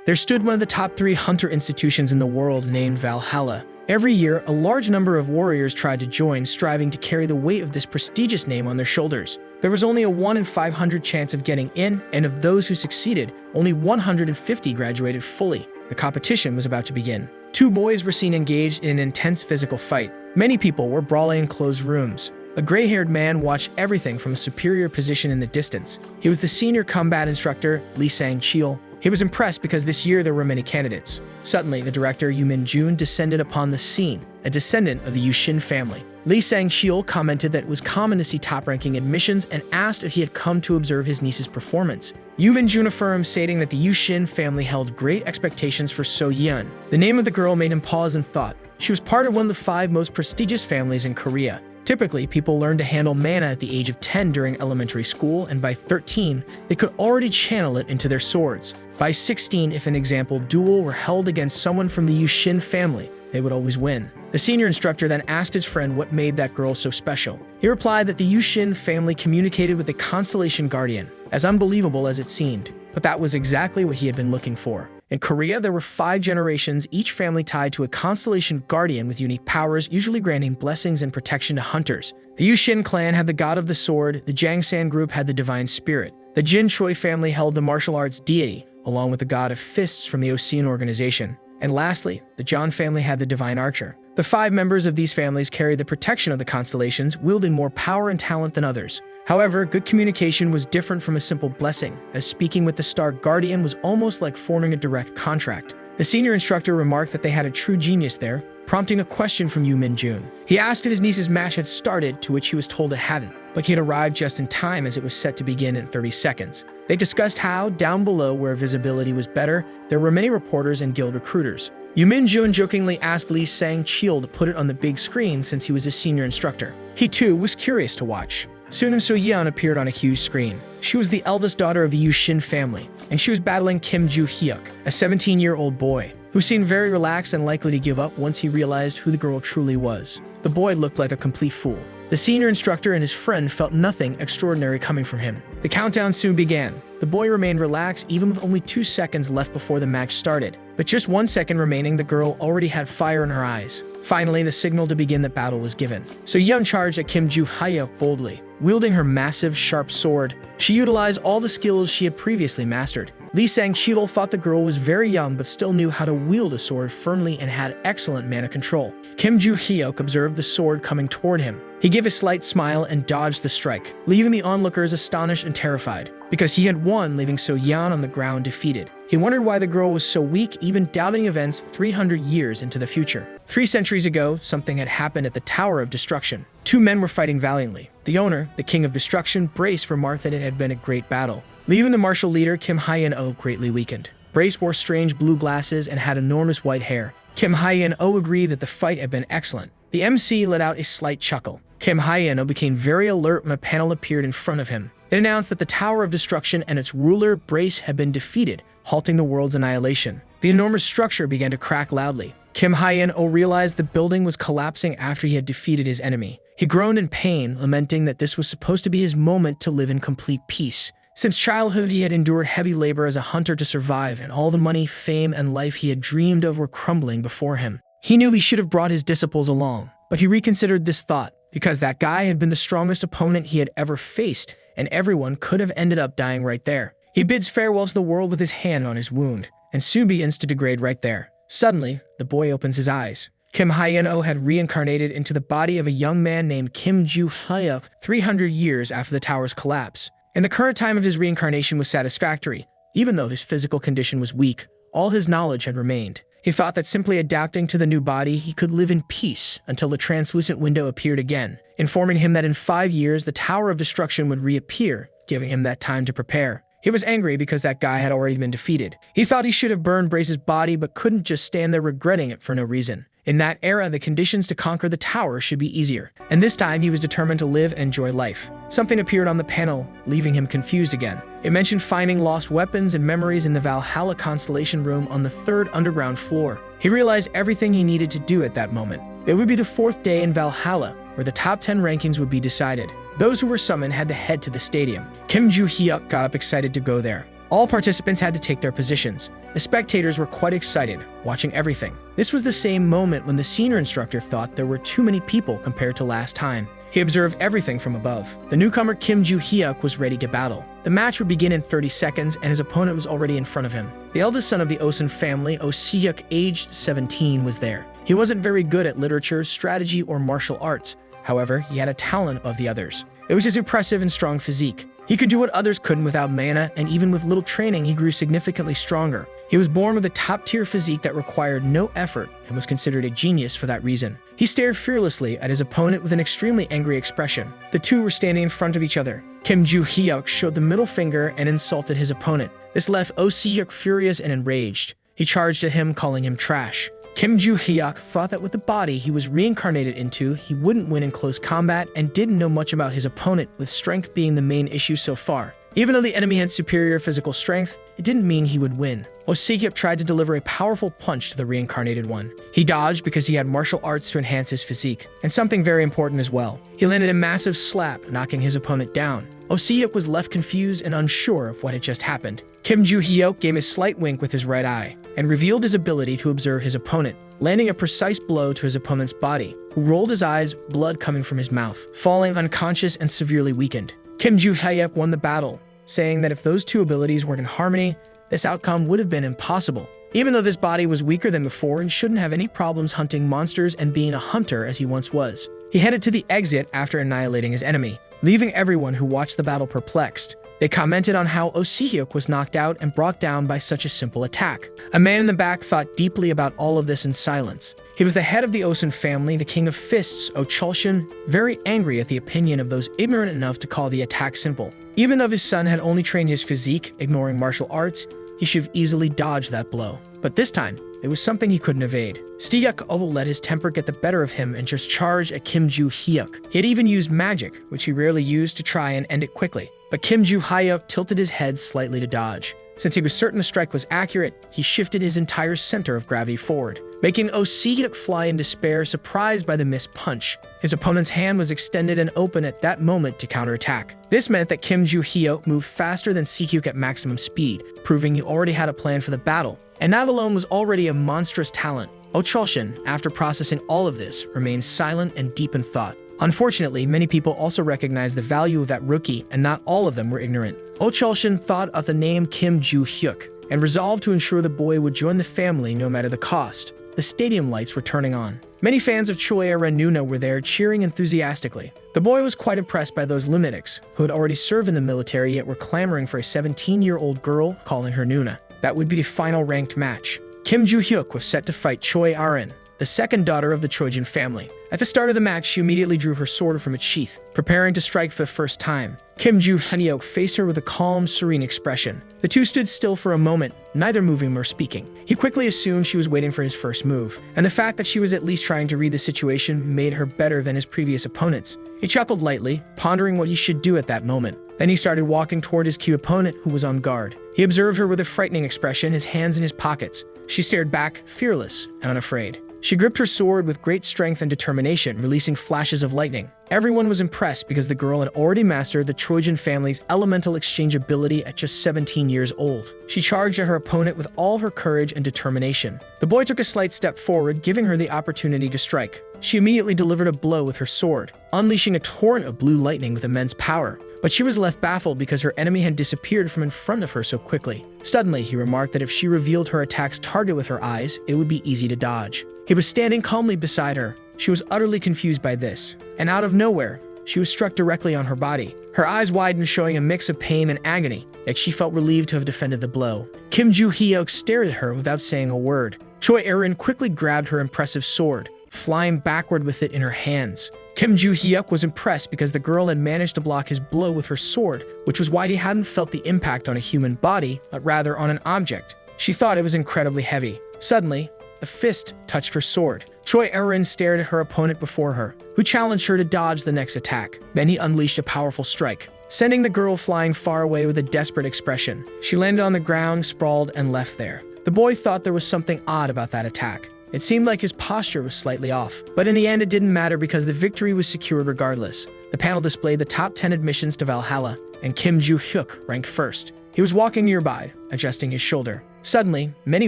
there stood one of the top 3 hunter institutions in the world named Valhalla. Every year, a large number of warriors tried to join, striving to carry the weight of this prestigious name on their shoulders. There was only a 1 in 500 chance of getting in, and of those who succeeded, only 150 graduated fully. The competition was about to begin. 2 boys were seen engaged in an intense physical fight. Many people were brawling in closed rooms. A gray-haired man watched everything from a superior position in the distance. He was the senior combat instructor, Lee Sang-cheol. He was impressed because this year there were many candidates. Suddenly, the director, Yu Min-jun, descended upon the scene, a descendant of the Yushin family. Lee Sang-cheol commented that it was common to see top-ranking admissions and asked if he had come to observe his niece's performance. Yu Min-jun affirmed, stating that the Yushin family held great expectations for So-yeon. The name of the girl made him pause and thought. She was part of one of the 5 most prestigious families in Korea. Typically, people learn to handle mana at the age of 10 during elementary school, and by 13, they could already channel it into their swords. By 16, if an example duel were held against someone from the Yushin family, they would always win. The senior instructor then asked his friend what made that girl so special. He replied that the Yushin family communicated with a constellation guardian, as unbelievable as it seemed. But that was exactly what he had been looking for. In Korea, there were 5 generations, each family tied to a constellation guardian with unique powers, usually granting blessings and protection to hunters. The Yushin clan had the god of the sword, the Jangsan group had the divine spirit, the Jin Choi family held the martial arts deity, along with the god of fists from the Osean organization. And lastly, the John family had the divine archer. The 5 members of these families carried the protection of the constellations, wielding more power and talent than others. However, good communication was different from a simple blessing, as speaking with the Star Guardian was almost like forming a direct contract. The senior instructor remarked that they had a true genius there, prompting a question from Yu Min-jun. He asked if his niece's match had started, to which he was told it hadn't, but he had arrived just in time as it was set to begin in 30 seconds. They discussed how, down below where visibility was better, there were many reporters and guild recruiters. Yu Min-jun jokingly asked Lee Sang-cheol to put it on the big screen since he was a senior instructor. He too was curious to watch. Soon So-yeon appeared on a huge screen. She was the eldest daughter of the Yushin family, and she was battling Kim Joo-hyuk, a 17-year-old boy, who seemed very relaxed and likely to give up once he realized who the girl truly was. The boy looked like a complete fool. The senior instructor and his friend felt nothing extraordinary coming from him. The countdown soon began. The boy remained relaxed even with only 2 seconds left before the match started. But just 1 second remaining, the girl already had fire in her eyes. Finally, the signal to begin the battle was given. So-yeon charged at Kim Joo-hyuk boldly. Wielding her massive, sharp sword, she utilized all the skills she had previously mastered. Lee Sang-cheol thought the girl was very young but still knew how to wield a sword firmly and had excellent mana control. Kim Joo-hyuk observed the sword coming toward him. He gave a slight smile and dodged the strike, leaving the onlookers astonished and terrified, because he had won, leaving So-yeon on the ground defeated. He wondered why the girl was so weak, even doubting events 300 years into the future. 3 centuries ago, something had happened at the Tower of Destruction. 2 men were fighting valiantly. The owner, the King of Destruction, Brace, remarked that it had been a great battle, leaving the martial leader Kim Hyen-oh greatly weakened. Brace wore strange blue glasses and had enormous white hair. Kim Hyen-oh agreed that the fight had been excellent. The MC let out a slight chuckle. Kim Hyen-oh became very alert when a panel appeared in front of him. It announced that the Tower of Destruction and its ruler, Brace, had been defeated, halting the world's annihilation. The enormous structure began to crack loudly. Kim Hyen-oh realized the building was collapsing after he had defeated his enemy. He groaned in pain, lamenting that this was supposed to be his moment to live in complete peace. Since childhood, he had endured heavy labor as a hunter to survive, and all the money, fame, and life he had dreamed of were crumbling before him. He knew he should have brought his disciples along, but he reconsidered this thought, because that guy had been the strongest opponent he had ever faced, and everyone could have ended up dying right there. He bids farewell to the world with his hand on his wound, and soon begins to degrade right there. Suddenly, the boy opens his eyes. Kim Hyen-oh had reincarnated into the body of a young man named Kim Joo-hyuk 300 years after the tower's collapse. And the current time of his reincarnation was satisfactory. Even though his physical condition was weak, all his knowledge had remained. He thought that simply adapting to the new body, he could live in peace until the translucent window appeared again, informing him that in 5 years the Tower of Destruction would reappear, giving him that time to prepare. He was angry because that guy had already been defeated. He thought he should have burned Brace's body but couldn't just stand there regretting it for no reason. In that era, the conditions to conquer the tower should be easier, and this time he was determined to live and enjoy life. Something appeared on the panel, leaving him confused again. It mentioned finding lost weapons and memories in the Valhalla Constellation Room on the 3rd underground floor. He realized everything he needed to do at that moment. It would be the 4th day in Valhalla, where the top 10 rankings would be decided. Those who were summoned had to head to the stadium. Kim Joo-hyuk got up excited to go there. All participants had to take their positions. The spectators were quite excited, watching everything. This was the same moment when the senior instructor thought there were too many people compared to last time. He observed everything from above. The newcomer Kim Joo-hyuk was ready to battle. The match would begin in 30 seconds, and his opponent was already in front of him. The eldest son of the Osun family, Oh Se-hyuk, aged 17, was there. He wasn't very good at literature, strategy, or martial arts. However, he had a talent above the others. It was his impressive and strong physique. He could do what others couldn't without mana, and even with little training, he grew significantly stronger. He was born with a top-tier physique that required no effort and was considered a genius for that reason. He stared fearlessly at his opponent with an extremely angry expression. The two were standing in front of each other. Kim Joo-hyuk showed the middle finger and insulted his opponent. This left Oh Se-hyuk furious and enraged. He charged at him, calling him trash. Kim Joo-hyuk thought that with the body he was reincarnated into, he wouldn't win in close combat and didn't know much about his opponent, with strength being the main issue so far. Even though the enemy had superior physical strength, it didn't mean he would win. Oh Se-hyuk tried to deliver a powerful punch to the reincarnated one. He dodged because he had martial arts to enhance his physique, and something very important as well. He landed a massive slap, knocking his opponent down. Oh Se-hyuk was left confused and unsure of what had just happened. Kim Joo-hyuk gave a slight wink with his right eye and revealed his ability to observe his opponent, landing a precise blow to his opponent's body, who rolled his eyes, blood coming from his mouth, falling unconscious and severely weakened. Kim Joo-hyuk won the battle, saying that if those two abilities weren't in harmony, this outcome would have been impossible. Even though this body was weaker than before and shouldn't have any problems hunting monsters and being a hunter as he once was. He headed to the exit after annihilating his enemy, leaving everyone who watched the battle perplexed. They commented on how Oh Se-hyuk was knocked out and brought down by such a simple attack. A man in the back thought deeply about all of this in silence. He was the head of the Osun family, the king of fists, Oh Chulshin, very angry at the opinion of those ignorant enough to call the attack simple. Even though his son had only trained his physique, ignoring martial arts, he should have easily dodged that blow. But this time, it was something he couldn't evade. Se-hyuk let his temper get the better of him and just charged at Kim Joo-hyuk. He had even used magic, which he rarely used, to try and end it quickly. But Kim Joo-hyuk tilted his head slightly to dodge. Since he was certain the strike was accurate, he shifted his entire center of gravity forward, making Oh Se-hyuk fly in despair, surprised by the missed punch. His opponent's hand was extended and open at that moment to counterattack. This meant that Kim Joo-hyuk moved faster than Se-hyuk at maximum speed, proving he already had a plan for the battle, and that alone was already a monstrous talent. Oh Chulshin, after processing all of this, remained silent and deep in thought. Unfortunately, many people also recognized the value of that rookie, and not all of them were ignorant. Oh Chulshin thought of the name Kim Joo-hyuk and resolved to ensure the boy would join the family no matter the cost. The stadium lights were turning on. Many fans of Choi Arenuna were there, cheering enthusiastically. The boy was quite impressed by those lunatics who had already served in the military yet were clamoring for a 17-year-old girl, calling her Nuna. That would be the final ranked match. Kim Joo-hyuk was set to fight Choi Aren, the second daughter of the Trojan family. At the start of the match, she immediately drew her sword from its sheath, preparing to strike for the first time. Kim Joo-hyuk faced her with a calm, serene expression. The two stood still for a moment, neither moving nor speaking. He quickly assumed she was waiting for his first move, and the fact that she was at least trying to read the situation made her better than his previous opponents. He chuckled lightly, pondering what he should do at that moment. Then he started walking toward his key opponent, who was on guard. He observed her with a frightening expression, his hands in his pockets. She stared back, fearless and unafraid. She gripped her sword with great strength and determination, releasing flashes of lightning. Everyone was impressed because the girl had already mastered the Trojan family's elemental exchange ability at just 17 years old. She charged at her opponent with all her courage and determination. The boy took a slight step forward, giving her the opportunity to strike. She immediately delivered a blow with her sword, unleashing a torrent of blue lightning with immense power. But she was left baffled because her enemy had disappeared from in front of her so quickly. Suddenly, he remarked that if she revealed her attack's target with her eyes, it would be easy to dodge. He was standing calmly beside her. She was utterly confused by this, and out of nowhere, she was struck directly on her body. Her eyes widened, showing a mix of pain and agony, yet she felt relieved to have defended the blow. Kim Joo-hyuk stared at her without saying a word. Choi Erin quickly grabbed her impressive sword, flying backward with it in her hands. Kim Joo-hyuk was impressed because the girl had managed to block his blow with her sword, which was why he hadn't felt the impact on a human body, but rather on an object. She thought it was incredibly heavy. Suddenly, a fist touched her sword. Choi Erin stared at her opponent before her, who challenged her to dodge the next attack. Then he unleashed a powerful strike, sending the girl flying far away with a desperate expression. She landed on the ground, sprawled, and left there. The boy thought there was something odd about that attack. It seemed like his posture was slightly off. But in the end, it didn't matter because the victory was secured regardless. The panel displayed the top 10 admissions to Valhalla, and Kim Joo-hyuk ranked first. He was walking nearby, adjusting his shoulder. Suddenly, many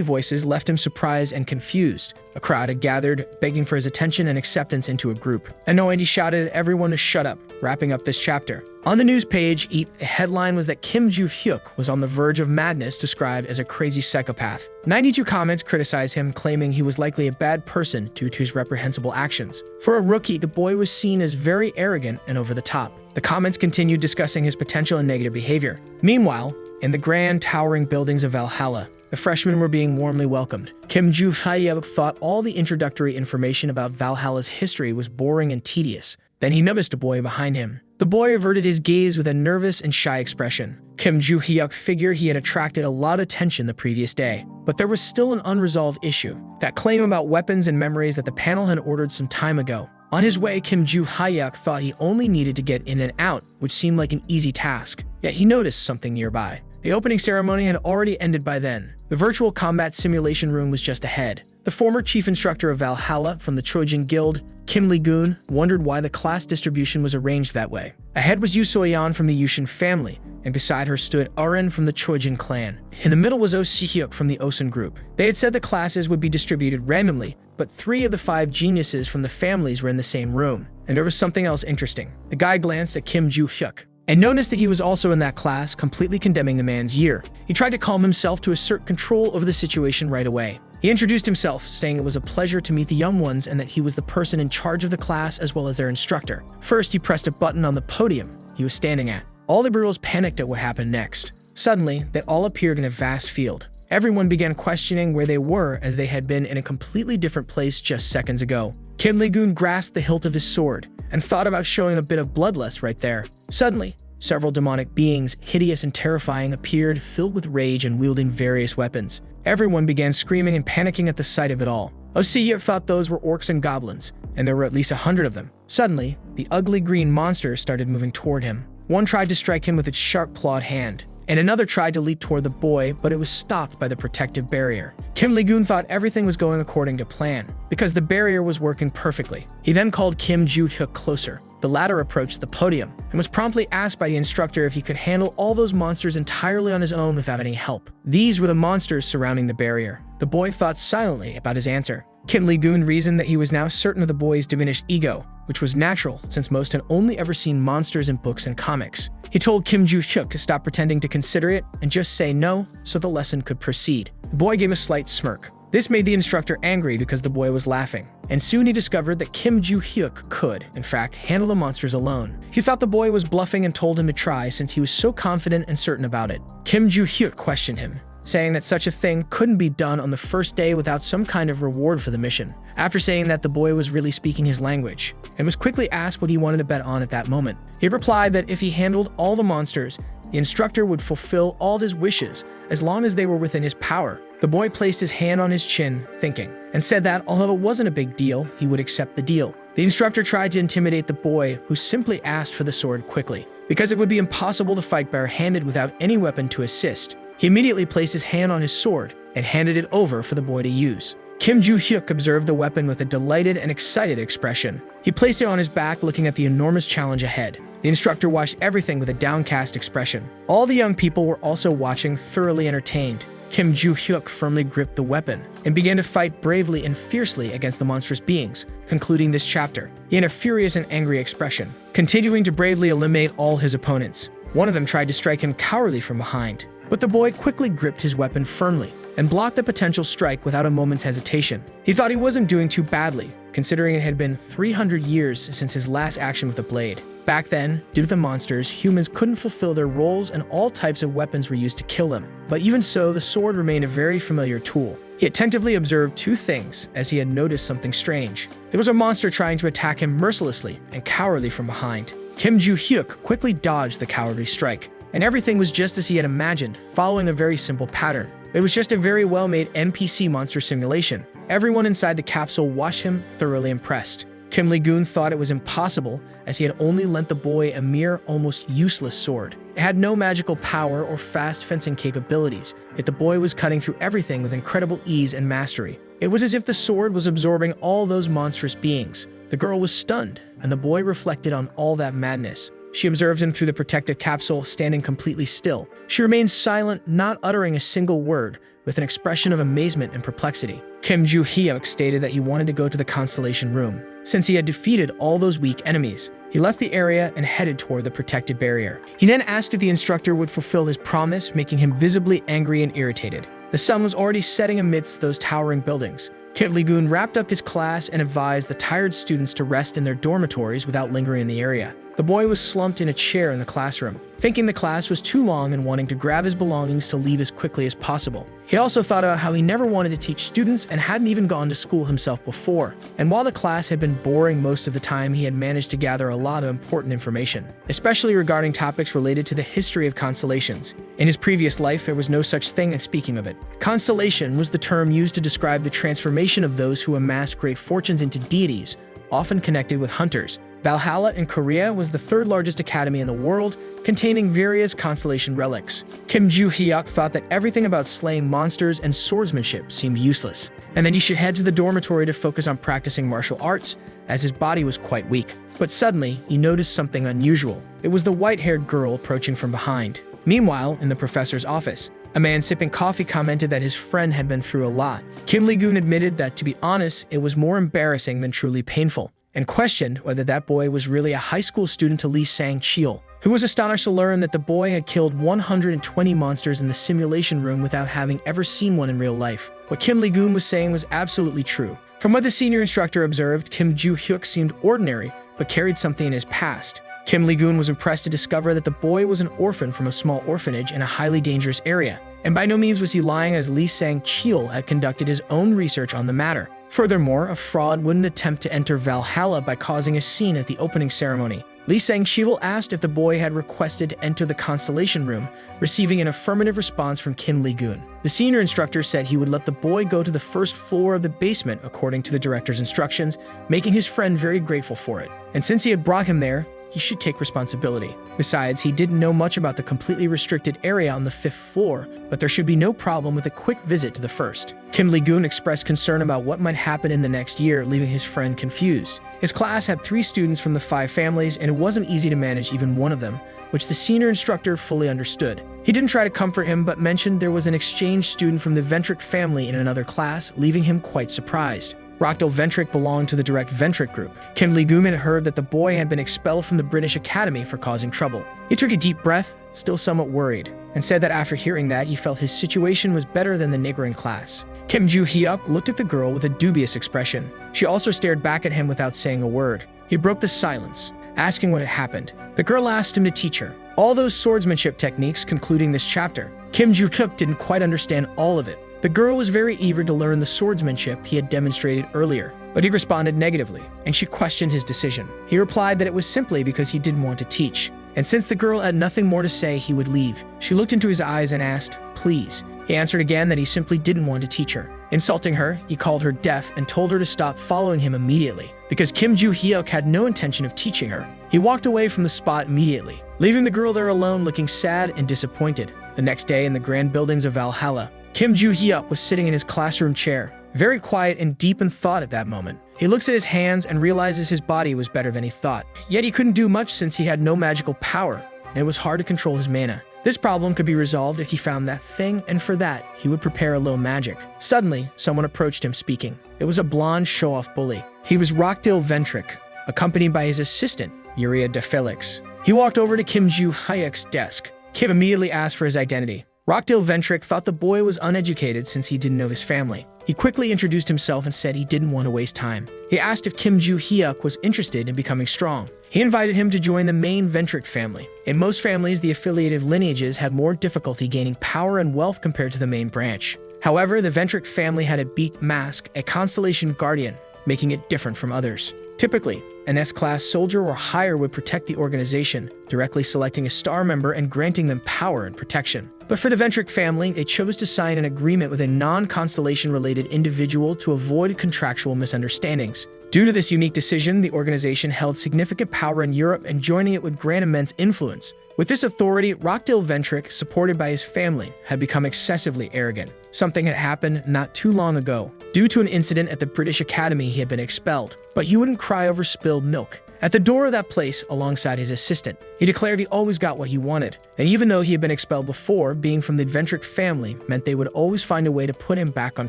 voices left him surprised and confused. A crowd had gathered, begging for his attention and acceptance into a group. Annoyed, he shouted at everyone to shut up, wrapping up this chapter. On the news page, the headline was that Kim Joo-hyuk was on the verge of madness, described as a crazy psychopath. 92 comments criticized him, claiming he was likely a bad person due to his reprehensible actions. For a rookie, the boy was seen as very arrogant and over the top. The comments continued discussing his potential and negative behavior. Meanwhile, in the grand, towering buildings of Valhalla, the freshmen were being warmly welcomed. Kim Joo-hyuk thought all the introductory information about Valhalla's history was boring and tedious. Then he noticed a boy behind him. The boy averted his gaze with a nervous and shy expression. Kim Joo-hyuk figured he had attracted a lot of attention the previous day, but there was still an unresolved issue. That claim about weapons and memories that the panel had ordered some time ago. On his way, Kim Joo-hyuk thought he only needed to get in and out, which seemed like an easy task. Yet he noticed something nearby. The opening ceremony had already ended by then. The virtual combat simulation room was just ahead. The former chief instructor of Valhalla from the Trojan Guild, Kim Lee-gun, wondered why the class distribution was arranged that way. Ahead was Yu Soyeon from the Yushin family, and beside her stood Uren from the Trojan clan. In the middle was Oh Si-hyuk from the Osun group. They had said the classes would be distributed randomly, but 3 of the 5 geniuses from the families were in the same room. And there was something else interesting. The guy glanced at Kim Joo-hyuk and noticed that he was also in that class, completely condemning the man's year. He tried to calm himself to assert control over the situation right away. He introduced himself, saying it was a pleasure to meet the young ones and that he was the person in charge of the class as well as their instructor. First, he pressed a button on the podium he was standing at. All the girls panicked at what happened next. Suddenly, they all appeared in a vast field. Everyone began questioning where they were, as they had been in a completely different place just seconds ago. Kim Lee-gun grasped the hilt of his sword and thought about showing a bit of bloodlust right there. Suddenly, several demonic beings, hideous and terrifying, appeared, filled with rage and wielding various weapons. Everyone began screaming and panicking at the sight of it all. Oh Si-hyuk thought those were orcs and goblins, and there were at least 100 of them. Suddenly, the ugly green monster started moving toward him. One tried to strike him with its sharp-clawed hand, and another tried to leap toward the boy, but it was stopped by the protective barrier. Kim Lee-gun thought everything was going according to plan, because the barrier was working perfectly. He then called Kim Joo-hyuk closer. The latter approached the podium, and was promptly asked by the instructor if he could handle all those monsters entirely on his own without any help. These were the monsters surrounding the barrier. The boy thought silently about his answer. Kim Lee-gun reasoned that he was now certain of the boy's diminished ego, which was natural since most had only ever seen monsters in books and comics. He told Kim Joo-hyuk to stop pretending to consider it and just say no so the lesson could proceed. The boy gave a slight smirk. This made the instructor angry because the boy was laughing, and soon he discovered that Kim Joo-hyuk could, in fact, handle the monsters alone. He thought the boy was bluffing and told him to try since he was so confident and certain about it. Kim Joo-hyuk questioned him, saying that such a thing couldn't be done on the first day without some kind of reward for the mission. After saying that, the boy was really speaking his language, and was quickly asked what he wanted to bet on at that moment. He replied that if he handled all the monsters, the instructor would fulfill all his wishes as long as they were within his power. The boy placed his hand on his chin, thinking, and said that although it wasn't a big deal, he would accept the deal. The instructor tried to intimidate the boy, who simply asked for the sword quickly. Because it would be impossible to fight barehanded without any weapon to assist, he immediately placed his hand on his sword and handed it over for the boy to use. Kim Joo-hyuk observed the weapon with a delighted and excited expression. He placed it on his back, looking at the enormous challenge ahead. The instructor watched everything with a downcast expression. All the young people were also watching, thoroughly entertained. Kim Joo-hyuk firmly gripped the weapon and began to fight bravely and fiercely against the monstrous beings, concluding this chapter in a furious and angry expression, continuing to bravely eliminate all his opponents. One of them tried to strike him cowardly from behind, but the boy quickly gripped his weapon firmly and blocked the potential strike without a moment's hesitation. He thought he wasn't doing too badly, considering it had been 300 years since his last action with the blade. Back then, due to the monsters, humans couldn't fulfill their roles and all types of weapons were used to kill them. But even so, the sword remained a very familiar tool. He attentively observed 2 things as he had noticed something strange. There was a monster trying to attack him mercilessly and cowardly from behind. Kim Joo-hyuk quickly dodged the cowardly strike, and everything was just as he had imagined, following a very simple pattern. It was just a very well-made NPC monster simulation. Everyone inside the capsule watched him, thoroughly impressed. Kim Lee-gun thought it was impossible, as he had only lent the boy a mere, almost useless sword. It had no magical power or fast fencing capabilities, yet the boy was cutting through everything with incredible ease and mastery. It was as if the sword was absorbing all those monstrous beings. The girl was stunned, and the boy reflected on all that madness. She observed him through the protective capsule, standing completely still. She remained silent, not uttering a single word, with an expression of amazement and perplexity. Kim Joo-hyuk stated that he wanted to go to the Constellation Room, since he had defeated all those weak enemies. He left the area and headed toward the protected barrier. He then asked if the instructor would fulfill his promise, making him visibly angry and irritated. The sun was already setting amidst those towering buildings. Kim Lee-gun wrapped up his class and advised the tired students to rest in their dormitories without lingering in the area. The boy was slumped in a chair in the classroom, thinking the class was too long and wanting to grab his belongings to leave as quickly as possible. He also thought about how he never wanted to teach students and hadn't even gone to school himself before. And while the class had been boring most of the time, he had managed to gather a lot of important information, especially regarding topics related to the history of constellations. In his previous life, there was no such thing as speaking of it. Constellation was the term used to describe the transformation of those who amassed great fortunes into deities, often connected with hunters. Valhalla in Korea was the third largest academy in the world, containing various constellation relics. Kim Joo-hyuk thought that everything about slaying monsters and swordsmanship seemed useless, and that he should head to the dormitory to focus on practicing martial arts, as his body was quite weak. But suddenly, he noticed something unusual. It was the white-haired girl approaching from behind. Meanwhile, in the professor's office, a man sipping coffee commented that his friend had been through a lot. Kim Lee-gun admitted that, to be honest, it was more embarrassing than truly painful, and questioned whether that boy was really a high school student to Lee Sang-cheol, who was astonished to learn that the boy had killed 120 monsters in the simulation room without having ever seen one in real life. What Kim Lee-gun was saying was absolutely true. From what the senior instructor observed, Kim Joo-hyuk seemed ordinary, but carried something in his past. Kim Lee-gun was impressed to discover that the boy was an orphan from a small orphanage in a highly dangerous area, and by no means was he lying, as Lee Sang-cheol had conducted his own research on the matter. Furthermore, a fraud wouldn't attempt to enter Valhalla by causing a scene at the opening ceremony. Lee Sang-cheol asked if the boy had requested to enter the Constellation Room, receiving an affirmative response from Kim Lee-gun. The senior instructor said he would let the boy go to the first floor of the basement according to the director's instructions, making his friend very grateful for it. And since he had brought him there, he should take responsibility. Besides, he didn't know much about the completely restricted area on the 5th floor, but there should be no problem with a quick visit to the first. Kim Lee-gun expressed concern about what might happen in the next year, leaving his friend confused. His class had 3 students from the 5 families, and it wasn't easy to manage even one of them, which the senior instructor fully understood. He didn't try to comfort him, but mentioned there was an exchange student from the Ventric family in another class, leaving him quite surprised. Rockdale Ventric belonged to the Direct Ventric group. Kim Lee-gun had heard that the boy had been expelled from the British Academy for causing trouble. He took a deep breath, still somewhat worried, and said that after hearing that, he felt his situation was better than the neighboring class. Kim Joo-hyuk looked at the girl with a dubious expression. She also stared back at him without saying a word. He broke the silence, asking what had happened. The girl asked him to teach her all those swordsmanship techniques concluding this chapter. Kim Joo-hyuk didn't quite understand all of it. The girl was very eager to learn the swordsmanship he had demonstrated earlier, but he responded negatively, and she questioned his decision. He replied that it was simply because he didn't want to teach, and since the girl had nothing more to say, he would leave. She looked into his eyes and asked, "Please." He answered again that he simply didn't want to teach her. Insulting her, he called her deaf and told her to stop following him immediately. Because Kim Joo-hyuk had no intention of teaching her, he walked away from the spot immediately, leaving the girl there alone looking sad and disappointed. The next day, in the grand buildings of Valhalla, Kim Joo-hyuk was sitting in his classroom chair, very quiet and deep in thought at that moment. He looks at his hands and realizes his body was better than he thought. Yet he couldn't do much since he had no magical power, and it was hard to control his mana. This problem could be resolved if he found that thing, and for that, he would prepare a little magic. Suddenly, someone approached him speaking. It was a blonde show-off bully. He was Rockdale Ventric, accompanied by his assistant, Yuria de Felix. He walked over to Kim Joo-hyuk's desk. Kim immediately asked for his identity. Rockdale Ventric thought the boy was uneducated since he didn't know his family. He quickly introduced himself and said he didn't want to waste time. He asked if Kim Joo-hyuk was interested in becoming strong. He invited him to join the main Ventric family. In most families, the affiliated lineages had more difficulty gaining power and wealth compared to the main branch. However, the Ventric family had a beak mask, a constellation guardian, making it different from others. Typically, an S-class soldier or higher would protect the organization, directly selecting a star member and granting them power and protection. But for the Ventric family, they chose to sign an agreement with a non-constellation-related individual to avoid contractual misunderstandings. Due to this unique decision, the organization held significant power in Europe, and joining it would grant immense influence. With this authority, Rockdale Ventric, supported by his family, had become excessively arrogant. Something had happened not too long ago. Due to an incident at the British Academy, he had been expelled. But he wouldn't cry over spilled milk. At the door of that place, alongside his assistant, he declared he always got what he wanted. And even though he had been expelled before, being from the Ventric family meant they would always find a way to put him back on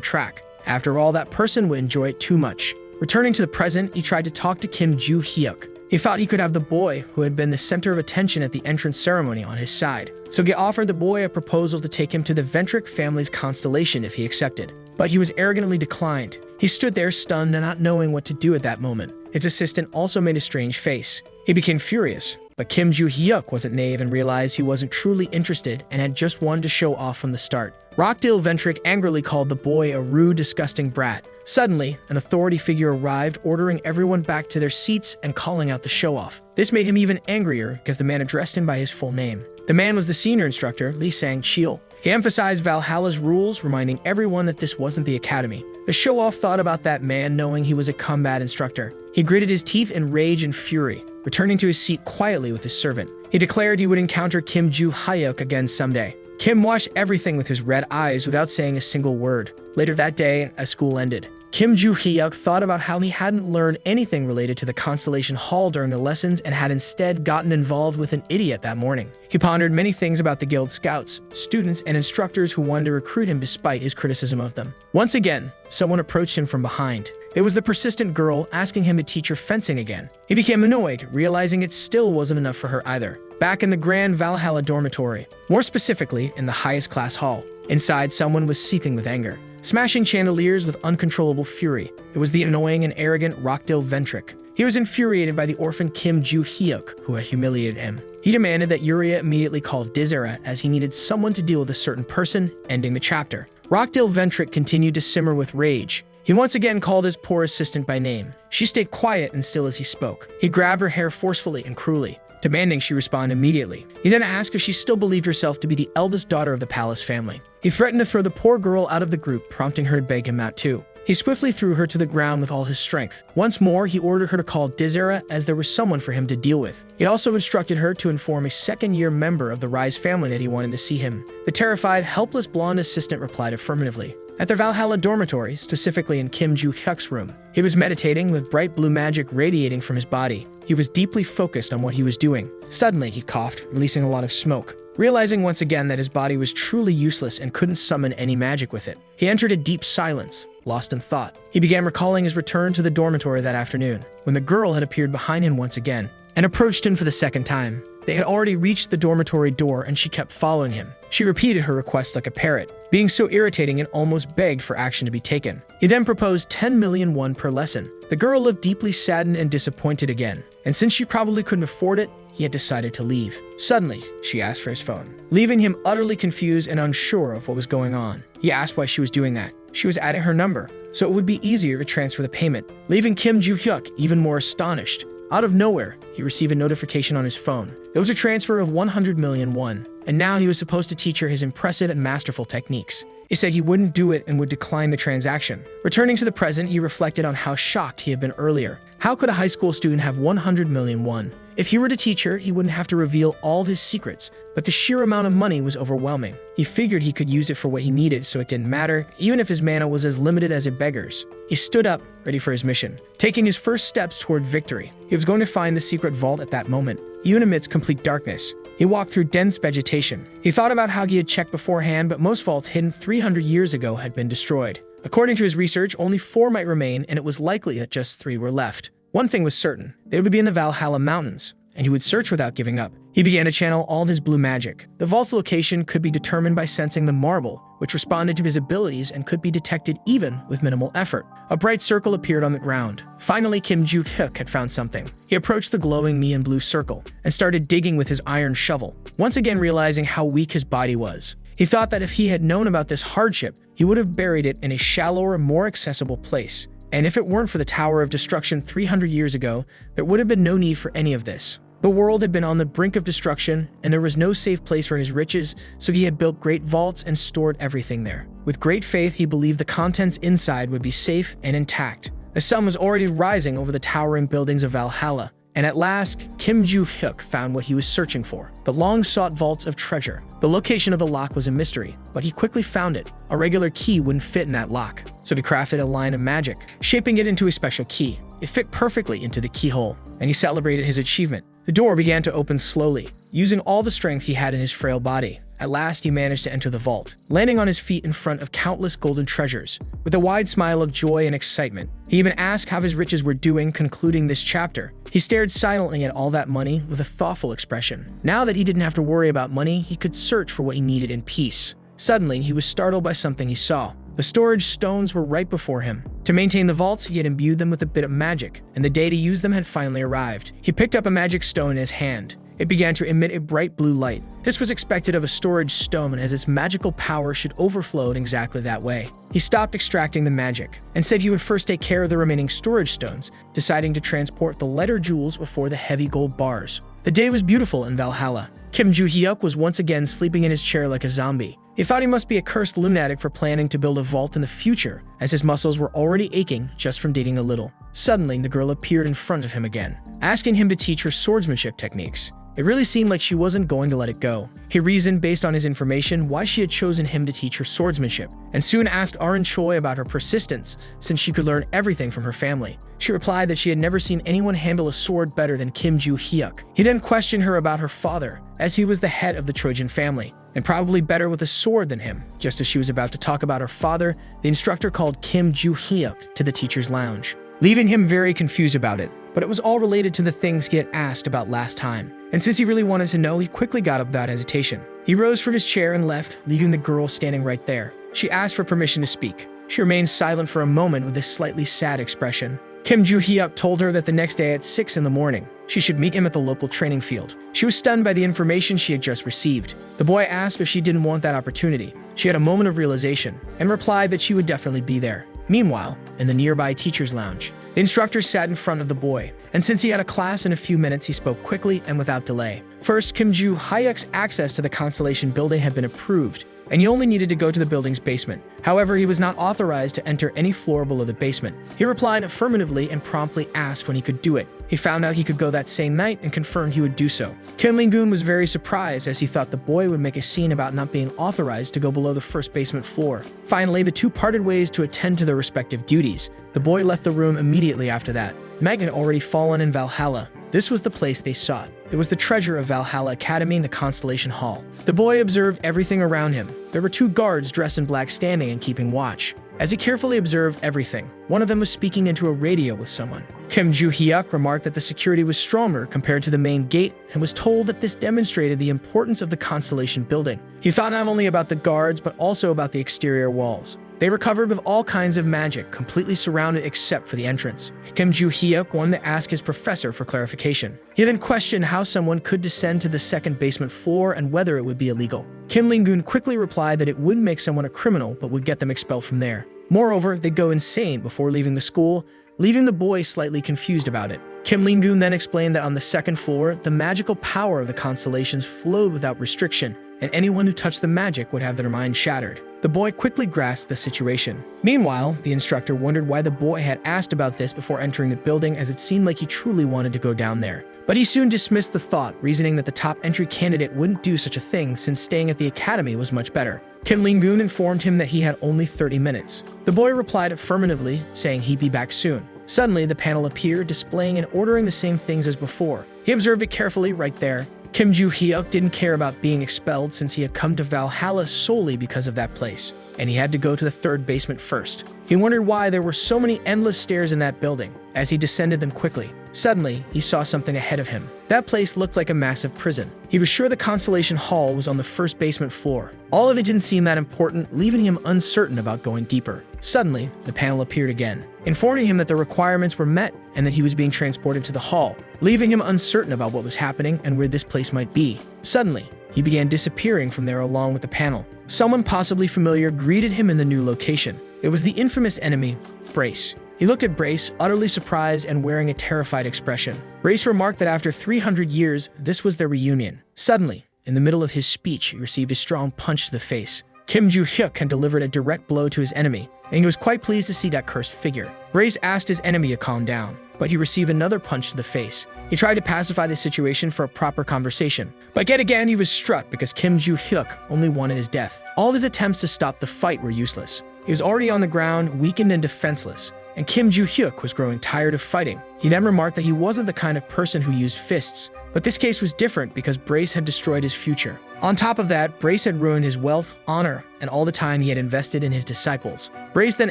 track. After all, that person would enjoy it too much. Returning to the present, he tried to talk to Kim Joo-hyuk. He thought he could have the boy, who had been the center of attention at the entrance ceremony, on his side. So he offered the boy a proposal to take him to the Ventric family's constellation if he accepted. But he was arrogantly declined. He stood there stunned and not knowing what to do at that moment. His assistant also made a strange face. He became furious, but Kim Joo-hyuk wasn't naive and realized he wasn't truly interested and had just wanted to show off from the start. Rockdale Ventric angrily called the boy a rude, disgusting brat. Suddenly, an authority figure arrived, ordering everyone back to their seats and calling out the show-off. This made him even angrier because the man addressed him by his full name. The man was the senior instructor, Lee Sang-chil. He emphasized Valhalla's rules, reminding everyone that this wasn't the academy. The show-off thought about that man, knowing he was a combat instructor. He gritted his teeth in rage and fury, returning to his seat quietly with his servant. He declared he would encounter Kim Joo-hyuk again someday. Kim watched everything with his red eyes without saying a single word. Later that day, as school ended, Kim Joo-hyuk thought about how he hadn't learned anything related to the Constellation Hall during the lessons and had instead gotten involved with an idiot that morning. He pondered many things about the Guild scouts, students, and instructors who wanted to recruit him despite his criticism of them. Once again, someone approached him from behind. It was the persistent girl asking him to teach her fencing again. He became annoyed, realizing it still wasn't enough for her either. Back in the Grand Valhalla dormitory, more specifically in the highest class hall, inside someone was seething with anger, smashing chandeliers with uncontrollable fury. It was the annoying and arrogant Rockdale Ventric. He was infuriated by the orphan Kim Joo-hyuk, who had humiliated him. He demanded that Uriah immediately call Dizera as he needed someone to deal with a certain person, ending the chapter. Rockdale Ventric continued to simmer with rage. He once again called his poor assistant by name. She stayed quiet and still as he spoke. He grabbed her hair forcefully and cruelly, demanding she respond immediately. He then asked if she still believed herself to be the eldest daughter of the palace family. He threatened to throw the poor girl out of the group, prompting her to beg him out too. He swiftly threw her to the ground with all his strength. Once more, he ordered her to call Dizera as there was someone for him to deal with. He also instructed her to inform a second-year member of the Rise family that he wanted to see him. The terrified, helpless blonde assistant replied affirmatively. At their Valhalla dormitory, specifically in Kim Joo-hyuk's room, he was meditating with bright blue magic radiating from his body. He was deeply focused on what he was doing. Suddenly, he coughed, releasing a lot of smoke. Realizing once again that his body was truly useless and couldn't summon any magic with it, he entered a deep silence, lost in thought. He began recalling his return to the dormitory that afternoon, when the girl had appeared behind him once again and approached him for the second time. They had already reached the dormitory door and she kept following him. She repeated her request like a parrot, being so irritating and almost begged for action to be taken. He then proposed 10 million won per lesson. The girl looked deeply saddened and disappointed again, and since she probably couldn't afford it, he had decided to leave. Suddenly, she asked for his phone, leaving him utterly confused and unsure of what was going on. He asked why she was doing that. She was adding her number, so it would be easier to transfer the payment, leaving Kim Joo-hyuk even more astonished. Out of nowhere, he received a notification on his phone. It was a transfer of 100 million won, and now he was supposed to teach her his impressive and masterful techniques. He said he wouldn't do it and would decline the transaction. Returning to the present, he reflected on how shocked he had been earlier. How could a high school student have 100 million won? If he were to teach her, he wouldn't have to reveal all his secrets, but the sheer amount of money was overwhelming. He figured he could use it for what he needed, so it didn't matter, even if his mana was as limited as a beggar's. He stood up, ready for his mission, taking his first steps toward victory. He was going to find the secret vault at that moment, even amidst complete darkness. He walked through dense vegetation. He thought about how he had checked beforehand, but most vaults hidden 300 years ago had been destroyed. According to his research, only 4 might remain, and it was likely that just 3 were left. One thing was certain, they would be in the Valhalla Mountains, and he would search without giving up. He began to channel all his blue magic. The vault's location could be determined by sensing the marble, which responded to his abilities and could be detected even with minimal effort. A bright circle appeared on the ground. Finally, Kim Joo-hyuk had found something. He approached the glowing neon blue circle and started digging with his iron shovel, once again realizing how weak his body was. He thought that if he had known about this hardship, he would have buried it in a shallower, more accessible place. And if it weren't for the Tower of Destruction 300 years ago, there would have been no need for any of this. The world had been on the brink of destruction, and there was no safe place for his riches, so he had built great vaults and stored everything there. With great faith, he believed the contents inside would be safe and intact. The sun was already rising over the towering buildings of Valhalla, and at last, Kim Joo-hyuk found what he was searching for, the long-sought vaults of treasure. The location of the lock was a mystery, but he quickly found it. A regular key wouldn't fit in that lock. so he crafted a line of magic, shaping it into a special key. It fit perfectly into the keyhole, and he celebrated his achievement. The door began to open slowly, using all the strength he had in his frail body. At last, he managed to enter the vault, landing on his feet in front of countless golden treasures. With a wide smile of joy and excitement, he even asked how his riches were doing. Concluding this chapter, he stared silently at all that money with a thoughtful expression. Now that he didn't have to worry about money, he could search for what he needed in peace. Suddenly, he was startled by something he saw. The storage stones were right before him. To maintain the vaults, he had imbued them with a bit of magic, and the day to use them had finally arrived. He picked up a magic stone in his hand. It began to emit a bright blue light. This was expected of a storage stone, as its magical power should overflow in exactly that way. He stopped extracting the magic and said he would first take care of the remaining storage stones, deciding to transport the lighter jewels before the heavy gold bars. The day was beautiful in Valhalla. Kim Joo-hyuk was once again sleeping in his chair like a zombie. He thought he must be a cursed lunatic for planning to build a vault in the future, as his muscles were already aching just from digging a little. Suddenly, the girl appeared in front of him again, asking him to teach her swordsmanship techniques. It really seemed like she wasn't going to let it go. He reasoned based on his information why she had chosen him to teach her swordsmanship, and soon asked Arin Choi about her persistence, since she could learn everything from her family. She replied that she had never seen anyone handle a sword better than Kim Joo-hyuk. He then questioned her about her father, as he was the head of the Trojan family, and probably better with a sword than him. Just as she was about to talk about her father, the instructor called Kim Joo-hyuk to the teacher's lounge, leaving him very confused about it. But it was all related to the things he had asked about last time. And since he really wanted to know, he quickly got up without hesitation. He rose from his chair and left, leaving the girl standing right there. She asked for permission to speak. She remained silent for a moment with a slightly sad expression. Kim Joo-hyuk told her that the next day at 6 in the morning, she should meet him at the local training field. She was stunned by the information she had just received. The boy asked if she didn't want that opportunity. She had a moment of realization and replied that she would definitely be there. Meanwhile, in the nearby teacher's lounge, the instructor sat in front of the boy, and since he had a class in a few minutes, he spoke quickly and without delay. First, Kim Joo-hyuk's access to the Constellation building had been approved, and he only needed to go to the building's basement. However, he was not authorized to enter any floor below the basement. He replied affirmatively and promptly asked when he could do it. He found out he could go that same night and confirmed he would do so. Kim Ling-gun was very surprised, as he thought the boy would make a scene about not being authorized to go below the first basement floor. Finally, the two parted ways to attend to their respective duties. The boy left the room immediately after that. Night had already fallen in Valhalla. This was the place they sought. It was the treasure of Valhalla Academy in the Constellation Hall. The boy observed everything around him. There were two guards dressed in black standing and keeping watch. As he carefully observed everything, one of them was speaking into a radio with someone. Kim Joo-hyuk remarked that the security was stronger compared to the main gate and was told that this demonstrated the importance of the Constellation building. He thought not only about the guards, but also about the exterior walls. They were covered with all kinds of magic, completely surrounded except for the entrance. Kim Joo-hyuk wanted to ask his professor for clarification. He then questioned how someone could descend to the second basement floor and whether it would be illegal. Kim Ling-gun quickly replied that it wouldn't make someone a criminal, but would get them expelled from there. Moreover, they'd go insane before leaving the school, leaving the boy slightly confused about it. Kim Ling-gun then explained that on the second floor, the magical power of the constellations flowed without restriction, and anyone who touched the magic would have their mind shattered. The boy quickly grasped the situation. Meanwhile, the instructor wondered why the boy had asked about this before entering the building, as it seemed like he truly wanted to go down there. But he soon dismissed the thought, reasoning that the top entry candidate wouldn't do such a thing since staying at the academy was much better. Kim Ling-gun informed him that he had only 30 minutes. The boy replied affirmatively, saying he'd be back soon. Suddenly, the panel appeared, displaying and ordering the same things as before. He observed it carefully right there. Kim Joo-hyuk didn't care about being expelled since he had come to Valhalla solely because of that place, and he had to go to the third basement first. He wondered why there were so many endless stairs in that building, as he descended them quickly. Suddenly, he saw something ahead of him. That place looked like a massive prison. He was sure the Constellation Hall was on the first basement floor. All of it didn't seem that important, leaving him uncertain about going deeper. Suddenly, the panel appeared again, informing him that the requirements were met and that he was being transported to the hall, leaving him uncertain about what was happening and where this place might be. Suddenly, he began disappearing from there along with the panel. Someone possibly familiar greeted him in the new location. It was the infamous enemy, Brace. He looked at Brace, utterly surprised and wearing a terrified expression. Brace remarked that after 300 years, this was their reunion. Suddenly, in the middle of his speech, he received a strong punch to the face. Kim Joo-hyuk had delivered a direct blow to his enemy, and he was quite pleased to see that cursed figure. Brace asked his enemy to calm down, but he received another punch to the face. He tried to pacify the situation for a proper conversation, but yet again he was struck because Kim Joo-hyuk only wanted his death. All of his attempts to stop the fight were useless. He was already on the ground, weakened and defenseless, and Kim Joo-hyuk was growing tired of fighting. He then remarked that he wasn't the kind of person who used fists, but this case was different because Brace had destroyed his future. On top of that, Brace had ruined his wealth, honor, and all the time he had invested in his disciples. Brace then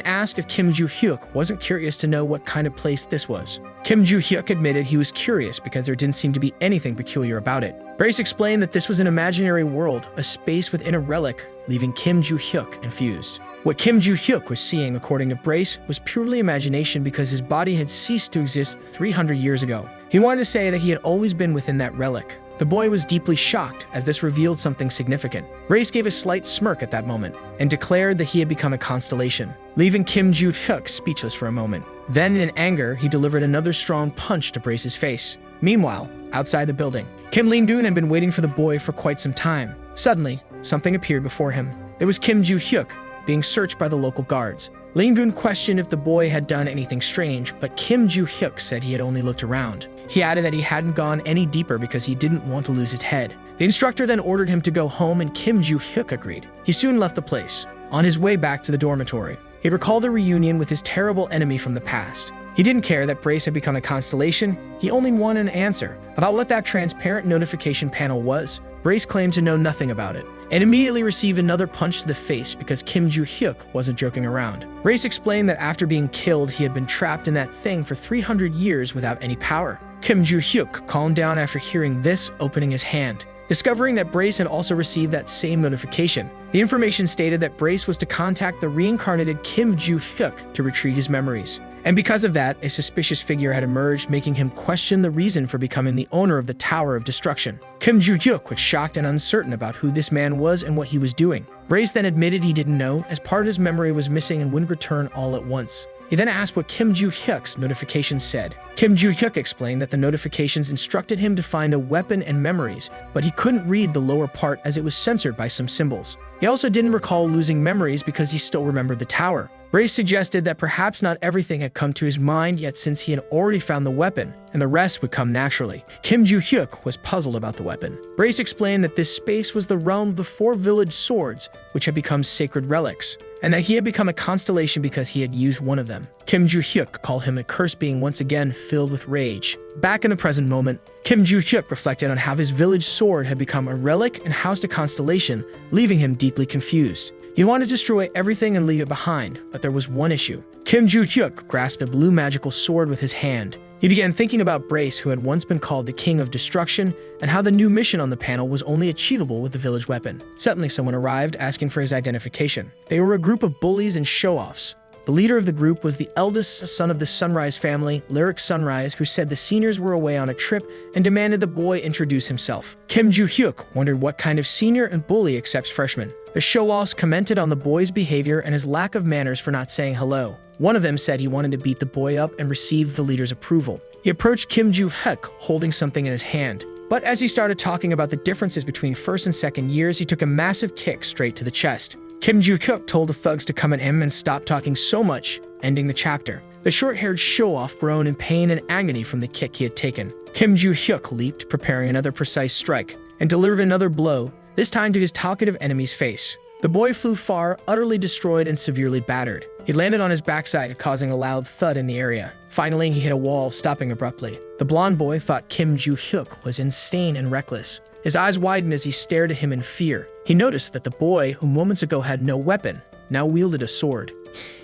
asked if Kim Joo-hyuk wasn't curious to know what kind of place this was. Kim Joo-hyuk admitted he was curious because there didn't seem to be anything peculiar about it. Brace explained that this was an imaginary world, a space within a relic, leaving Kim Joo-hyuk confused. What Kim Joo-hyuk was seeing, according to Brace, was purely imagination because his body had ceased to exist 300 years ago. He wanted to say that he had always been within that relic. The boy was deeply shocked as this revealed something significant. Brace gave a slight smirk at that moment and declared that he had become a constellation, leaving Kim Joo-hyuk speechless for a moment. Then, in anger, he delivered another strong punch to Brace's face. Meanwhile, outside the building, Kim Ling-doon had been waiting for the boy for quite some time. Suddenly, something appeared before him. It was Kim Joo-hyuk, being searched by the local guards. Ling-doon questioned if the boy had done anything strange, but Kim Joo-hyuk said he had only looked around. He added that he hadn't gone any deeper because he didn't want to lose his head. The instructor then ordered him to go home and Kim Joo-hyuk agreed. He soon left the place. On his way back to the dormitory, he recalled the reunion with his terrible enemy from the past. He didn't care that Brace had become a constellation, he only wanted an answer about what that transparent notification panel was. Brace claimed to know nothing about it, and immediately received another punch to the face because Kim Joo-hyuk wasn't joking around. Brace explained that after being killed, he had been trapped in that thing for 300 years without any power. Kim Joo-hyuk calmed down after hearing this, opening his hand, discovering that Brace had also received that same notification. The information stated that Brace was to contact the reincarnated Kim Joo-hyuk to retrieve his memories. And because of that, a suspicious figure had emerged, making him question the reason for becoming the owner of the Tower of Destruction. Kim Joo-hyuk was shocked and uncertain about who this man was and what he was doing. Brace then admitted he didn't know, as part of his memory was missing and wouldn't return all at once. He then asked what Kim Joo-hyuk's notifications said. Kim Joo-hyuk explained that the notifications instructed him to find a weapon and memories, but he couldn't read the lower part as it was censored by some symbols. He also didn't recall losing memories because he still remembered the tower. Brace suggested that perhaps not everything had come to his mind yet since he had already found the weapon, and the rest would come naturally. Kim Joo-hyuk was puzzled about the weapon. Brace explained that this space was the realm of the 4 village swords, which had become sacred relics, and that he had become a constellation because he had used one of them. Kim Joo-hyuk called him a curse being once again filled with rage. Back in the present moment, Kim Joo-hyuk reflected on how his village sword had become a relic and housed a constellation, leaving him deeply confused. He wanted to destroy everything and leave it behind, but there was one issue. Kim Joo-hyuk grasped a blue magical sword with his hand. He began thinking about Brace, who had once been called the King of Destruction, and how the new mission on the panel was only achievable with the village weapon. Suddenly, someone arrived, asking for his identification. They were a group of bullies and show-offs. The leader of the group was the eldest son of the Sunrise family, Lyric Sunrise, who said the seniors were away on a trip and demanded the boy introduce himself. Kim Joo-hyuk wondered what kind of senior and bully accepts freshmen. The show-offs commented on the boy's behavior and his lack of manners for not saying hello. One of them said he wanted to beat the boy up and receive the leader's approval. He approached Kim Joo-hyuk holding something in his hand. But as he started talking about the differences between first and second years, he took a massive kick straight to the chest. Kim Joo-hyuk told the thugs to come at him and stop talking so much, ending the chapter. The short-haired show-off groaned in pain and agony from the kick he had taken. Kim Joo-hyuk leaped, preparing another precise strike, and delivered another blow, this time to his talkative enemy's face. The boy flew far, utterly destroyed and severely battered. He landed on his backside, causing a loud thud in the area. Finally, he hit a wall, stopping abruptly. The blonde boy thought Kim Joo-hyuk was insane and reckless. His eyes widened as he stared at him in fear. He noticed that the boy, who moments ago had no weapon, now wielded a sword.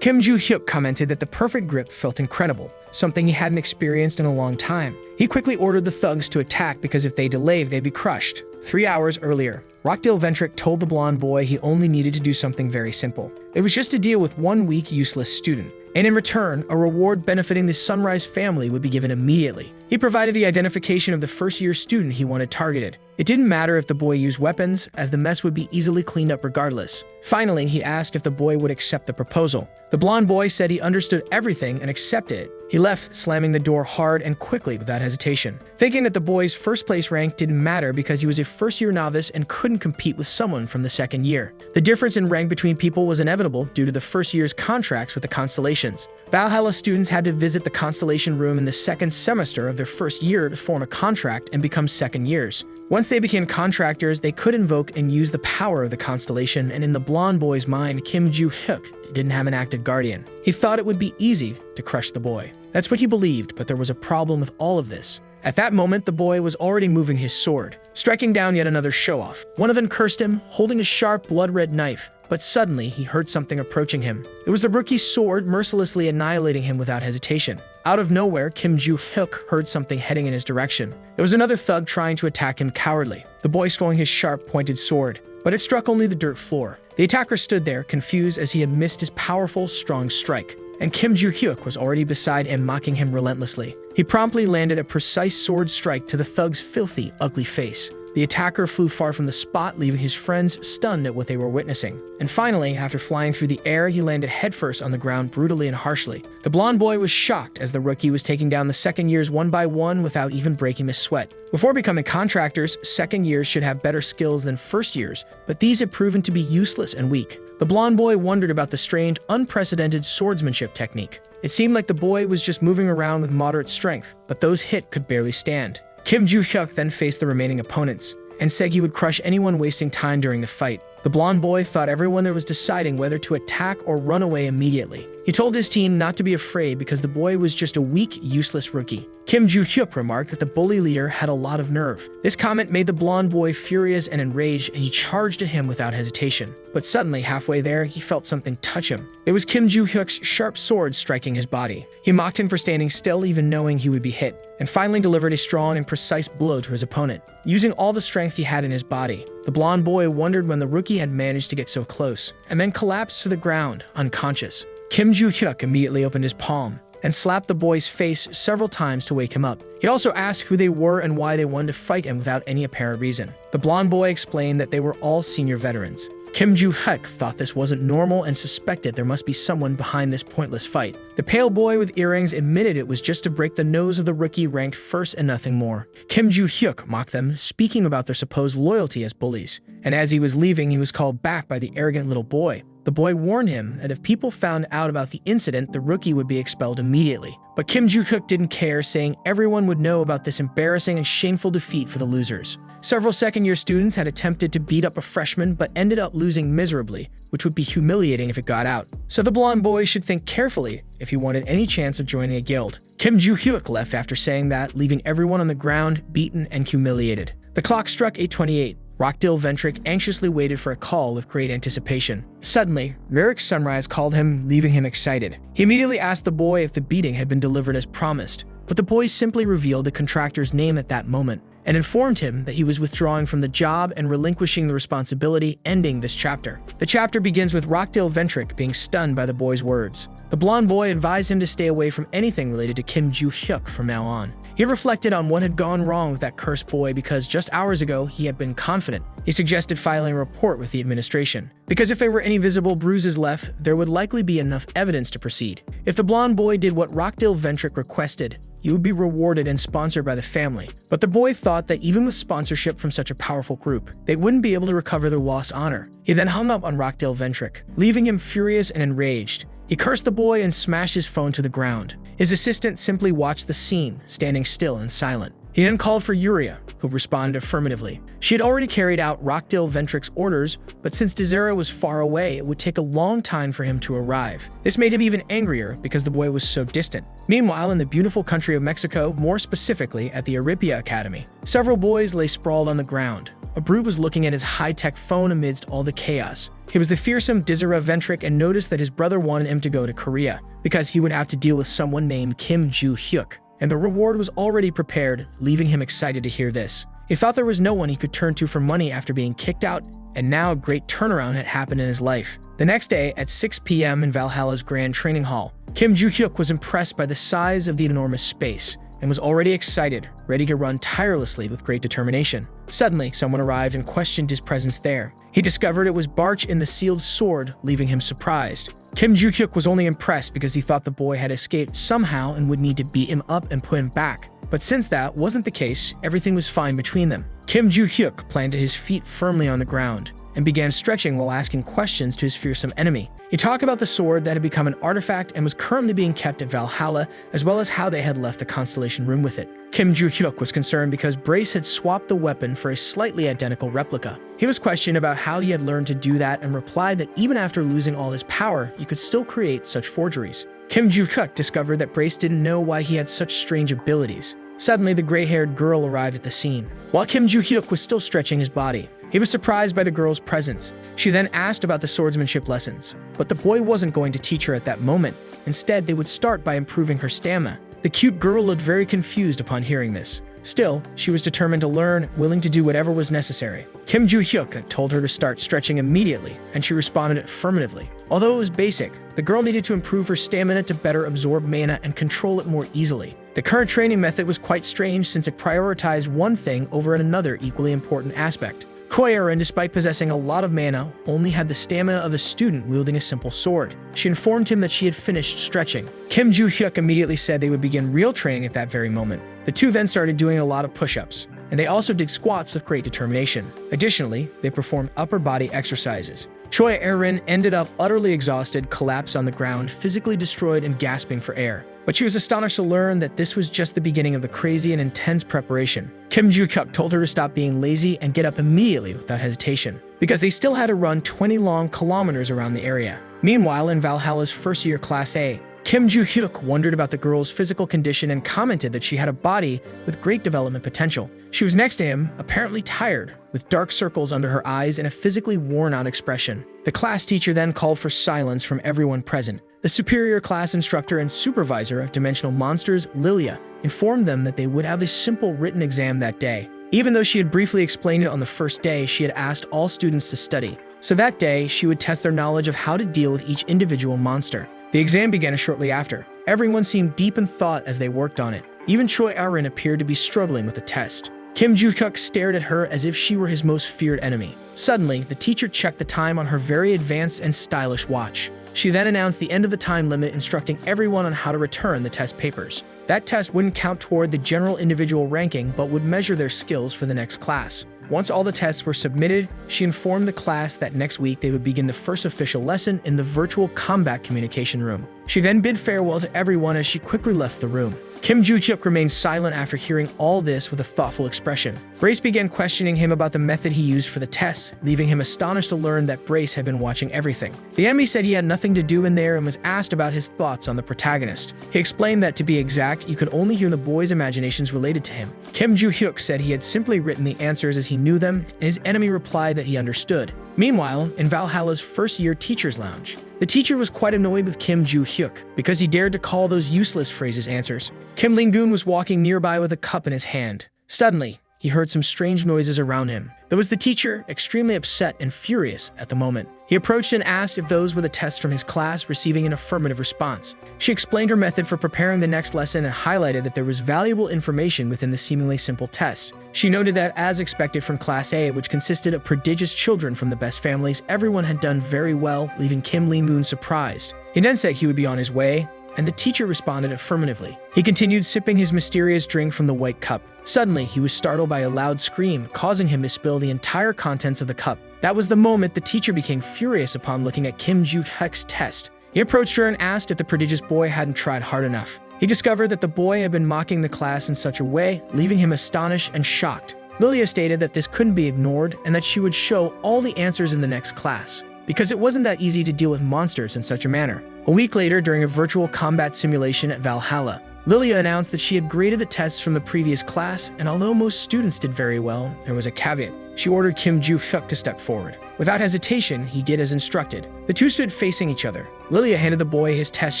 Kim Joo-hyuk commented that the perfect grip felt incredible, something he hadn't experienced in a long time. He quickly ordered the thugs to attack because if they delayed, they'd be crushed. 3 hours earlier, Rockdale Ventrick told the blonde boy he only needed to do something very simple. It was just to deal with one weak, useless student. And in return, a reward benefiting the Sunrise family would be given immediately. He provided the identification of the first-year student he wanted targeted. It didn't matter if the boy used weapons, as the mess would be easily cleaned up regardless. Finally, he asked if the boy would accept the proposal. The blonde boy said he understood everything and accepted it. He left, slamming the door hard and quickly without hesitation, thinking that the boy's first-place rank didn't matter because he was a first-year novice and couldn't compete with someone from the second year. The difference in rank between people was inevitable due to the first year's contracts with the constellations. Valhalla students had to visit the constellation room in the second semester of their first year to form a contract and become second years. Once they became contractors, they could invoke and use the power of the constellation, and in the blonde boy's mind, Kim Joo-hyuk didn't have an active guardian. He thought it would be easy to crush the boy. That's what he believed, but there was a problem with all of this. At that moment, the boy was already moving his sword, striking down yet another show-off. One of them cursed him, holding a sharp, blood-red knife. But suddenly, he heard something approaching him. It was the rookie's sword mercilessly annihilating him without hesitation. Out of nowhere, Kim Joo-hyuk heard something heading in his direction. It was another thug trying to attack him cowardly. The boy swung his sharp, pointed sword, but it struck only the dirt floor. The attacker stood there, confused as he had missed his powerful, strong strike. And Kim Joo-hyuk was already beside him, mocking him relentlessly. He promptly landed a precise sword strike to the thug's filthy, ugly face. The attacker flew far from the spot, leaving his friends stunned at what they were witnessing. And finally, after flying through the air, he landed headfirst on the ground brutally and harshly. The blonde boy was shocked as the rookie was taking down the second years one by one without even breaking a sweat. Before becoming contractors, second years should have better skills than first years, but these had proven to be useless and weak. The blonde boy wondered about the strange, unprecedented swordsmanship technique. It seemed like the boy was just moving around with moderate strength, but those hit could barely stand. Kim Joo-hyuk then faced the remaining opponents, and said he would crush anyone wasting time during the fight. The blonde boy thought everyone there was deciding whether to attack or run away immediately. He told his team not to be afraid because the boy was just a weak, useless rookie. Kim Joo-hyuk remarked that the bully leader had a lot of nerve. This comment made the blonde boy furious and enraged, and he charged at him without hesitation. But suddenly, halfway there, he felt something touch him. It was Kim Joo-hyuk's sharp sword striking his body. He mocked him for standing still even knowing he would be hit, and finally delivered a strong and precise blow to his opponent. Using all the strength he had in his body, the blonde boy wondered when the rookie had managed to get so close, and then collapsed to the ground, unconscious. Kim Joo-hyuk immediately opened his palm and slapped the boy's face several times to wake him up. He also asked who they were and why they wanted to fight him without any apparent reason. The blonde boy explained that they were all senior veterans. Kim Joo-hyuk thought this wasn't normal and suspected there must be someone behind this pointless fight. The pale boy with earrings admitted it was just to break the nose of the rookie ranked first and nothing more. Kim Joo-hyuk mocked them, speaking about their supposed loyalty as bullies. And as he was leaving, he was called back by the arrogant little boy. The boy warned him that if people found out about the incident, the rookie would be expelled immediately. But Kim Joo-hyuk didn't care, saying everyone would know about this embarrassing and shameful defeat for the losers. Several second-year students had attempted to beat up a freshman but ended up losing miserably, which would be humiliating if it got out. So the blonde boy should think carefully if he wanted any chance of joining a guild. Kim Joo-hyuk left after saying that, leaving everyone on the ground, beaten and humiliated. The clock struck 8:28. Rockdale Ventric anxiously waited for a call with great anticipation. Suddenly, Varric Sunrise called him, leaving him excited. He immediately asked the boy if the beating had been delivered as promised, but the boy simply revealed the contractor's name at that moment and informed him that he was withdrawing from the job and relinquishing the responsibility, ending this chapter. The chapter begins with Rockdale Ventric being stunned by the boy's words. The blonde boy advised him to stay away from anything related to Kim Joo-hyuk from now on. He reflected on what had gone wrong with that cursed boy because just hours ago he had been confident. He suggested filing a report with the administration, because if there were any visible bruises left, there would likely be enough evidence to proceed. If the blonde boy did what Rockdale Ventric requested, he would be rewarded and sponsored by the family. But the boy thought that even with sponsorship from such a powerful group, they wouldn't be able to recover their lost honor. He then hung up on Rockdale Ventric, leaving him furious and enraged. He cursed the boy and smashed his phone to the ground. His assistant simply watched the scene, standing still and silent. He then called for Yuria, who responded affirmatively. She had already carried out Rockdale Ventric's orders, but since Desera was far away, it would take a long time for him to arrive. This made him even angrier because the boy was so distant. Meanwhile, in the beautiful country of Mexico, more specifically at the Aripia Academy, several boys lay sprawled on the ground. A brute was looking at his high-tech phone amidst all the chaos. He was the fearsome Desera Ventric and noticed that his brother wanted him to go to Korea because he would have to deal with someone named Kim Joo-hyuk, and the reward was already prepared, leaving him excited to hear this. He thought there was no one he could turn to for money after being kicked out, and now a great turnaround had happened in his life. The next day, at 6 p.m. in Valhalla's Grand Training Hall, Kim Joo-hyuk was impressed by the size of the enormous space and was already excited, ready to run tirelessly with great determination. Suddenly, someone arrived and questioned his presence there. He discovered it was Barch in the sealed sword, leaving him surprised. Kim Joo-hyuk was only impressed because he thought the boy had escaped somehow and would need to beat him up and put him back. But since that wasn't the case, everything was fine between them. Kim Joo-hyuk planted his feet firmly on the ground and began stretching while asking questions to his fearsome enemy. He talked about the sword that had become an artifact and was currently being kept at Valhalla, as well as how they had left the Constellation Room with it. Kim Joo-hyuk was concerned because Brace had swapped the weapon for a slightly identical replica. He was questioned about how he had learned to do that and replied that even after losing all his power, he could still create such forgeries. Kim Joo-hyuk discovered that Brace didn't know why he had such strange abilities. Suddenly, the gray-haired girl arrived at the scene. While Kim Joo-hyuk was still stretching his body, he was surprised by the girl's presence. She then asked about the swordsmanship lessons, but the boy wasn't going to teach her at that moment. Instead, they would start by improving her stamina. The cute girl looked very confused upon hearing this. Still, she was determined to learn, willing to do whatever was necessary. Kim Joo-hyuk told her to start stretching immediately, and she responded affirmatively. Although it was basic, the girl needed to improve her stamina to better absorb mana and control it more easily. The current training method was quite strange since it prioritized one thing over another equally important aspect. Choi Erin, despite possessing a lot of mana, only had the stamina of a student wielding a simple sword. She informed him that she had finished stretching. Kim Joo-hyuk immediately said they would begin real training at that very moment. The two then started doing a lot of push-ups, and they also did squats with great determination. Additionally, they performed upper body exercises. Choi Erin ended up utterly exhausted, collapsed on the ground, physically destroyed and gasping for air. But she was astonished to learn that this was just the beginning of the crazy and intense preparation. Kim Joo-hyuk told her to stop being lazy and get up immediately without hesitation, because they still had to run 20 long kilometers around the area. Meanwhile, in Valhalla's first year Class A, Kim Joo-hyuk wondered about the girl's physical condition and commented that she had a body with great development potential. She was next to him, apparently tired, with dark circles under her eyes and a physically worn-out expression. The class teacher then called for silence from everyone present. The superior class instructor and supervisor of dimensional monsters, Lilia, informed them that they would have a simple written exam that day. Even though she had briefly explained it on the first day, she had asked all students to study. So that day, she would test their knowledge of how to deal with each individual monster. The exam began shortly after. Everyone seemed deep in thought as they worked on it. Even Choi Erin appeared to be struggling with the test. Kim Joo-hyuk stared at her as if she were his most feared enemy. Suddenly, the teacher checked the time on her very advanced and stylish watch. She then announced the end of the time limit, instructing everyone on how to return the test papers. That test wouldn't count toward the general individual ranking, but would measure their skills for the next class. Once all the tests were submitted, she informed the class that next week they would begin the first official lesson in the virtual combat communication room. She then bid farewell to everyone as she quickly left the room. Kim Joo-hyuk remained silent after hearing all this with a thoughtful expression. Brace began questioning him about the method he used for the tests, leaving him astonished to learn that Brace had been watching everything. The enemy said he had nothing to do in there and was asked about his thoughts on the protagonist. He explained that, to be exact, you could only hear the boy's imaginations related to him. Kim Joo-hyuk said he had simply written the answers as he knew them, and his enemy replied that he understood. Meanwhile, in Valhalla's first-year teacher's lounge, the teacher was quite annoyed with Kim Joo-hyuk because he dared to call those useless phrases answers. Kim Ling-gun was walking nearby with a cup in his hand. Suddenly, he heard some strange noises around him. There was the teacher, extremely upset and furious at the moment. He approached and asked if those were the tests from his class, receiving an affirmative response. She explained her method for preparing the next lesson and highlighted that there was valuable information within the seemingly simple test. She noted that, as expected from Class A, which consisted of prodigious children from the best families, everyone had done very well, leaving Kim Ling-gun surprised. He then said he would be on his way, and the teacher responded affirmatively. He continued sipping his mysterious drink from the white cup. Suddenly, he was startled by a loud scream, causing him to spill the entire contents of the cup. That was the moment the teacher became furious upon looking at Kim Joo-hyuk's test. He approached her and asked if the prodigious boy hadn't tried hard enough. He discovered that the boy had been mocking the class in such a way, leaving him astonished and shocked. Lilia stated that this couldn't be ignored and that she would show all the answers in the next class, because it wasn't that easy to deal with monsters in such a manner. A week later, during a virtual combat simulation at Valhalla, Lilia announced that she had graded the tests from the previous class, and although most students did very well, there was a caveat. She ordered Kim Joo-hyuk to step forward. Without hesitation, he did as instructed. The two stood facing each other. Lilia handed the boy his test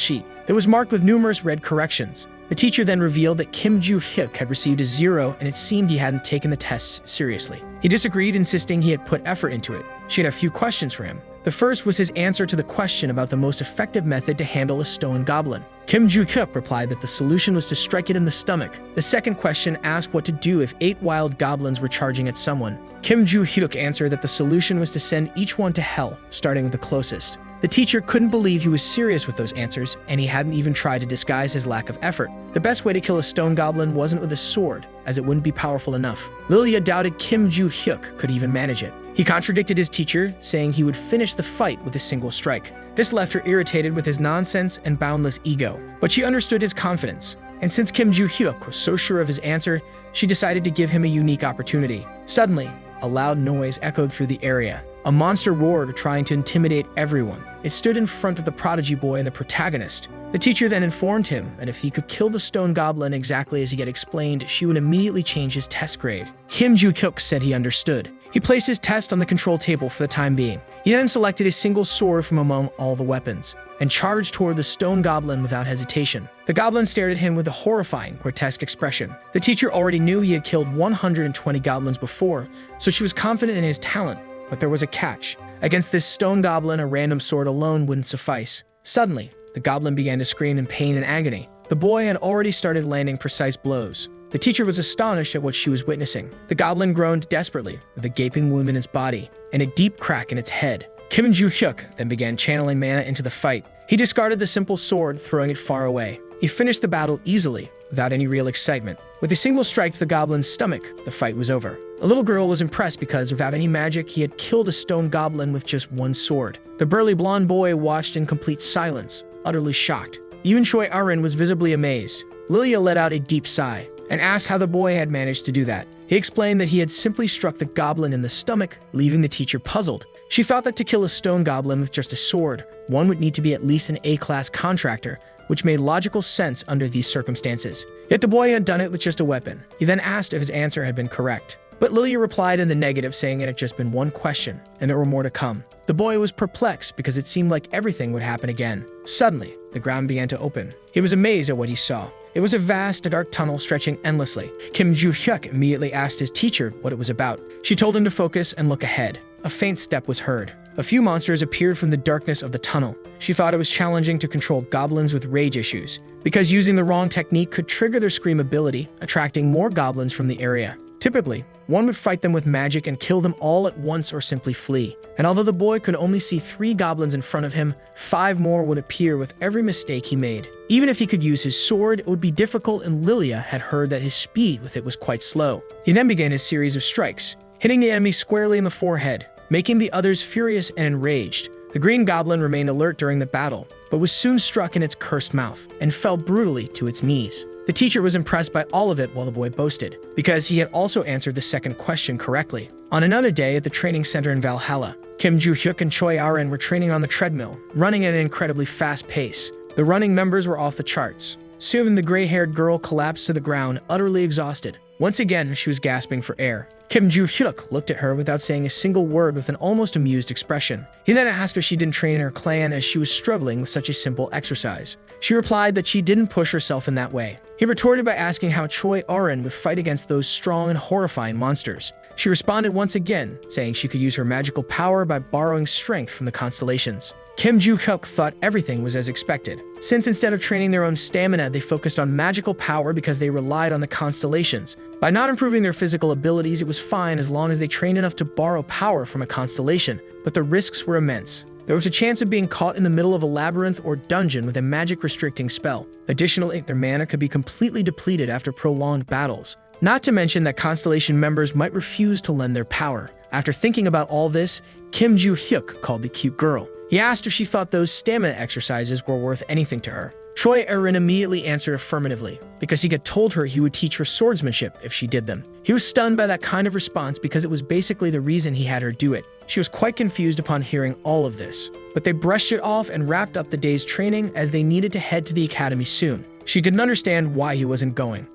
sheet. It was marked with numerous red corrections. The teacher then revealed that Kim Joo-hyuk had received a 0, and it seemed he hadn't taken the tests seriously. He disagreed, insisting he had put effort into it. She had a few questions for him. The first was his answer to the question about the most effective method to handle a stone goblin. Kim Joo-hyuk replied that the solution was to strike it in the stomach. The second question asked what to do if 8 wild goblins were charging at someone. Kim Joo-hyuk answered that the solution was to send each one to hell, starting with the closest. The teacher couldn't believe he was serious with those answers, and he hadn't even tried to disguise his lack of effort. The best way to kill a stone goblin wasn't with a sword, as it wouldn't be powerful enough. Lilia doubted Kim Joo-hyuk could even manage it. He contradicted his teacher, saying he would finish the fight with a single strike. This left her irritated with his nonsense and boundless ego, but she understood his confidence. And since Kim Joo-hyuk was so sure of his answer, she decided to give him a unique opportunity. Suddenly, a loud noise echoed through the area. A monster roared, trying to intimidate everyone. It stood in front of the prodigy boy and the protagonist. The teacher then informed him that if he could kill the stone goblin exactly as he had explained, she would immediately change his test grade. Kim Joo-hyuk said he understood. He placed his test on the control table for the time being. He then selected a single sword from among all the weapons and charged toward the stone goblin without hesitation. The goblin stared at him with a horrifying, grotesque expression. The teacher already knew he had killed 120 goblins before, so she was confident in his talent, but there was a catch. Against this stone goblin, a random sword alone wouldn't suffice. Suddenly, the goblin began to scream in pain and agony. The boy had already started landing precise blows. The teacher was astonished at what she was witnessing. The goblin groaned desperately, with a gaping wound in its body and a deep crack in its head. Kim Joo-hyuk then began channeling mana into the fight. He discarded the simple sword, throwing it far away. He finished the battle easily, without any real excitement. With a single strike to the goblin's stomach, the fight was over. A little girl was impressed because, without any magic, he had killed a stone goblin with just one sword. The burly blonde boy watched in complete silence, utterly shocked. Even Choi Arin was visibly amazed. Lilia let out a deep sigh and asked how the boy had managed to do that. He explained that he had simply struck the goblin in the stomach, leaving the teacher puzzled. She thought that to kill a stone goblin with just a sword, one would need to be at least an A-class contractor, which made logical sense under these circumstances. Yet the boy had done it with just a weapon. He then asked if his answer had been correct. But Lilia replied in the negative, saying it had just been one question, and there were more to come. The boy was perplexed because it seemed like everything would happen again. Suddenly, the ground began to open. He was amazed at what he saw. It was a vast, dark tunnel stretching endlessly. Kim Joo-hyuk immediately asked his teacher what it was about. She told him to focus and look ahead. A faint step was heard. A few monsters appeared from the darkness of the tunnel. She thought it was challenging to control goblins with rage issues, because using the wrong technique could trigger their scream ability, attracting more goblins from the area. Typically, one would fight them with magic and kill them all at once or simply flee. And although the boy could only see 3 goblins in front of him, 5 more would appear with every mistake he made. Even if he could use his sword, it would be difficult, and Lilia had heard that his speed with it was quite slow. He then began his series of strikes, hitting the enemy squarely in the forehead, making the others furious and enraged. The green goblin remained alert during the battle, but was soon struck in its cursed mouth and fell brutally to its knees. The teacher was impressed by all of it while the boy boasted, because he had also answered the second question correctly. On another day at the training center in Valhalla, Kim Joo-hyuk and Choi Arin were training on the treadmill, running at an incredibly fast pace. The running numbers were off the charts. Soon the gray-haired girl collapsed to the ground, utterly exhausted. Once again, she was gasping for air. Kim Joo-hyuk looked at her without saying a single word with an almost amused expression. He then asked if she didn't train in her clan as she was struggling with such a simple exercise. She replied that she didn't push herself in that way. He retorted by asking how Choi Arin would fight against those strong and horrifying monsters. She responded once again, saying she could use her magical power by borrowing strength from the constellations. Kim Joo-hyuk thought everything was as expected, since instead of training their own stamina, they focused on magical power because they relied on the constellations. By not improving their physical abilities, it was fine as long as they trained enough to borrow power from a constellation, but the risks were immense. There was a chance of being caught in the middle of a labyrinth or dungeon with a magic-restricting spell. Additionally, their mana could be completely depleted after prolonged battles. Not to mention that constellation members might refuse to lend their power. After thinking about all this, Kim Joo-hyuk called the cute girl. He asked if she thought those stamina exercises were worth anything to her. Choi Arin immediately answered affirmatively, because he had told her he would teach her swordsmanship if she did them. He was stunned by that kind of response because it was basically the reason he had her do it. She was quite confused upon hearing all of this, but they brushed it off and wrapped up the day's training as they needed to head to the academy soon. She didn't understand why he wasn't going.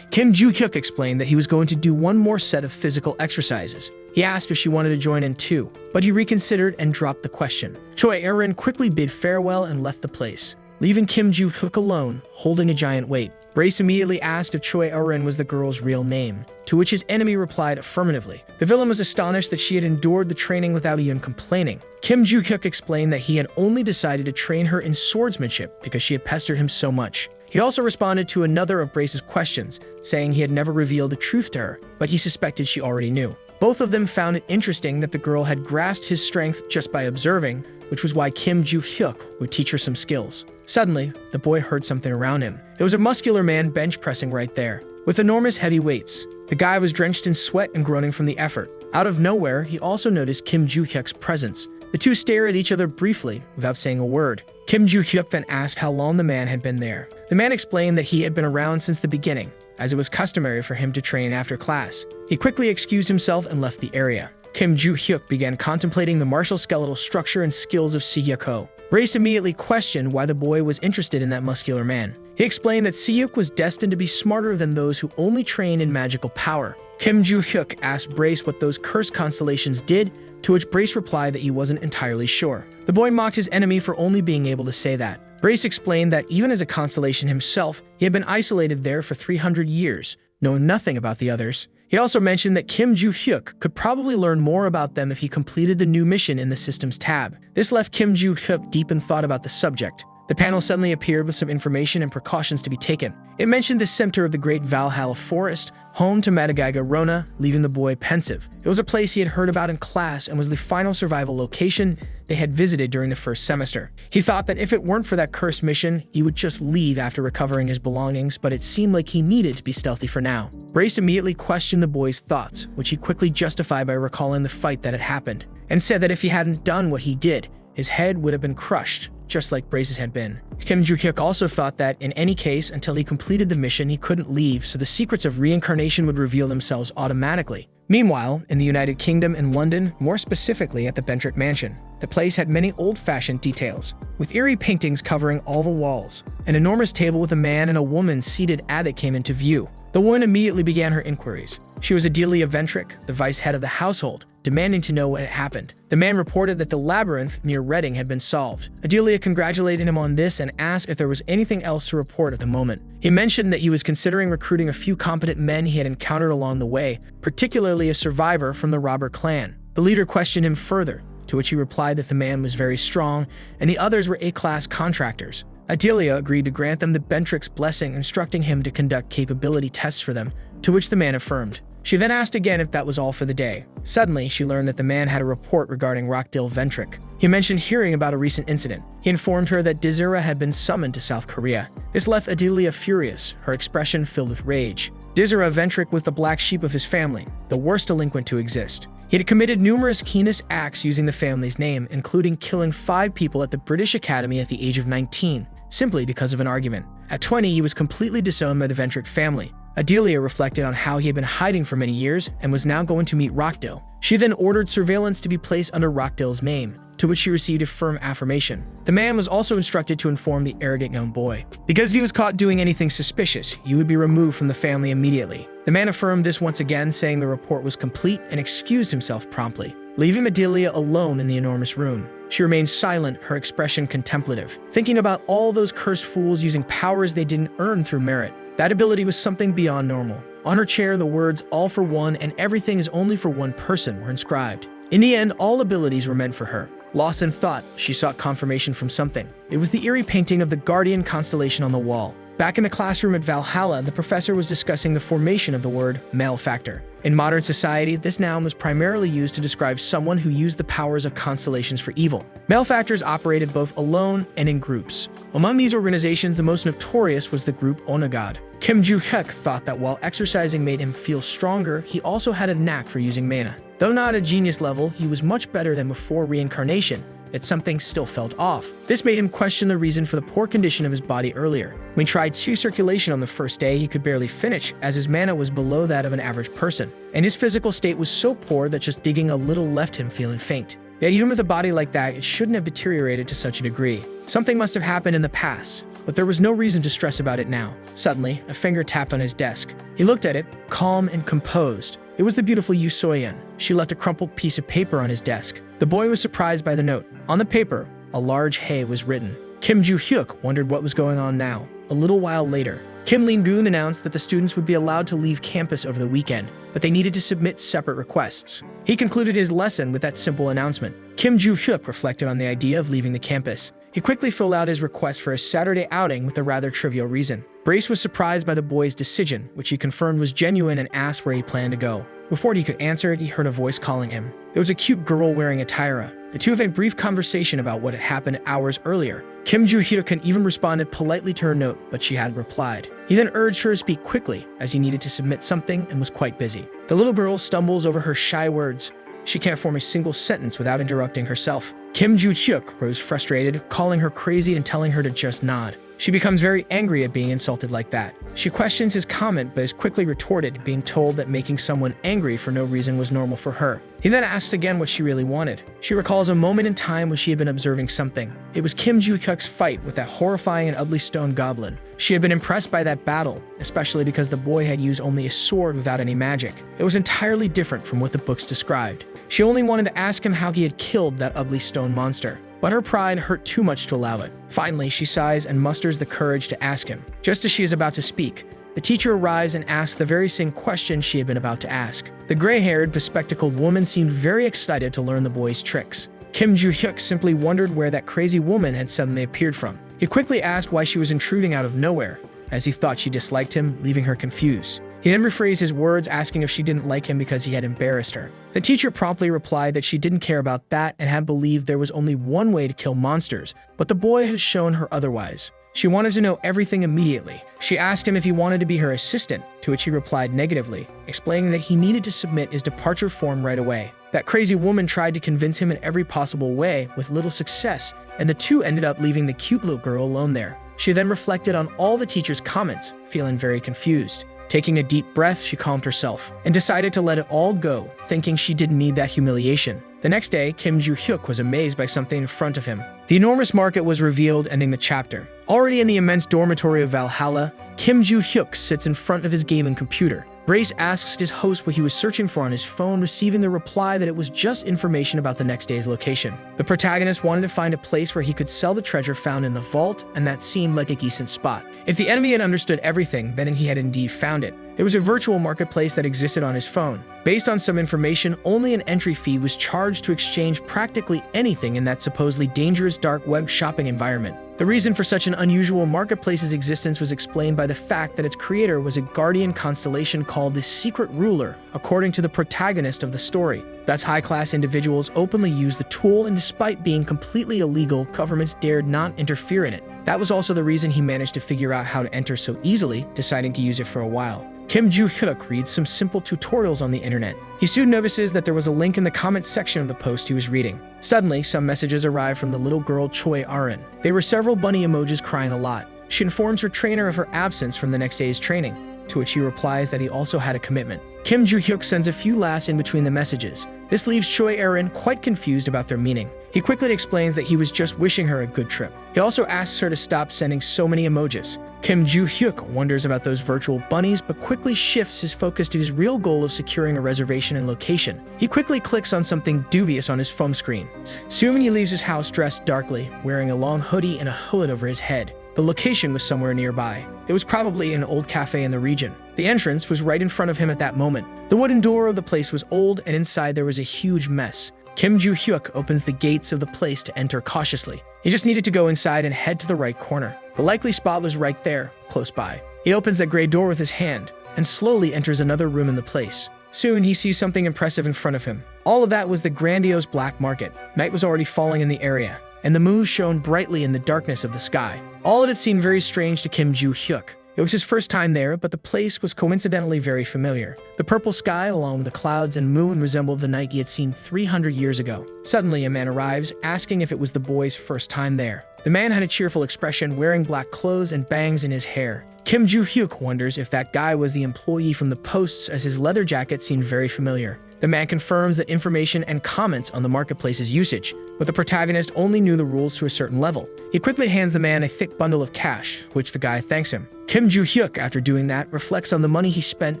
Kim Joo-hyuk explained that he was going to do one more set of physical exercises. He asked if she wanted to join in too, but he reconsidered and dropped the question. Choi Arin quickly bid farewell and left the place, leaving Kim Joo-hyuk alone, holding a giant weight. Brace immediately asked if Choi Arin was the girl's real name, to which his enemy replied affirmatively. The villain was astonished that she had endured the training without even complaining. Kim Joo-hyuk explained that he had only decided to train her in swordsmanship because she had pestered him so much. He also responded to another of Brace's questions, saying he had never revealed the truth to her, but he suspected she already knew. Both of them found it interesting that the girl had grasped his strength just by observing, which was why Kim Joo-hyuk would teach her some skills. Suddenly, the boy heard something around him. There was a muscular man bench pressing right there, with enormous heavy weights. The guy was drenched in sweat and groaning from the effort. Out of nowhere, he also noticed Kim Joo-hyuk's presence. The two stared at each other briefly, without saying a word. Kim Joo-hyuk then asked how long the man had been there. The man explained that he had been around since the beginning, as it was customary for him to train after class. He quickly excused himself and left the area. Kim Joo-hyuk began contemplating the martial skeletal structure and skills of Si-hyuk. Brace immediately questioned why the boy was interested in that muscular man. He explained that Si-hyuk was destined to be smarter than those who only train in magical power. Kim Joo-hyuk asked Brace what those cursed constellations did, to which Brace replied that he wasn't entirely sure. The boy mocked his enemy for only being able to say that. Brace explained that even as a constellation himself, he had been isolated there for 300 years, knowing nothing about the others. He also mentioned that Kim Joo-hyuk could probably learn more about them if he completed the new mission in the Systems tab. This left Kim Joo-hyuk deep in thought about the subject. The panel suddenly appeared with some information and precautions to be taken. It mentioned the center of the Great Valhalla Forest, home to Madagaiga Rona, leaving the boy pensive. It was a place he had heard about in class and was the final survival location they had visited during the first semester. He thought that if it weren't for that cursed mission, he would just leave after recovering his belongings, but it seemed like he needed to be stealthy for now. Brace immediately questioned the boy's thoughts, which he quickly justified by recalling the fight that had happened, and said that if he hadn't done what he did, his head would have been crushed, just like Brace's had been. Kim Joo-hyuk also thought that, in any case, until he completed the mission, he couldn't leave, so the secrets of reincarnation would reveal themselves automatically. Meanwhile, in the United Kingdom and London, more specifically at the Bentrick Mansion, the place had many old-fashioned details, with eerie paintings covering all the walls. An enormous table with a man and a woman seated at it came into view. The woman immediately began her inquiries. She was Adelia Ventrick, the vice head of the household, demanding to know what had happened. The man reported that the labyrinth near Reading had been solved. Adelia congratulated him on this and asked if there was anything else to report at the moment. He mentioned that he was considering recruiting a few competent men he had encountered along the way, particularly a survivor from the robber clan. The leader questioned him further, to which he replied that the man was very strong and the others were A-class contractors. Adelia agreed to grant them the Bentrick's blessing, instructing him to conduct capability tests for them, to which the man affirmed. She then asked again if that was all for the day. Suddenly, she learned that the man had a report regarding Rockdale Ventrick. He mentioned hearing about a recent incident. He informed her that Dizira had been summoned to South Korea. This left Adelia furious, her expression filled with rage. Dizira Ventrick was the black sheep of his family, the worst delinquent to exist. He had committed numerous heinous acts using the family's name, including killing 5 people at the British Academy at the age of 19, simply because of an argument. At 20, he was completely disowned by the Ventrick family. Adelia reflected on how he had been hiding for many years and was now going to meet Rockdale. She then ordered surveillance to be placed under Rockdale's name, to which she received a firm affirmation. The man was also instructed to inform the arrogant young boy. Because if he was caught doing anything suspicious, he would be removed from the family immediately. The man affirmed this once again, saying the report was complete and excused himself promptly, leaving Adelia alone in the enormous room. She remained silent, her expression contemplative, thinking about all those cursed fools using powers they didn't earn through merit. That ability was something beyond normal. On her chair, the words "all for one" and "everything is only for one person" were inscribed. In the end, all abilities were meant for her. Lost in thought, she sought confirmation from something. It was the eerie painting of the Guardian constellation on the wall. Back in the classroom at Valhalla, the professor was discussing the formation of the word malefactor. In modern society, this noun was primarily used to describe someone who used the powers of constellations for evil. Malefactors operated both alone and in groups. Among these organizations, the most notorious was the group Onagad. Kim Joo-hyuk thought that while exercising made him feel stronger, he also had a knack for using mana. Though not at a genius level, he was much better than before reincarnation, yet something still felt off. This made him question the reason for the poor condition of his body earlier. When he tried circulation on the first day, he could barely finish, as his mana was below that of an average person. And his physical state was so poor that just digging a little left him feeling faint. Yet even with a body like that, it shouldn't have deteriorated to such a degree. Something must have happened in the past, but there was no reason to stress about it now. Suddenly, a finger tapped on his desk. He looked at it, calm and composed. It was the beautiful Yu Soyeon. She left a crumpled piece of paper on his desk. The boy was surprised by the note. On the paper, a large "Hey" was written. Kim Joo-hyuk wondered what was going on now. A little while later, Kim Ling-goon announced that the students would be allowed to leave campus over the weekend, but they needed to submit separate requests. He concluded his lesson with that simple announcement. Kim Joo-hyuk reflected on the idea of leaving the campus. He quickly filled out his request for a Saturday outing with a rather trivial reason. Brace was surprised by the boy's decision, which he confirmed was genuine, and asked where he planned to go. Before he could answer it, he heard a voice calling him. There was a cute girl wearing a tiara. The two had a brief conversation about what had happened hours earlier. Kim Joo-hyuk even responded politely to her note, but she hadn't replied. He then urged her to speak quickly, as he needed to submit something and was quite busy. The little girl stumbles over her shy words. She can't form a single sentence without interrupting herself. Kim Joo-hyuk grows frustrated, calling her crazy and telling her to just nod. She becomes very angry at being insulted like that. She questions his comment but is quickly retorted, being told that making someone angry for no reason was normal for her. He then asks again what she really wanted. She recalls a moment in time when she had been observing something. It was Kim Joo-hyuk's fight with that horrifying and ugly stone goblin. She had been impressed by that battle, especially because the boy had used only a sword without any magic. It was entirely different from what the books described. She only wanted to ask him how he had killed that ugly stone monster. But her pride hurt too much to allow it. Finally, she sighs and musters the courage to ask him. Just as she is about to speak, the teacher arrives and asks the very same question she had been about to ask. The gray-haired, bespectacled woman seemed very excited to learn the boy's tricks. Kim Joo-hyuk simply wondered where that crazy woman had suddenly appeared from. He quickly asked why she was intruding out of nowhere, as he thought she disliked him, leaving her confused. He then rephrased his words, asking if she didn't like him because he had embarrassed her. The teacher promptly replied that she didn't care about that and had believed there was only one way to kill monsters, but the boy had shown her otherwise. She wanted to know everything immediately. She asked him if he wanted to be her assistant, to which he replied negatively, explaining that he needed to submit his departure form right away. That crazy woman tried to convince him in every possible way, with little success, and the two ended up leaving the cute little girl alone there. She then reflected on all the teacher's comments, feeling very confused. Taking a deep breath, she calmed herself and decided to let it all go, thinking she didn't need that humiliation. The next day, Kim Joo-hyuk was amazed by something in front of him. The enormous market was revealed, ending the chapter. Already in the immense dormitory of Valhalla, Kim Joo-hyuk sits in front of his gaming computer. Grace asks his host what he was searching for on his phone, receiving the reply that it was just information about the next day's location. The protagonist wanted to find a place where he could sell the treasure found in the vault, and that seemed like a decent spot. If the enemy had understood everything, then he had indeed found it. There was a virtual marketplace that existed on his phone. Based on some information, only an entry fee was charged to exchange practically anything in that supposedly dangerous dark web shopping environment. The reason for such an unusual marketplace's existence was explained by the fact that its creator was a guardian constellation called the Secret Ruler, according to the protagonist of the story. Thus, high-class individuals openly used the tool, and despite being completely illegal, governments dared not interfere in it. That was also the reason he managed to figure out how to enter so easily, deciding to use it for a while. Kim Joo-hyuk reads some simple tutorials on the internet. He soon notices that there was a link in the comments section of the post he was reading. Suddenly, some messages arrive from the little girl Choi Arin. They were several bunny emojis crying a lot. She informs her trainer of her absence from the next day's training, to which he replies that he also had a commitment. Kim Joo-hyuk sends a few laughs in between the messages. This leaves Choi Arin quite confused about their meaning. He quickly explains that he was just wishing her a good trip. He also asks her to stop sending so many emojis. Kim Joo-hyuk wonders about those virtual bunnies, but quickly shifts his focus to his real goal of securing a reservation and location. He quickly clicks on something dubious on his phone screen. Soon he leaves his house dressed darkly, wearing a long hoodie and a hood over his head. The location was somewhere nearby. It was probably an old cafe in the region. The entrance was right in front of him at that moment. The wooden door of the place was old, and inside there was a huge mess. Kim Joo-hyuk opens the gates of the place to enter cautiously. He just needed to go inside and head to the right corner. The likely spot was right there, close by. He opens that gray door with his hand and slowly enters another room in the place. Soon he sees something impressive in front of him. All of that was the grandiose black market. Night was already falling in the area, and the moon shone brightly in the darkness of the sky. All of it seemed very strange to Kim Joo-hyuk. It was his first time there, but the place was coincidentally very familiar. The purple sky, along with the clouds and moon, resembled the night he had seen 300 years ago. Suddenly, a man arrives, asking if it was the boy's first time there. The man had a cheerful expression, wearing black clothes and bangs in his hair. Kim Joo-hyuk wonders if that guy was the employee from the posts, as his leather jacket seemed very familiar. The man confirms that information and comments on the marketplace's usage, but the protagonist only knew the rules to a certain level. He quickly hands the man a thick bundle of cash, which the guy thanks him. Kim Joo-hyuk, after doing that, reflects on the money he spent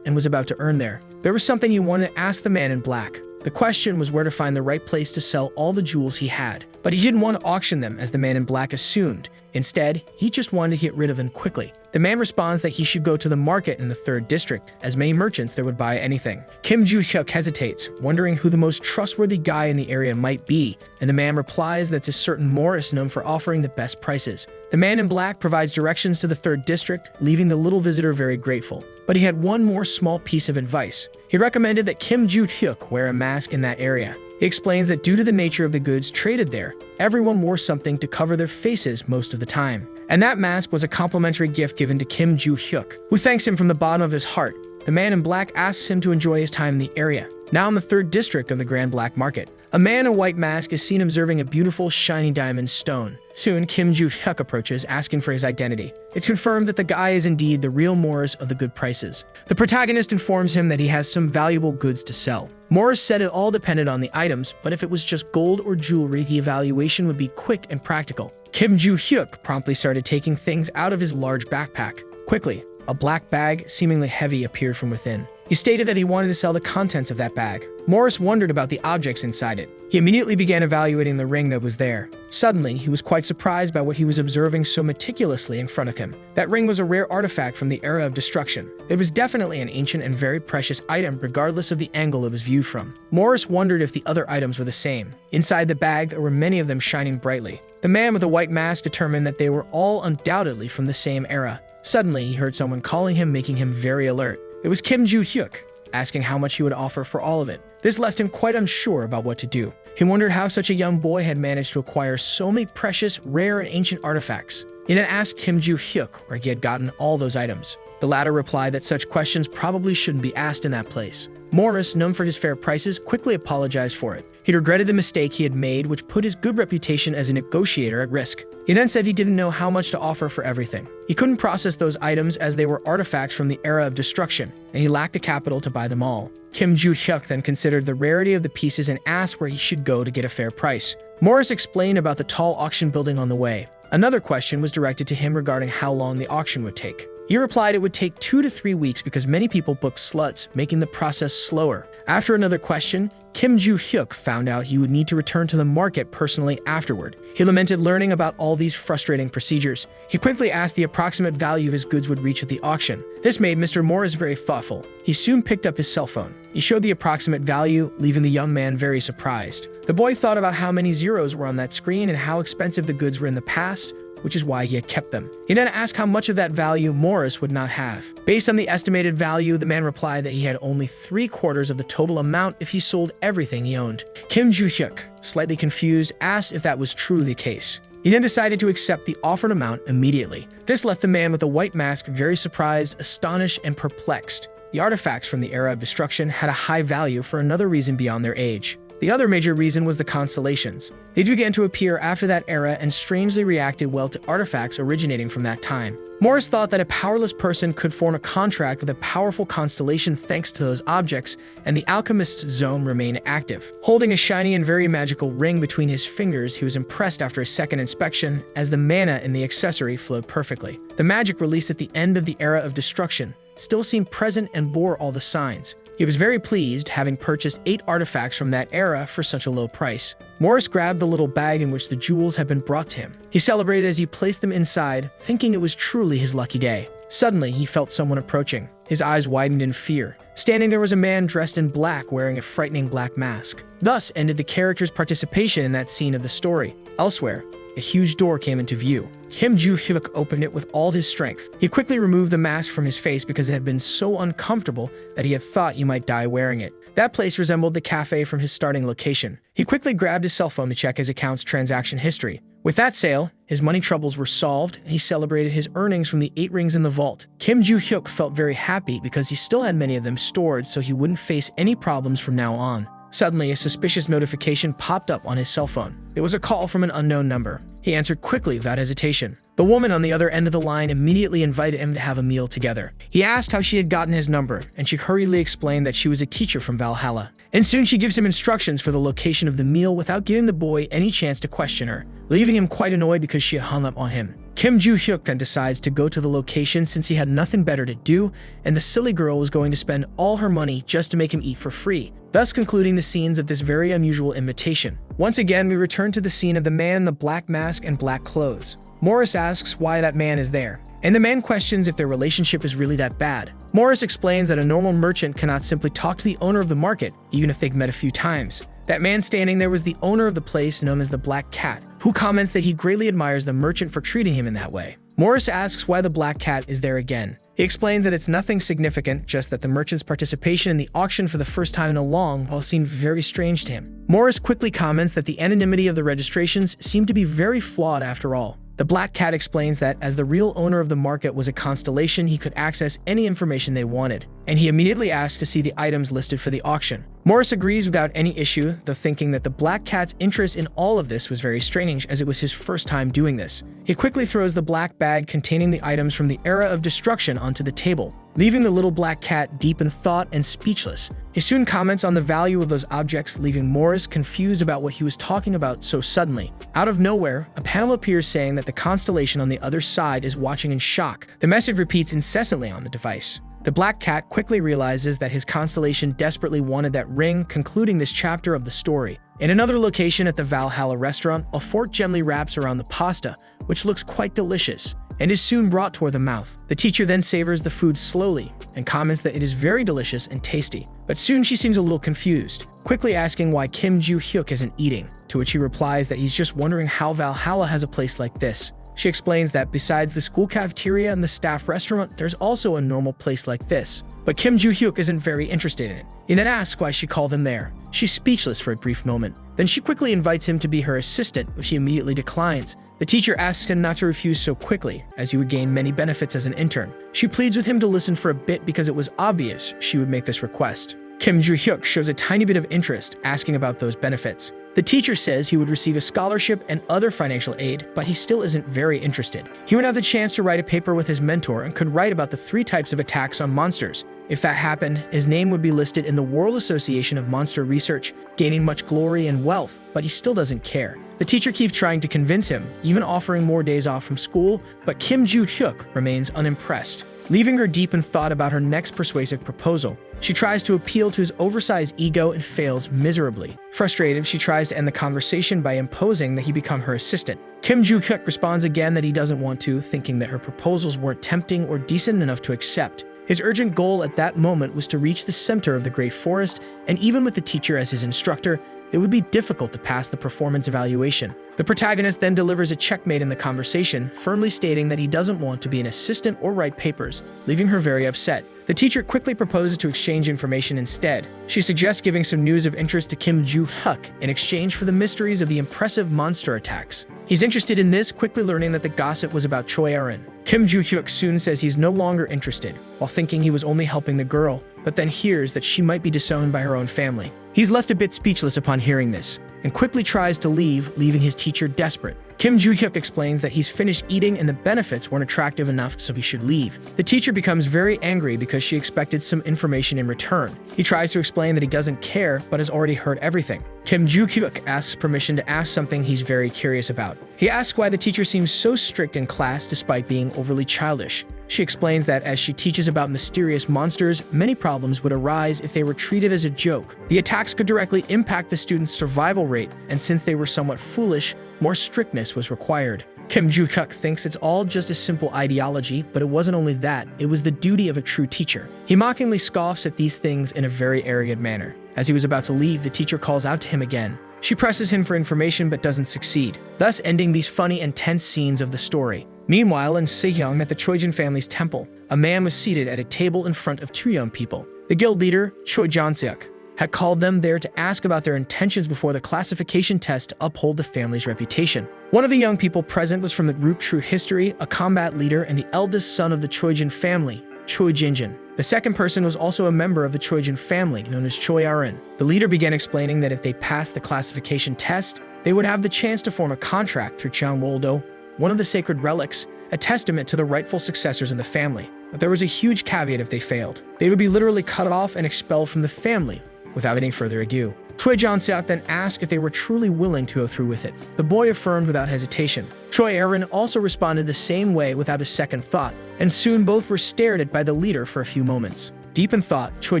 and was about to earn there. There was something he wanted to ask the man in black. The question was where to find the right place to sell all the jewels he had. But he didn't want to auction them, as the man in black assumed. Instead, he just wanted to get rid of them quickly. The man responds that he should go to the market in the 3rd district, as many merchants there would buy anything. Kim Joo-hyuk hesitates, wondering who the most trustworthy guy in the area might be, and the man replies that it's a certain Morris known for offering the best prices. The man in black provides directions to the 3rd district, leaving the little visitor very grateful. But he had one more small piece of advice. He recommended that Kim Joo-hyuk wear a mask in that area. He explains that due to the nature of the goods traded there, everyone wore something to cover their faces most of the time. And that mask was a complimentary gift given to Kim Joo-hyuk, who thanks him from the bottom of his heart. The man in black asks him to enjoy his time in the area. Now in the 3rd district of the Grand Black Market, a man in a white mask is seen observing a beautiful, shiny diamond stone. Soon, Kim Joo-hyuk approaches, asking for his identity. It's confirmed that the guy is indeed the real Morris of the good prices. The protagonist informs him that he has some valuable goods to sell. Morris said it all depended on the items, but if it was just gold or jewelry, the evaluation would be quick and practical. Kim Joo-hyuk promptly started taking things out of his large backpack. Quickly, a black bag, seemingly heavy, appeared from within. He stated that he wanted to sell the contents of that bag. Morris wondered about the objects inside it. He immediately began evaluating the ring that was there. Suddenly, he was quite surprised by what he was observing so meticulously in front of him. That ring was a rare artifact from the era of destruction. It was definitely an ancient and very precious item regardless of the angle it was viewed from. Morris wondered if the other items were the same. Inside the bag, there were many of them shining brightly. The man with the white mask determined that they were all undoubtedly from the same era. Suddenly, he heard someone calling him, making him very alert. It was Kim Joo-hyuk, asking how much he would offer for all of it. This left him quite unsure about what to do. He wondered how such a young boy had managed to acquire so many precious, rare, and ancient artifacts. He then asked Kim Joo-hyuk where he had gotten all those items. The latter replied that such questions probably shouldn't be asked in that place. Morris, known for his fair prices, quickly apologized for it. He regretted the mistake he had made, which put his good reputation as a negotiator at risk. He then said he didn't know how much to offer for everything. He couldn't process those items as they were artifacts from the era of destruction, and he lacked the capital to buy them all. Kim Joo-hyuk then considered the rarity of the pieces and asked where he should go to get a fair price. Morris explained about the tall auction building on the way. Another question was directed to him regarding how long the auction would take. He replied it would take 2 to 3 weeks because many people book sluts, making the process slower. After another question, Kim Joo-hyuk found out he would need to return to the market personally afterward. He lamented learning about all these frustrating procedures. He quickly asked the approximate value his goods would reach at the auction. This made Mr. Morris very thoughtful. He soon picked up his cell phone. He showed the approximate value, leaving the young man very surprised. The boy thought about how many zeros were on that screen and how expensive the goods were in the past, which is why he had kept them. He then asked how much of that value Morris would not have. Based on the estimated value, the man replied that he had only 3/4 of the total amount if he sold everything he owned. Kim Joo-hyuk, slightly confused, asked if that was truly the case. He then decided to accept the offered amount immediately. This left the man with the white mask very surprised, astonished, and perplexed. The artifacts from the era of destruction had a high value for another reason beyond their age. The other major reason was the constellations. These began to appear after that era and strangely reacted well to artifacts originating from that time. Morris thought that a powerless person could form a contract with a powerful constellation thanks to those objects, and the alchemist's zone remained active. Holding a shiny and very magical ring between his fingers, he was impressed after a second inspection, as the mana in the accessory flowed perfectly. The magic released at the end of the era of destruction still seemed present and bore all the signs. He was very pleased, having purchased 8 artifacts from that era for such a low price. Morris grabbed the little bag in which the jewels had been brought to him. He celebrated as he placed them inside, thinking it was truly his lucky day. Suddenly, he felt someone approaching. His eyes widened in fear. Standing there was a man dressed in black, wearing a frightening black mask. Thus ended the character's participation in that scene of the story. Elsewhere, a huge door came into view. Kim Joo-hyuk opened it with all his strength. He quickly removed the mask from his face because it had been so uncomfortable that he had thought he might die wearing it. That place resembled the cafe from his starting location. He quickly grabbed his cell phone to check his account's transaction history. With that sale, his money troubles were solved, and he celebrated his earnings from the 8 rings in the vault. Kim Joo-hyuk felt very happy because he still had many of them stored, so he wouldn't face any problems from now on. Suddenly, a suspicious notification popped up on his cell phone. It was a call from an unknown number. He answered quickly without hesitation. The woman on the other end of the line immediately invited him to have a meal together. He asked how she had gotten his number, and she hurriedly explained that she was a teacher from Valhalla. And soon she gives him instructions for the location of the meal without giving the boy any chance to question her, leaving him quite annoyed because she had hung up on him. Kim Joo-hyuk then decides to go to the location since he had nothing better to do, and the silly girl was going to spend all her money just to make him eat for free, thus concluding the scenes of this very unusual invitation. Once again, we return to the scene of the man in the black mask and black clothes. Morris asks why that man is there, and the man questions if their relationship is really that bad. Morris explains that a normal merchant cannot simply talk to the owner of the market, even if they've met a few times. That man standing there was the owner of the place known as the Black Cat, who comments that he greatly admires the merchant for treating him in that way. Morris asks why the Black Cat is there again. He explains that it's nothing significant, just that the merchant's participation in the auction for the first time in a long while seemed very strange to him. Morris quickly comments that the anonymity of the registrations seemed to be very flawed after all. The Black Cat explains that as the real owner of the market was a constellation, he could access any information they wanted, and he immediately asked to see the items listed for the auction. Morris agrees without any issue, though thinking that the Black Cat's interest in all of this was very strange as it was his first time doing this. He quickly throws the black bag containing the items from the era of destruction onto the table, leaving the little Black Cat deep in thought and speechless. He soon comments on the value of those objects, leaving Morris confused about what he was talking about so suddenly. Out of nowhere, a panel appears saying that the constellation on the other side is watching in shock. The message repeats incessantly on the device. The Black Cat quickly realizes that his constellation desperately wanted that ring, concluding this chapter of the story. In another location at the Valhalla restaurant, a fork gently wraps around the pasta, which looks quite delicious, and is soon brought toward the mouth. The teacher then savors the food slowly and comments that it is very delicious and tasty. But soon she seems a little confused, quickly asking why Kim Joo-hyuk isn't eating, to which he replies that he's just wondering how Valhalla has a place like this. She explains that besides the school cafeteria and the staff restaurant, there's also a normal place like this. But Kim Joo-hyuk isn't very interested in it. He then asks why she called him there. She's speechless for a brief moment. Then she quickly invites him to be her assistant, which he immediately declines. The teacher asks him not to refuse so quickly, as he would gain many benefits as an intern. She pleads with him to listen for a bit because it was obvious she would make this request. Kim Joo-hyuk shows a tiny bit of interest, asking about those benefits. The teacher says he would receive a scholarship and other financial aid, but he still isn't very interested. He would have the chance to write a paper with his mentor and could write about the 3 types of attacks on monsters. If that happened, his name would be listed in the World Association of Monster Research, gaining much glory and wealth, but he still doesn't care. The teacher keeps trying to convince him, even offering more days off from school, but Kim Joo-hyuk remains unimpressed, leaving her deep in thought about her next persuasive proposal. She tries to appeal to his oversized ego and fails miserably. Frustrated, she tries to end the conversation by imposing that he become her assistant. Kim Joo-hyuk responds again that he doesn't want to, thinking that her proposals weren't tempting or decent enough to accept. His urgent goal at that moment was to reach the center of the great forest, and even with the teacher as his instructor, it would be difficult to pass the performance evaluation. The protagonist then delivers a checkmate in the conversation, firmly stating that he doesn't want to be an assistant or write papers, leaving her very upset. The teacher quickly proposes to exchange information instead. She suggests giving some news of interest to Kim Joo-hyuk in exchange for the mysteries of the impressive monster attacks. He's interested in this, quickly learning that the gossip was about Choi Erin. Kim Joo-hyuk soon says he's no longer interested, while thinking he was only helping the girl, but then hears that she might be disowned by her own family. He's left a bit speechless upon hearing this, and quickly tries to leave, leaving his teacher desperate. Kim Joo-hyuk explains that he's finished eating and the benefits weren't attractive enough, so he should leave. The teacher becomes very angry because she expected some information in return. He tries to explain that he doesn't care, but has already heard everything. Kim Joo-hyuk asks permission to ask something he's very curious about. He asks why the teacher seems so strict in class despite being overly childish. She explains that as she teaches about mysterious monsters, many problems would arise if they were treated as a joke. The attacks could directly impact the students' survival rate, and since they were somewhat foolish, more strictness was required. Kim Joo-hyuk thinks it's all just a simple ideology, but it wasn't only that, it was the duty of a true teacher. He mockingly scoffs at these things in a very arrogant manner. As he was about to leave, the teacher calls out to him again. She presses him for information but doesn't succeed, thus ending these funny and tense scenes of the story. Meanwhile, in Sejong at the Choijin family's temple, a man was seated at a table in front of 2 young people. The guild leader, Choi Jan-seok, had called them there to ask about their intentions before the classification test to uphold the family's reputation. One of the young people present was from the group True History, a combat leader and the eldest son of the Choijin family, Choi Jinjin. The second person was also a member of the Choijin family, known as Choi Erin. The leader began explaining that if they passed the classification test, they would have the chance to form a contract through Cheongwoldo, one of the sacred relics, a testament to the rightful successors in the family. But there was a huge caveat if they failed. They would be literally cut off and expelled from the family without any further ado. Choi Jan-seok then asked if they were truly willing to go through with it. The boy affirmed without hesitation. Choi Erin also responded the same way without a second thought, and soon both were stared at by the leader for a few moments. Deep in thought, Choi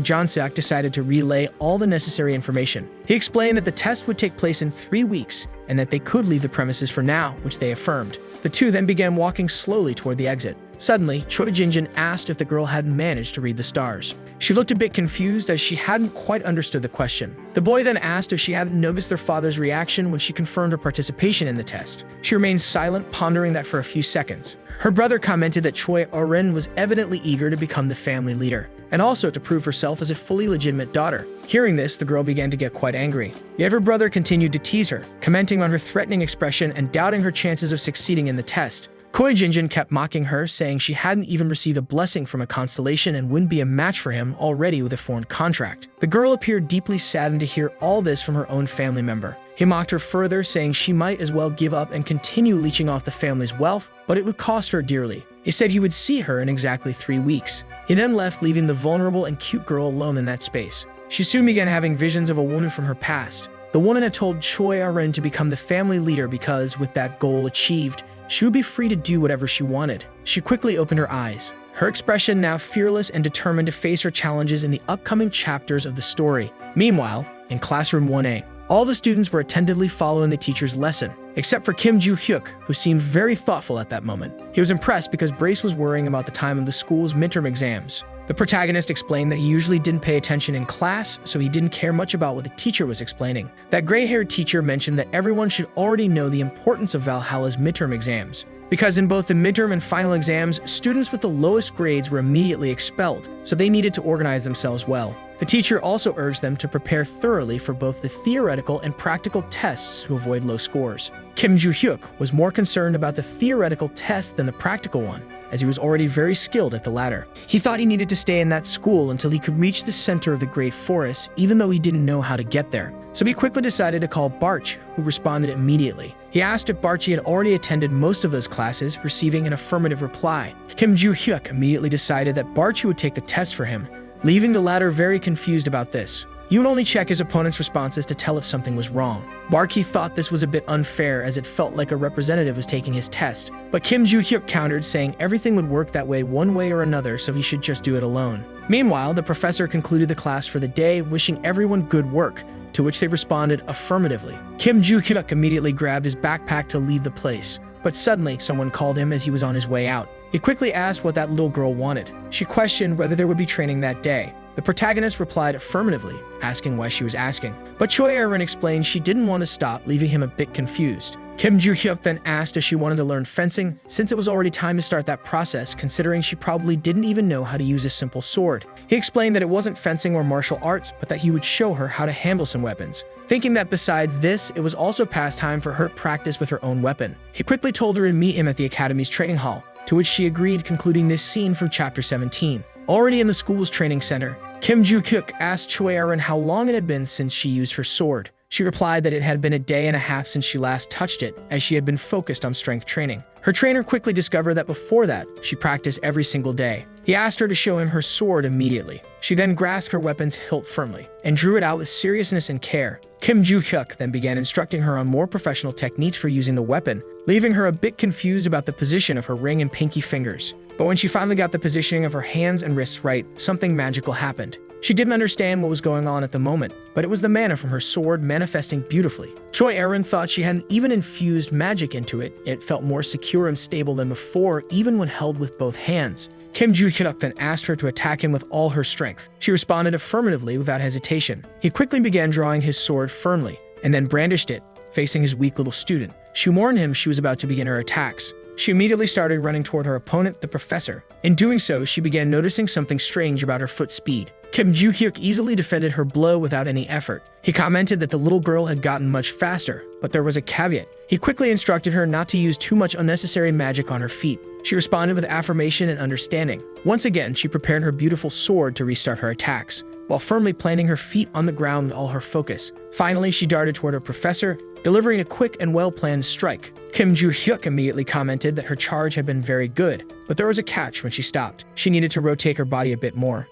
Jan-seok decided to relay all the necessary information. He explained that the test would take place in 3 weeks, and that they could leave the premises for now, which they affirmed. The two then began walking slowly toward the exit. Suddenly, Choi Jinjin asked if the girl hadn't managed to read the stars. She looked a bit confused as she hadn't quite understood the question. The boy then asked if she hadn't noticed their father's reaction when she confirmed her participation in the test. She remained silent, pondering that for a few seconds. Her brother commented that Choi Arin was evidently eager to become the family leader, and also to prove herself as a fully legitimate daughter. Hearing this, the girl began to get quite angry. Yet her brother continued to tease her, commenting on her threatening expression and doubting her chances of succeeding in the test. Choi Jinjin kept mocking her, saying she hadn't even received a blessing from a constellation and wouldn't be a match for him already with a foreign contract. The girl appeared deeply saddened to hear all this from her own family member. He mocked her further, saying she might as well give up and continue leeching off the family's wealth, but it would cost her dearly. He said he would see her in exactly 3 weeks. He then left, leaving the vulnerable and cute girl alone in that space. She soon began having visions of a woman from her past. The woman had told Choi Arin to become the family leader because, with that goal achieved, she would be free to do whatever she wanted. She quickly opened her eyes, her expression now fearless and determined to face her challenges in the upcoming chapters of the story. Meanwhile, in classroom 1A, all the students were attentively following the teacher's lesson, except for Kim Joo-hyuk, who seemed very thoughtful at that moment. He was impressed because Brace was worrying about the time of the school's midterm exams. The protagonist explained that he usually didn't pay attention in class, so he didn't care much about what the teacher was explaining. That gray-haired teacher mentioned that everyone should already know the importance of Valhalla's midterm exams, because in both the midterm and final exams, students with the lowest grades were immediately expelled, so they needed to organize themselves well. The teacher also urged them to prepare thoroughly for both the theoretical and practical tests to avoid low scores. Kim Joo-hyuk was more concerned about the theoretical test than the practical one, as he was already very skilled at the latter. He thought he needed to stay in that school until he could reach the center of the Great Forest, even though he didn't know how to get there. So he quickly decided to call Barch, who responded immediately. He asked if Barchi had already attended most of those classes, receiving an affirmative reply. Kim Joo-hyuk immediately decided that Barchi would take the test for him, leaving the latter very confused about this. He would only check his opponent's responses to tell if something was wrong. Barki thought this was a bit unfair, as it felt like a representative was taking his test, but Kim Joo-hyuk countered, saying everything would work that way one way or another, so he should just do it alone. Meanwhile, the professor concluded the class for the day, wishing everyone good work, to which they responded affirmatively. Kim Joo-hyuk immediately grabbed his backpack to leave the place, but suddenly someone called him as he was on his way out. He quickly asked what that little girl wanted. She questioned whether there would be training that day. The protagonist replied affirmatively, asking why she was asking. But Choi Erin explained she didn't want to stop, leaving him a bit confused. Kim Joo-hyuk then asked if she wanted to learn fencing, since it was already time to start that process, considering she probably didn't even know how to use a simple sword. He explained that it wasn't fencing or martial arts, but that he would show her how to handle some weapons, thinking that besides this, it was also past time for her to practice with her own weapon. He quickly told her to meet him at the academy's training hall, to which she agreed, concluding this scene from chapter 17. Already in the school's training center, Kim Joo-hyuk asked Choi Erin how long it had been since she used her sword. She replied that it had been a day and a half since she last touched it, as she had been focused on strength training. Her trainer quickly discovered that before that, she practiced every single day. He asked her to show him her sword immediately. She then grasped her weapon's hilt firmly and drew it out with seriousness and care. Kim Joo-hyuk then began instructing her on more professional techniques for using the weapon, leaving her a bit confused about the position of her ring and pinky fingers. But when she finally got the positioning of her hands and wrists right, something magical happened. She didn't understand what was going on at the moment, but it was the mana from her sword manifesting beautifully. Choi Erin thought she hadn't even infused magic into it. It felt more secure and stable than before, even when held with both hands. Kim Joo-hyuk then asked her to attack him with all her strength. She responded affirmatively without hesitation. He quickly began drawing his sword firmly, and then brandished it, facing his weak little student. She warned him she was about to begin her attacks. She immediately started running toward her opponent, the professor. In doing so, she began noticing something strange about her foot speed. Kim Joo-hyuk easily defended her blow without any effort. He commented that the little girl had gotten much faster, but there was a caveat. He quickly instructed her not to use too much unnecessary magic on her feet. She responded with affirmation and understanding. Once again, she prepared her beautiful sword to restart her attacks, while firmly planting her feet on the ground with all her focus. Finally, she darted toward her professor, delivering a quick and well-planned strike. Kim Joo-hyuk immediately commented that her charge had been very good, but there was a catch when she stopped. She needed to rotate her body a bit more.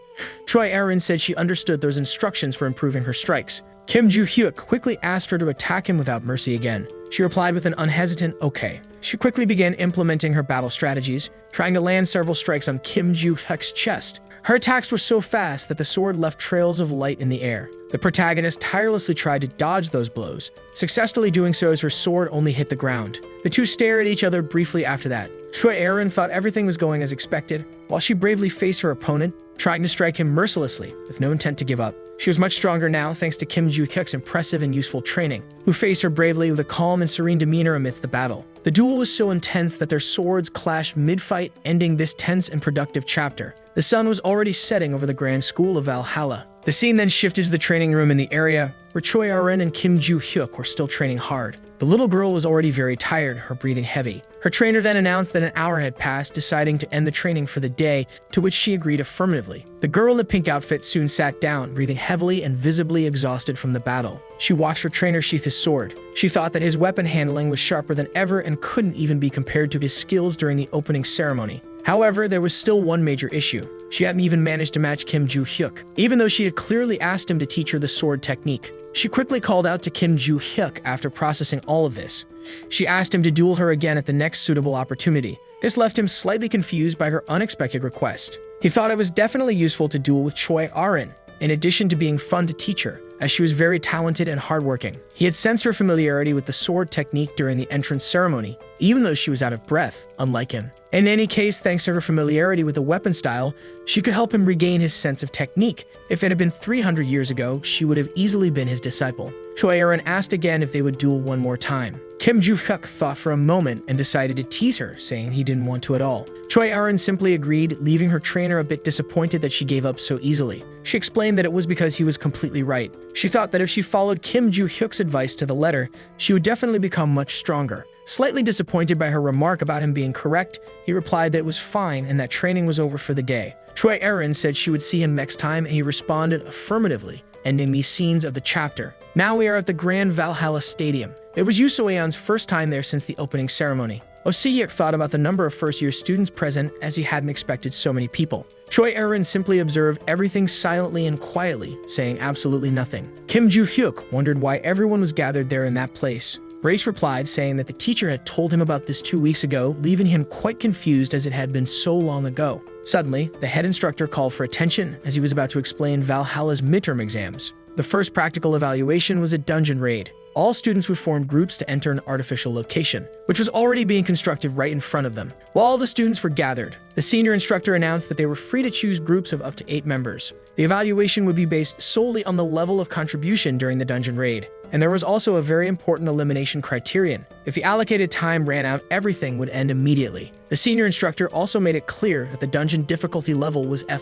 Choi Erin said she understood those instructions for improving her strikes. Kim Joo-hyuk quickly asked her to attack him without mercy again. She replied with an unhesitant okay. She quickly began implementing her battle strategies, trying to land several strikes on Kim Joo-hyuk's chest. Her attacks were so fast that the sword left trails of light in the air. The protagonist tirelessly tried to dodge those blows, successfully doing so as her sword only hit the ground. The two stared at each other briefly after that. Choi Erin thought everything was going as expected, while she bravely faced her opponent, trying to strike him mercilessly, with no intent to give up. She was much stronger now thanks to Kim Joo-hyuk's impressive and useful training, who faced her bravely with a calm and serene demeanor amidst the battle. The duel was so intense that their swords clashed mid-fight, ending this tense and productive chapter. The sun was already setting over the Grand School of Valhalla. The scene then shifted to the training room in the area, where Choi Erin and Kim Joo-hyuk were still training hard. The little girl was already very tired, her breathing heavy. Her trainer then announced that an hour had passed, deciding to end the training for the day, to which she agreed affirmatively. The girl in the pink outfit soon sat down, breathing heavily and visibly exhausted from the battle. She watched her trainer sheath his sword. She thought that his weapon handling was sharper than ever and couldn't even be compared to his skills during the opening ceremony. However, there was still one major issue. She hadn't even managed to match Kim Joo-hyuk, even though she had clearly asked him to teach her the sword technique. She quickly called out to Kim Joo-hyuk after processing all of this. She asked him to duel her again at the next suitable opportunity. This left him slightly confused by her unexpected request. He thought it was definitely useful to duel with Choi Erin, in addition to being fun to teach her, as she was very talented and hardworking. He had sensed her familiarity with the sword technique during the entrance ceremony, even though she was out of breath, unlike him. In any case, thanks to her familiarity with the weapon style, she could help him regain his sense of technique. If it had been 300 years ago, she would have easily been his disciple. Choi Erin asked again if they would duel one more time. Kim Joo-hyuk thought for a moment and decided to tease her, saying he didn't want to at all. Choi Erin simply agreed, leaving her trainer a bit disappointed that she gave up so easily. She explained that it was because he was completely right. She thought that if she followed Kim Joo-hyuk's advice to the letter, she would definitely become much stronger. Slightly disappointed by her remark about him being correct, he replied that it was fine and that training was over for the day. Choi Erin said she would see him next time, and he responded affirmatively, ending these scenes of the chapter. Now we are at the Grand Valhalla Stadium. It was Yoo So-yeon's first time there since the opening ceremony. Oh Si-hyuk thought about the number of first-year students present, as he hadn't expected so many people. Choi Erin simply observed everything silently and quietly, saying absolutely nothing. Kim Joo-hyuk wondered why everyone was gathered there in that place. Grace replied, saying that the teacher had told him about this 2 weeks ago, leaving him quite confused as it had been so long ago. Suddenly, the head instructor called for attention as he was about to explain Valhalla's midterm exams. The first practical evaluation was a dungeon raid. All students would form groups to enter an artificial location, which was already being constructed right in front of them. While all the students were gathered, the senior instructor announced that they were free to choose groups of up to 8 members. The evaluation would be based solely on the level of contribution during the dungeon raid. And there was also a very important elimination criterion. If the allocated time ran out, everything would end immediately. The senior instructor also made it clear that the dungeon difficulty level was F+.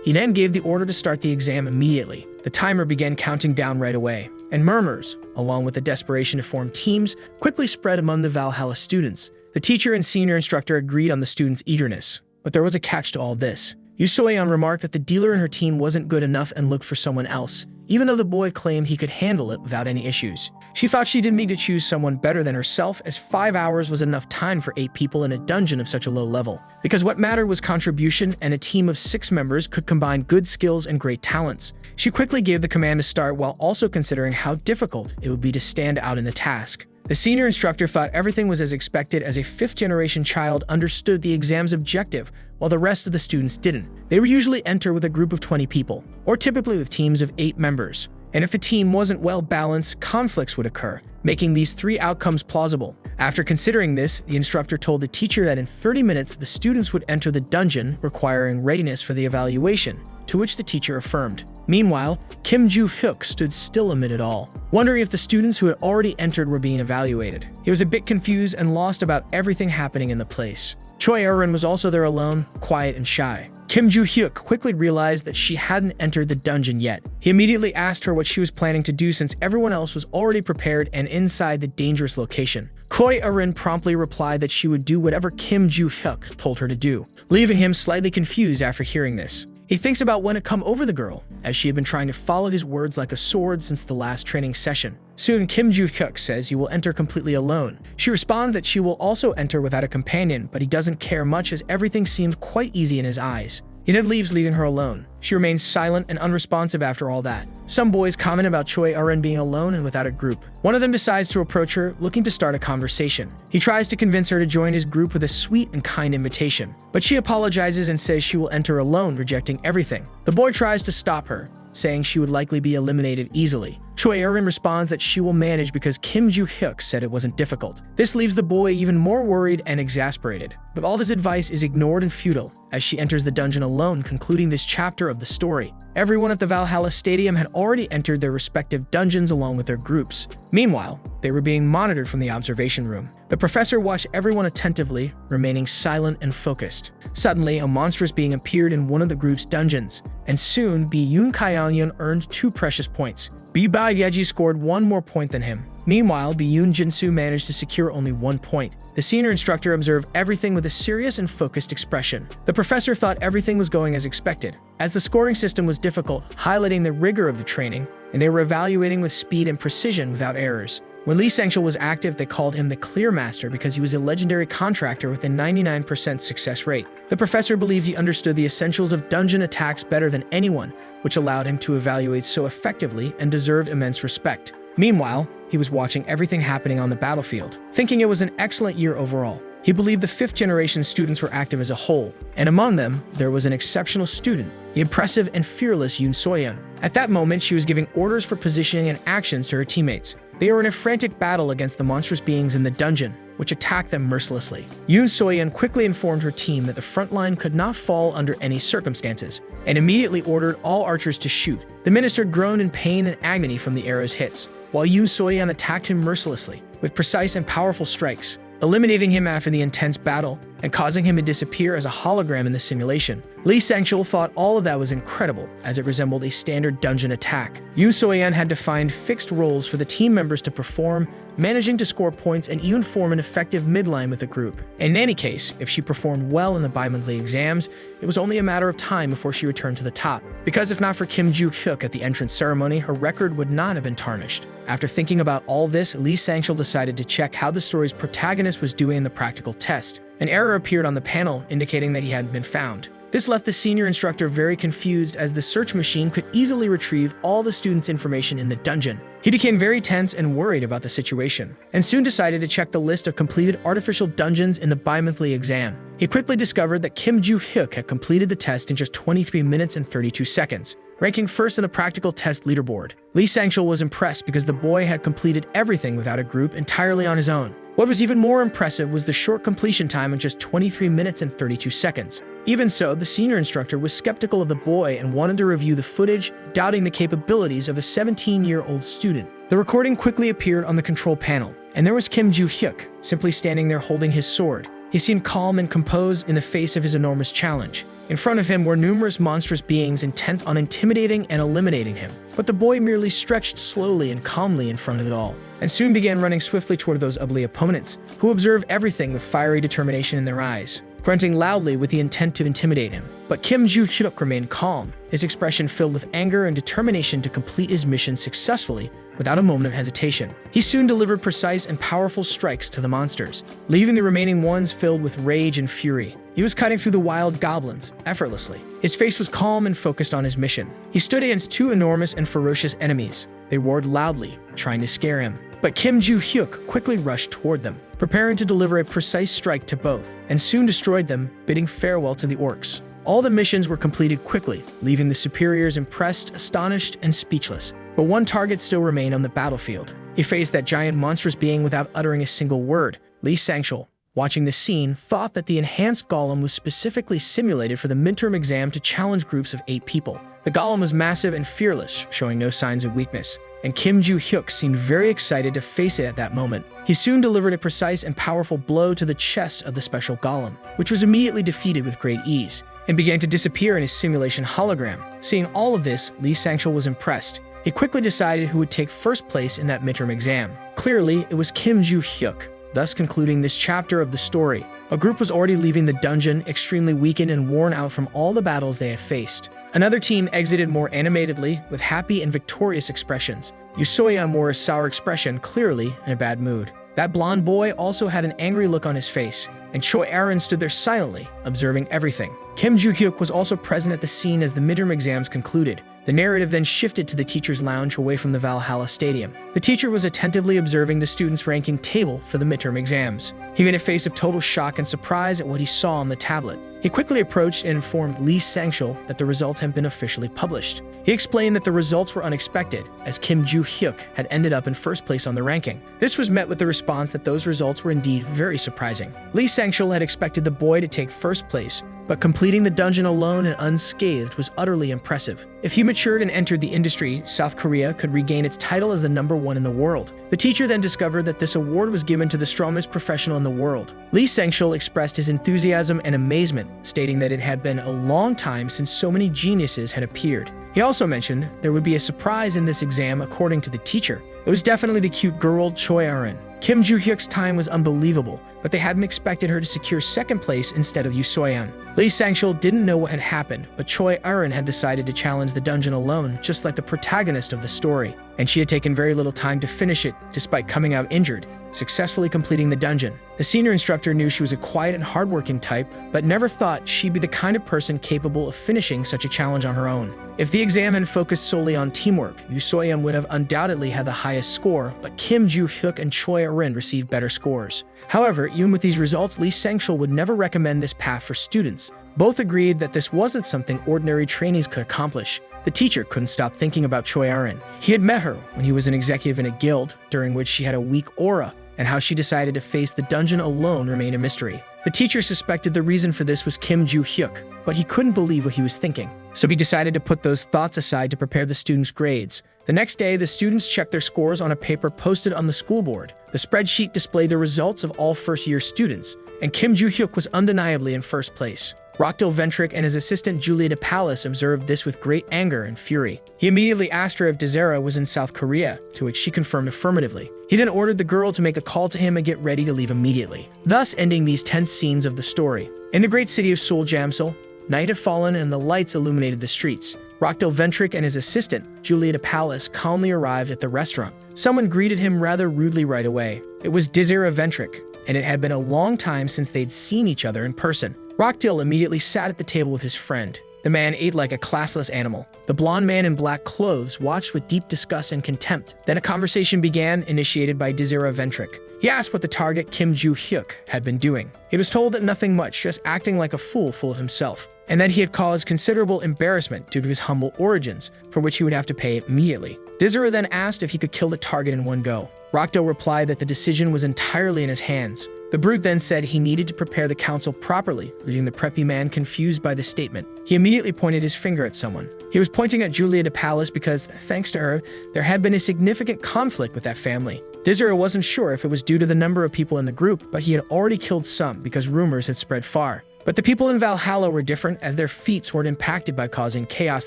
He then gave the order to start the exam immediately. The timer began counting down right away, and murmurs, along with the desperation to form teams, quickly spread among the Valhalla students. The teacher and senior instructor agreed on the students' eagerness, but there was a catch to all this. Yoo So-yeon remarked that the dealer in her team wasn't good enough and looked for someone else, even though the boy claimed he could handle it without any issues. She thought she didn't need to choose someone better than herself, as 5 hours was enough time for 8 people in a dungeon of such a low level. Because what mattered was contribution, and a team of 6 members could combine good skills and great talents. She quickly gave the command to start while also considering how difficult it would be to stand out in the task. The senior instructor thought everything was as expected, as a 5th-generation child understood the exam's objective, while the rest of the students didn't. They would usually enter with a group of 20 people, or typically with teams of 8 members. And if a team wasn't well balanced, conflicts would occur, making these 3 outcomes plausible. After considering this, the instructor told the teacher that in 30 minutes the students would enter the dungeon, requiring readiness for the evaluation, to which the teacher affirmed. Meanwhile, Kim Joo-hyuk stood still amid it all, wondering if the students who had already entered were being evaluated. He was a bit confused and lost about everything happening in the place. Choi Erin was also there alone, quiet and shy. Kim Joo-hyuk quickly realized that she hadn't entered the dungeon yet. He immediately asked her what she was planning to do, since everyone else was already prepared and inside the dangerous location. Choi Erin promptly replied that she would do whatever Kim Joo-hyuk told her to do, leaving him slightly confused after hearing this. He thinks about when to come over the girl, as she had been trying to follow his words like a sword since the last training session. Soon, Kim Joo-hyuk says you will enter completely alone. She responds that she will also enter without a companion, but he doesn't care much, as everything seemed quite easy in his eyes. He then leaves, leaving her alone. She remains silent and unresponsive after all that. Some boys comment about Choi Eun being alone and without a group. One of them decides to approach her, looking to start a conversation. He tries to convince her to join his group with a sweet and kind invitation, but she apologizes and says she will enter alone, rejecting everything. The boy tries to stop her, saying she would likely be eliminated easily. Choi Eun responds that she will manage because Kim Joo-hyuk said it wasn't difficult. This leaves the boy even more worried and exasperated. But all this advice is ignored and futile as she enters the dungeon alone, concluding this chapter of the story. Everyone at the Valhalla Stadium had already entered their respective dungeons along with their groups. Meanwhile, they were being monitored from the observation room. The professor watched everyone attentively, remaining silent and focused. Suddenly, a monstrous being appeared in one of the group's dungeons, and soon Bi-yoon Kyeon earned 2 precious points. Bi-ba Yeji scored 1 more point than him. Meanwhile, Bi-yoon Jinsu managed to secure only 1 point. The senior instructor observed everything with a serious and focused expression. The professor thought everything was going as expected, as the scoring system was difficult, highlighting the rigor of the training, and they were evaluating with speed and precision without errors. When Lee Sang-chul was active, they called him the Clear Master because he was a legendary contractor with a 99% success rate. The professor believed he understood the essentials of dungeon attacks better than anyone, which allowed him to evaluate so effectively and deserved immense respect. Meanwhile, he was watching everything happening on the battlefield, thinking it was an excellent year overall. He believed the 5th-generation students were active as a whole, and among them, there was an exceptional student, the impressive and fearless Yoon So-yeon. At that moment, she was giving orders for positioning and actions to her teammates. They were in a frantic battle against the monstrous beings in the dungeon, which attacked them mercilessly. Yoon So-yeon quickly informed her team that the front line could not fall under any circumstances, and immediately ordered all archers to shoot. The minister groaned in pain and agony from the arrow's hits, while Yoon So-yeon attacked him mercilessly, with precise and powerful strikes, eliminating him after the intense battle and causing him to disappear as a hologram in the simulation. Lee Sang-chul thought all of that was incredible, as it resembled a standard dungeon attack. Yoon So-yeon had to find fixed roles for the team members to perform, managing to score points and even form an effective midline with the group. In any case, if she performed well in the bi-monthly exams, it was only a matter of time before she returned to the top. Because if not for Kim Joo-hyuk at the entrance ceremony, her record would not have been tarnished. After thinking about all this, Lee Sang-chul decided to check how the story's protagonist was doing in the practical test. An error appeared on the panel indicating that he hadn't been found. This left the senior instructor very confused, as the search machine could easily retrieve all the students' information in the dungeon. He became very tense and worried about the situation, and soon decided to check the list of completed artificial dungeons in the bi-monthly exam. He quickly discovered that Kim Joo-hyuk had completed the test in just 23 minutes and 32 seconds, ranking first in the practical test leaderboard. Lee Sang-chul was impressed because the boy had completed everything without a group entirely on his own. What was even more impressive was the short completion time of just 23 minutes and 32 seconds. Even so, the senior instructor was skeptical of the boy and wanted to review the footage, doubting the capabilities of a 17-year-old student. The recording quickly appeared on the control panel, and there was Kim Joo-hyuk, simply standing there holding his sword. He seemed calm and composed in the face of his enormous challenge. In front of him were numerous monstrous beings intent on intimidating and eliminating him. But the boy merely stretched slowly and calmly in front of it all, and soon began running swiftly toward those ugly opponents, who observed everything with fiery determination in their eyes, grunting loudly with the intent to intimidate him. But Kim Joo-hyuk remained calm, his expression filled with anger and determination to complete his mission successfully without a moment of hesitation. He soon delivered precise and powerful strikes to the monsters, leaving the remaining ones filled with rage and fury. He was cutting through the wild goblins effortlessly. His face was calm and focused on his mission. He stood against 2 enormous and ferocious enemies. They roared loudly, trying to scare him. But Kim Joo-hyuk quickly rushed toward them, preparing to deliver a precise strike to both, and soon destroyed them, bidding farewell to the orcs. All the missions were completed quickly, leaving the superiors impressed, astonished, and speechless. But one target still remained on the battlefield. He faced that giant monstrous being without uttering a single word. Lee Sang-chul, watching the scene, thought that the enhanced golem was specifically simulated for the midterm exam to challenge groups of 8 people. The golem was massive and fearless, showing no signs of weakness, and Kim Joo-hyuk seemed very excited to face it at that moment. He soon delivered a precise and powerful blow to the chest of the special golem, which was immediately defeated with great ease, and began to disappear in his simulation hologram. Seeing all of this, Lee Sang-chul was impressed. He quickly decided who would take first place in that midterm exam. Clearly, it was Kim Joo-hyuk, thus concluding this chapter of the story. A group was already leaving the dungeon, extremely weakened and worn out from all the battles they had faced. Another team exited more animatedly, with happy and victorious expressions. Yoon So-yeon wore a sour expression, clearly in a bad mood. That blonde boy also had an angry look on his face, and Choi Aaron stood there silently, observing everything. Kim Joo-hyuk was also present at the scene as the midterm exams concluded. The narrative then shifted to the teacher's lounge away from the Valhalla Stadium. The teacher was attentively observing the students' ranking table for the midterm exams. He made a face of total shock and surprise at what he saw on the tablet. He quickly approached and informed Lee Sang-shul that the results had been officially published. He explained that the results were unexpected, as Kim Joo-hyuk had ended up in first place on the ranking. This was met with the response that those results were indeed very surprising. Lee Sang-shul had expected the boy to take first place, but completing the dungeon alone and unscathed was utterly impressive. If he matured and entered the industry, South Korea could regain its title as the #1 in the world. The teacher then discovered that this award was given to the strongest professional in the world. Lee Sang-shul expressed his enthusiasm and amazement, stating that it had been a long time since so many geniuses had appeared. He also mentioned there would be a surprise in this exam according to the teacher. It was definitely the cute girl Choi Aaron. Kim Joo-hyuk's time was unbelievable, but they hadn't expected her to secure second place instead of Yoo Soyeon. Lee Sang-shul didn't know what had happened, but Choi Aaron had decided to challenge the dungeon alone, just like the protagonist of the story, and she had taken very little time to finish it, despite coming out injured, successfully completing the dungeon. The senior instructor knew she was a quiet and hardworking type, but never thought she'd be the kind of person capable of finishing such a challenge on her own. If the exam had focused solely on teamwork, Yoo Soyeon would have undoubtedly had the highest score, but Kim Joo-hyuk and Choi Aaron received better scores. However, even with these results, Lee Sang-shul would never recommend this path for students. Both agreed that this wasn't something ordinary trainees could accomplish. The teacher couldn't stop thinking about Choi Aaron. He had met her when he was an executive in a guild, during which she had a weak aura, and how she decided to face the dungeon alone remained a mystery. The teacher suspected the reason for this was Kim Joo-hyuk, but he couldn't believe what he was thinking. So he decided to put those thoughts aside to prepare the students' grades. The next day, the students checked their scores on a paper posted on the school board. The spreadsheet displayed the results of all first-year students, and Kim Joo-hyuk was undeniably in first place. Rockdale Ventrick and his assistant Julia de Palace observed this with great anger and fury. He immediately asked her if Desera was in South Korea, to which she confirmed affirmatively. He then ordered the girl to make a call to him and get ready to leave immediately, thus ending these tense scenes of the story. In the great city of Seoul Jamsil, night had fallen and the lights illuminated the streets. Rockdale Ventrick and his assistant, Julia de Palace, calmly arrived at the restaurant. Someone greeted him rather rudely right away. It was Desera Ventrick, and it had been a long time since they'd seen each other in person. Rockdale immediately sat at the table with his friend. The man ate like a classless animal. The blonde man in black clothes watched with deep disgust and contempt. Then a conversation began, initiated by Desera Ventrick. He asked what the target Kim Joo-hyuk had been doing. He was told that nothing much, just acting like a fool full of himself, and that he had caused considerable embarrassment due to his humble origins, for which he would have to pay immediately. Desera then asked if he could kill the target in one go. Rockdale replied that the decision was entirely in his hands. The brute then said he needed to prepare the council properly, leaving the preppy man confused by the statement. He immediately pointed his finger at someone. He was pointing at Julia de Palace because, thanks to her, there had been a significant conflict with that family. Desera wasn't sure if it was due to the number of people in the group, but he had already killed some because rumors had spread far. But the people in Valhalla were different, as their feats weren't impacted by causing chaos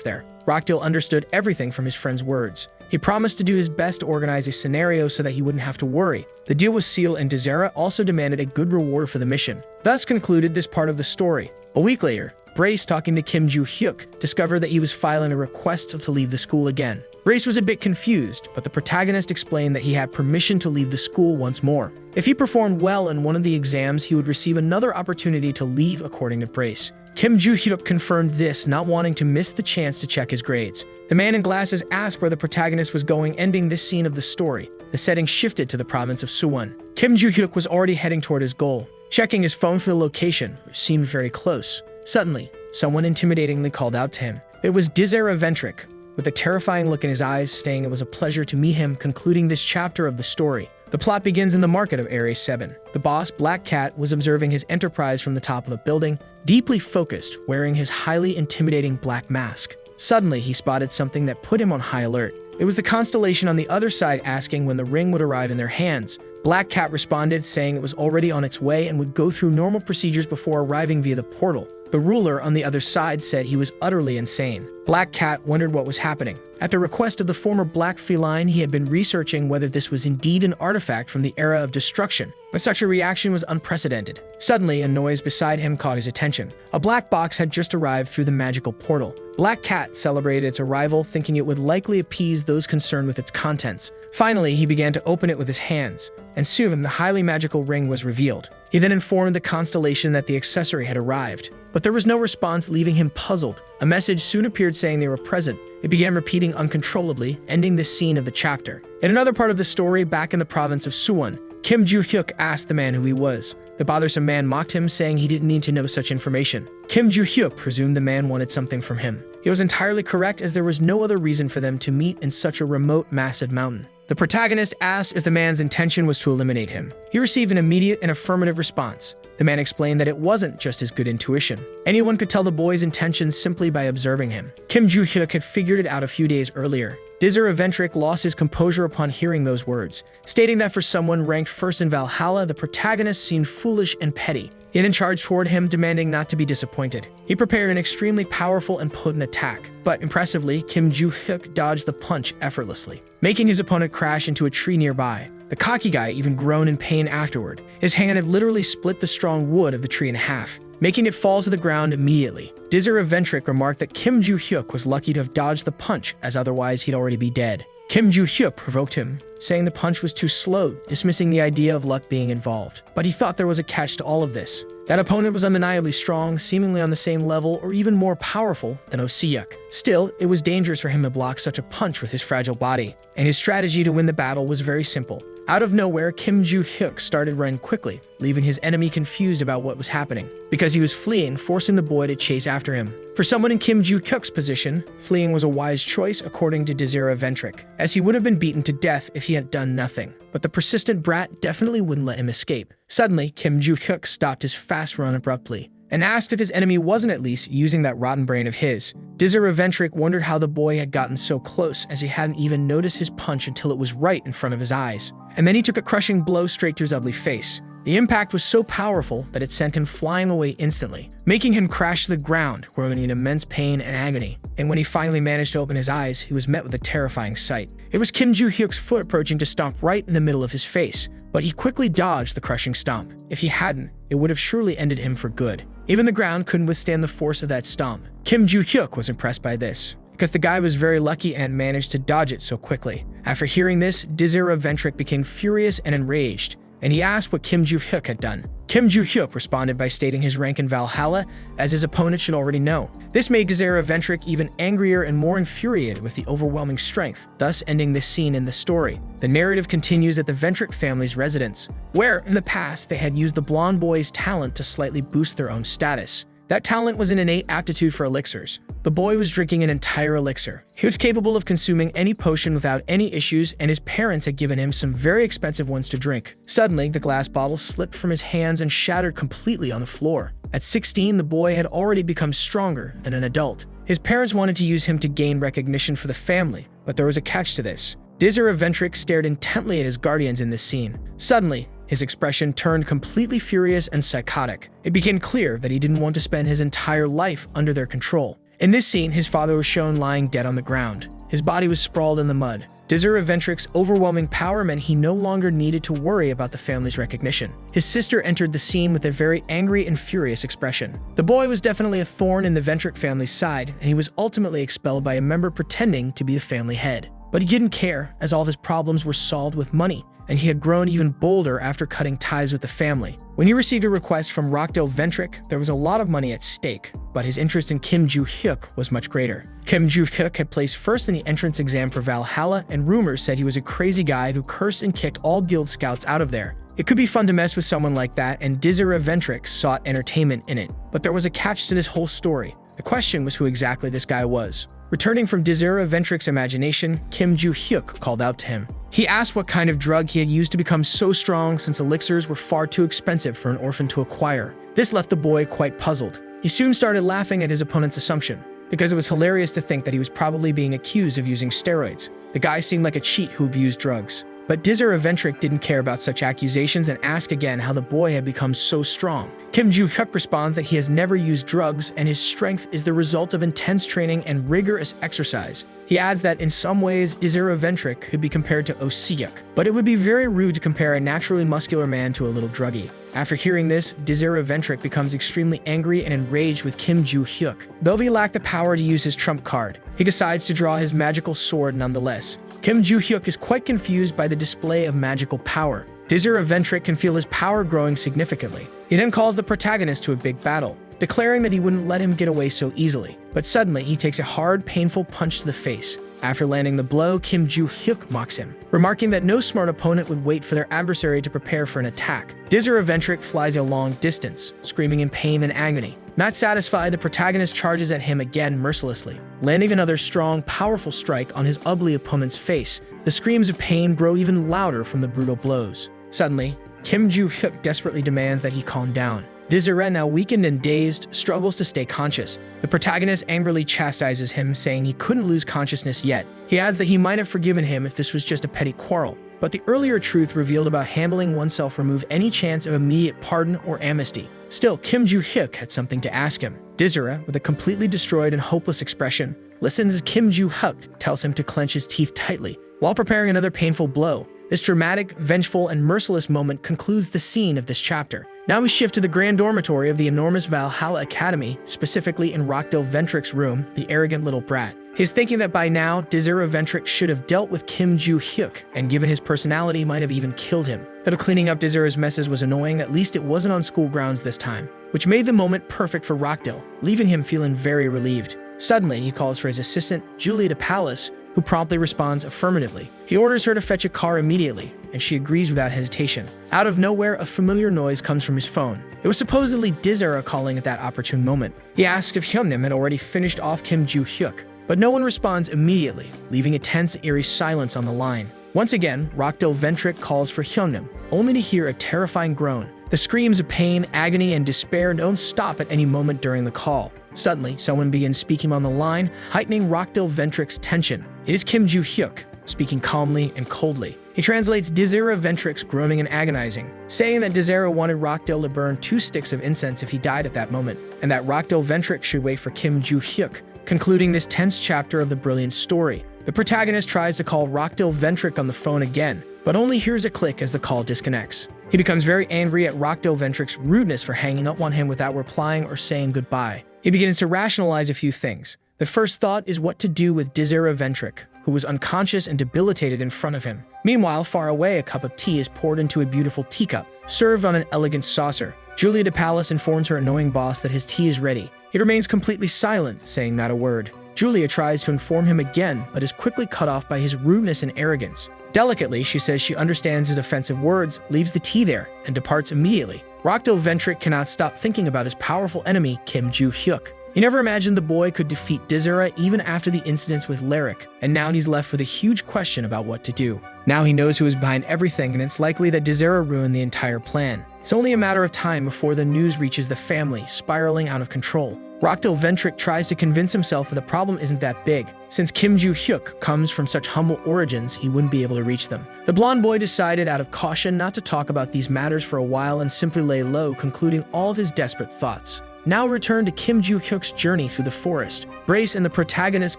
there. Rockdale understood everything from his friend's words. He promised to do his best to organize a scenario so that he wouldn't have to worry. The deal was sealed, and Desera also demanded a good reward for the mission. Thus concluded this part of the story. A week later, Brace, talking to Kim Joo-hyuk, discovered that he was filing a request to leave the school again. Brace was a bit confused, but the protagonist explained that he had permission to leave the school once more. If he performed well in one of the exams, he would receive another opportunity to leave, according to Brace. Kim Joo-hyuk confirmed this, not wanting to miss the chance to check his grades. The man in glasses asked where the protagonist was going, ending this scene of the story. The setting shifted to the province of Suwon. Kim Joo-hyuk was already heading toward his goal, checking his phone for the location, which seemed very close. Suddenly, someone intimidatingly called out to him. It was Desera Ventrick, with a terrifying look in his eyes, saying it was a pleasure to meet him, concluding this chapter of the story. The plot begins in the market of Area 7. The boss, Black Cat, was observing his enterprise from the top of a building, deeply focused, wearing his highly intimidating black mask. Suddenly, he spotted something that put him on high alert. It was the constellation on the other side asking when the ring would arrive in their hands. Black Cat responded, saying it was already on its way and would go through normal procedures before arriving via the portal. The ruler on the other side said he was utterly insane. Black Cat wondered what was happening. At the request of the former black feline, he had been researching whether this was indeed an artifact from the era of destruction, but such a reaction was unprecedented. Suddenly, a noise beside him caught his attention. A black box had just arrived through the magical portal. Black Cat celebrated its arrival, thinking it would likely appease those concerned with its contents. Finally, he began to open it with his hands, and soon the highly magical ring was revealed. He then informed the constellation that the accessory had arrived, but there was no response, leaving him puzzled. A message soon appeared saying they were present. It began repeating uncontrollably, ending this scene of the chapter. In another part of the story, back in the province of Suwon, Kim Joo-hyuk asked the man who he was. The bothersome man mocked him, saying he didn't need to know such information. Kim Joo-hyuk presumed the man wanted something from him. He was entirely correct, as there was no other reason for them to meet in such a remote, massive mountain. The protagonist asked if the man's intention was to eliminate him. He received an immediate and affirmative response. The man explained that it wasn't just his good intuition. Anyone could tell the boy's intentions simply by observing him. Kim Joo-hyuk had figured it out a few days earlier. Dizzer Ventric lost his composure upon hearing those words, stating that for someone ranked first in Valhalla, the protagonist seemed foolish and petty. He then charged toward him, demanding not to be disappointed. He prepared an extremely powerful and potent attack, but impressively, Kim Joo-hyuk dodged the punch effortlessly, making his opponent crash into a tree nearby. The cocky guy even groaned in pain afterward. His hand had literally split the strong wood of the tree in half, making it fall to the ground immediately. Dizzer Ventric remarked that Kim Joo-hyuk was lucky to have dodged the punch, as otherwise he'd already be dead. Kim Joo-hyuk provoked him, saying the punch was too slow, dismissing the idea of luck being involved. But he thought there was a catch to all of this. That opponent was undeniably strong, seemingly on the same level or even more powerful than Oh-seok. Still, it was dangerous for him to block such a punch with his fragile body, and his strategy to win the battle was very simple. Out of nowhere, Kim Joo-hyuk started running quickly, leaving his enemy confused about what was happening, because he was fleeing, forcing the boy to chase after him. For someone in Kim Joo-hyuk's position, fleeing was a wise choice according to Dizzer Ventric, as he would have been beaten to death if he had done nothing. But the persistent brat definitely wouldn't let him escape. Suddenly, Kim Joo-hyuk stopped his fast run abruptly, and asked if his enemy wasn't at least using that rotten brain of his. Dizzer Ventric wondered how the boy had gotten so close, as he hadn't even noticed his punch until it was right in front of his eyes. And then he took a crushing blow straight to his ugly face. The impact was so powerful that it sent him flying away instantly, making him crash to the ground, groaning in immense pain and agony. And when he finally managed to open his eyes, he was met with a terrifying sight. It was Kim Joo-hyuk's foot approaching to stomp right in the middle of his face, but he quickly dodged the crushing stomp. If he hadn't, it would have surely ended him for good. Even the ground couldn't withstand the force of that stomp. Kim Joo-hyuk was impressed by this, because the guy was very lucky and had managed to dodge it so quickly. After hearing this, Dizzer Ventric became furious and enraged, and he asked what Kim Joo-hyuk had done. Kim Joo-hyuk responded by stating his rank in Valhalla, as his opponent should already know. This made Dizzer Ventric even angrier and more infuriated with the overwhelming strength, thus ending this scene in the story. The narrative continues at the Ventric family's residence, where, in the past, they had used the blonde boy's talent to slightly boost their own status. That talent was an innate aptitude for elixirs. The boy was drinking an entire elixir. He was capable of consuming any potion without any issues, and his parents had given him some very expensive ones to drink. Suddenly, the glass bottle slipped from his hands and shattered completely on the floor. At 16, the boy had already become stronger than an adult. His parents wanted to use him to gain recognition for the family, but there was a catch to this. Dizzer Ventric stared intently at his guardians in this scene. Suddenly, his expression turned completely furious and psychotic. It became clear that he didn't want to spend his entire life under their control. In this scene, his father was shown lying dead on the ground. His body was sprawled in the mud. Dizzer Ventric's overwhelming power meant he no longer needed to worry about the family's recognition. His sister entered the scene with a very angry and furious expression. The boy was definitely a thorn in the Ventric family's side, and he was ultimately expelled by a member pretending to be the family head. But he didn't care, as all of his problems were solved with money, and he had grown even bolder after cutting ties with the family. When he received a request from Rockdale Ventric, there was a lot of money at stake, but his interest in Kim Joo-hyuk was much greater. Kim Joo-hyuk had placed first in the entrance exam for Valhalla, and rumors said he was a crazy guy who cursed and kicked all guild scouts out of there. It could be fun to mess with someone like that, and Dizzer Ventric sought entertainment in it. But there was a catch to this whole story. The question was who exactly this guy was. Returning from Dizzer Ventric's imagination, Kim Joo-hyuk called out to him. He asked what kind of drug he had used to become so strong, since elixirs were far too expensive for an orphan to acquire. This left the boy quite puzzled. He soon started laughing at his opponent's assumption, because it was hilarious to think that he was probably being accused of using steroids. The guy seemed like a cheat who abused drugs. But Dizzer Ventric didn't care about such accusations and asked again how the boy had become so strong. Kim Joo-hyuk responds that he has never used drugs and his strength is the result of intense training and rigorous exercise. He adds that in some ways, Dizzer Ventric could be compared to Oh-seok, but it would be very rude to compare a naturally muscular man to a little druggie. After hearing this, Dizzer Ventric becomes extremely angry and enraged with Kim Joo-hyuk. Though he lacked the power to use his trump card, he decides to draw his magical sword nonetheless. Kim Joo-hyuk is quite confused by the display of magical power. Dizera Ventric can feel his power growing significantly. He then calls the protagonist to a big battle, declaring that he wouldn't let him get away so easily. But suddenly, he takes a hard, painful punch to the face. After landing the blow, Kim Joo-hyuk mocks him, remarking that no smart opponent would wait for their adversary to prepare for an attack. Dizera Ventric flies a long distance, screaming in pain and agony. Not satisfied, the protagonist charges at him again mercilessly, landing another strong, powerful strike on his ugly opponent's face. The screams of pain grow even louder from the brutal blows. Suddenly, Kim Joo-hyuk desperately demands that he calm down. Dizera, now weakened and dazed, struggles to stay conscious. The protagonist angrily chastises him, saying he couldn't lose consciousness yet. He adds that he might have forgiven him if this was just a petty quarrel. But the earlier truth revealed about handling oneself removed any chance of immediate pardon or amnesty. Still, Kim Joo-hyuk had something to ask him. Dizera, with a completely destroyed and hopeless expression, listens as Kim Joo-hyuk tells him to clench his teeth tightly, while preparing another painful blow. This dramatic, vengeful, and merciless moment concludes the scene of this chapter. Now we shift to the grand dormitory of the enormous Valhalla Academy, specifically in Rockdale Ventric's room, the arrogant little brat. He's thinking that by now, Dizera Ventric should have dealt with Kim Joo-hyuk, and given his personality, might have even killed him. Though cleaning up Dizera's messes was annoying, at least it wasn't on school grounds this time, which made the moment perfect for Rockdale, leaving him feeling very relieved. Suddenly, he calls for his assistant, Julia de Palace, who promptly responds affirmatively. He orders her to fetch a car immediately, and she agrees without hesitation. Out of nowhere, a familiar noise comes from his phone. It was supposedly Dizera calling at that opportune moment. He asks if Hyunnim had already finished off Kim Joo-hyuk, but no one responds immediately, leaving a tense, eerie silence on the line. Once again, Rockdale Ventric calls for Hyunnim, only to hear a terrifying groan. The screams of pain, agony, and despair don't stop at any moment during the call. Suddenly, someone begins speaking on the line, heightening Rockdale Ventric's tension. It is Kim Joo-hyuk, speaking calmly and coldly. He translates Dizera Ventric's groaning and agonizing, saying that Dizera wanted Rockdale to burn 2 sticks of incense if he died at that moment, and that Rockdale Ventric should wait for Kim Joo-hyuk, concluding this tense chapter of the brilliant story. The protagonist tries to call Rockdale Ventric on the phone again, but only hears a click as the call disconnects. He becomes very angry at Rockdale Ventric's rudeness for hanging up on him without replying or saying goodbye. He begins to rationalize a few things. The first thought is what to do with Dizera Ventric, who was unconscious and debilitated in front of him. Meanwhile, far away, a cup of tea is poured into a beautiful teacup, served on an elegant saucer. Julia de Palace informs her annoying boss that his tea is ready. He remains completely silent, saying not a word. Julia tries to inform him again, but is quickly cut off by his rudeness and arrogance. Delicately, she says she understands his offensive words, leaves the tea there, and departs immediately. Rockdale Ventric cannot stop thinking about his powerful enemy, Kim Joo-hyuk. He never imagined the boy could defeat Dizera even after the incidents with Lyric, and now he's left with a huge question about what to do. Now he knows who is behind everything, and it's likely that Dizera ruined the entire plan. It's only a matter of time before the news reaches the family, spiraling out of control. Rockdale Ventric tries to convince himself that the problem isn't that big. Since Kim Joo-hyuk comes from such humble origins, he wouldn't be able to reach them. The blonde boy decided out of caution not to talk about these matters for a while and simply lay low, concluding all of his desperate thoughts. Now return to Kim Joo-hyuk's journey through the forest. Brace and the protagonist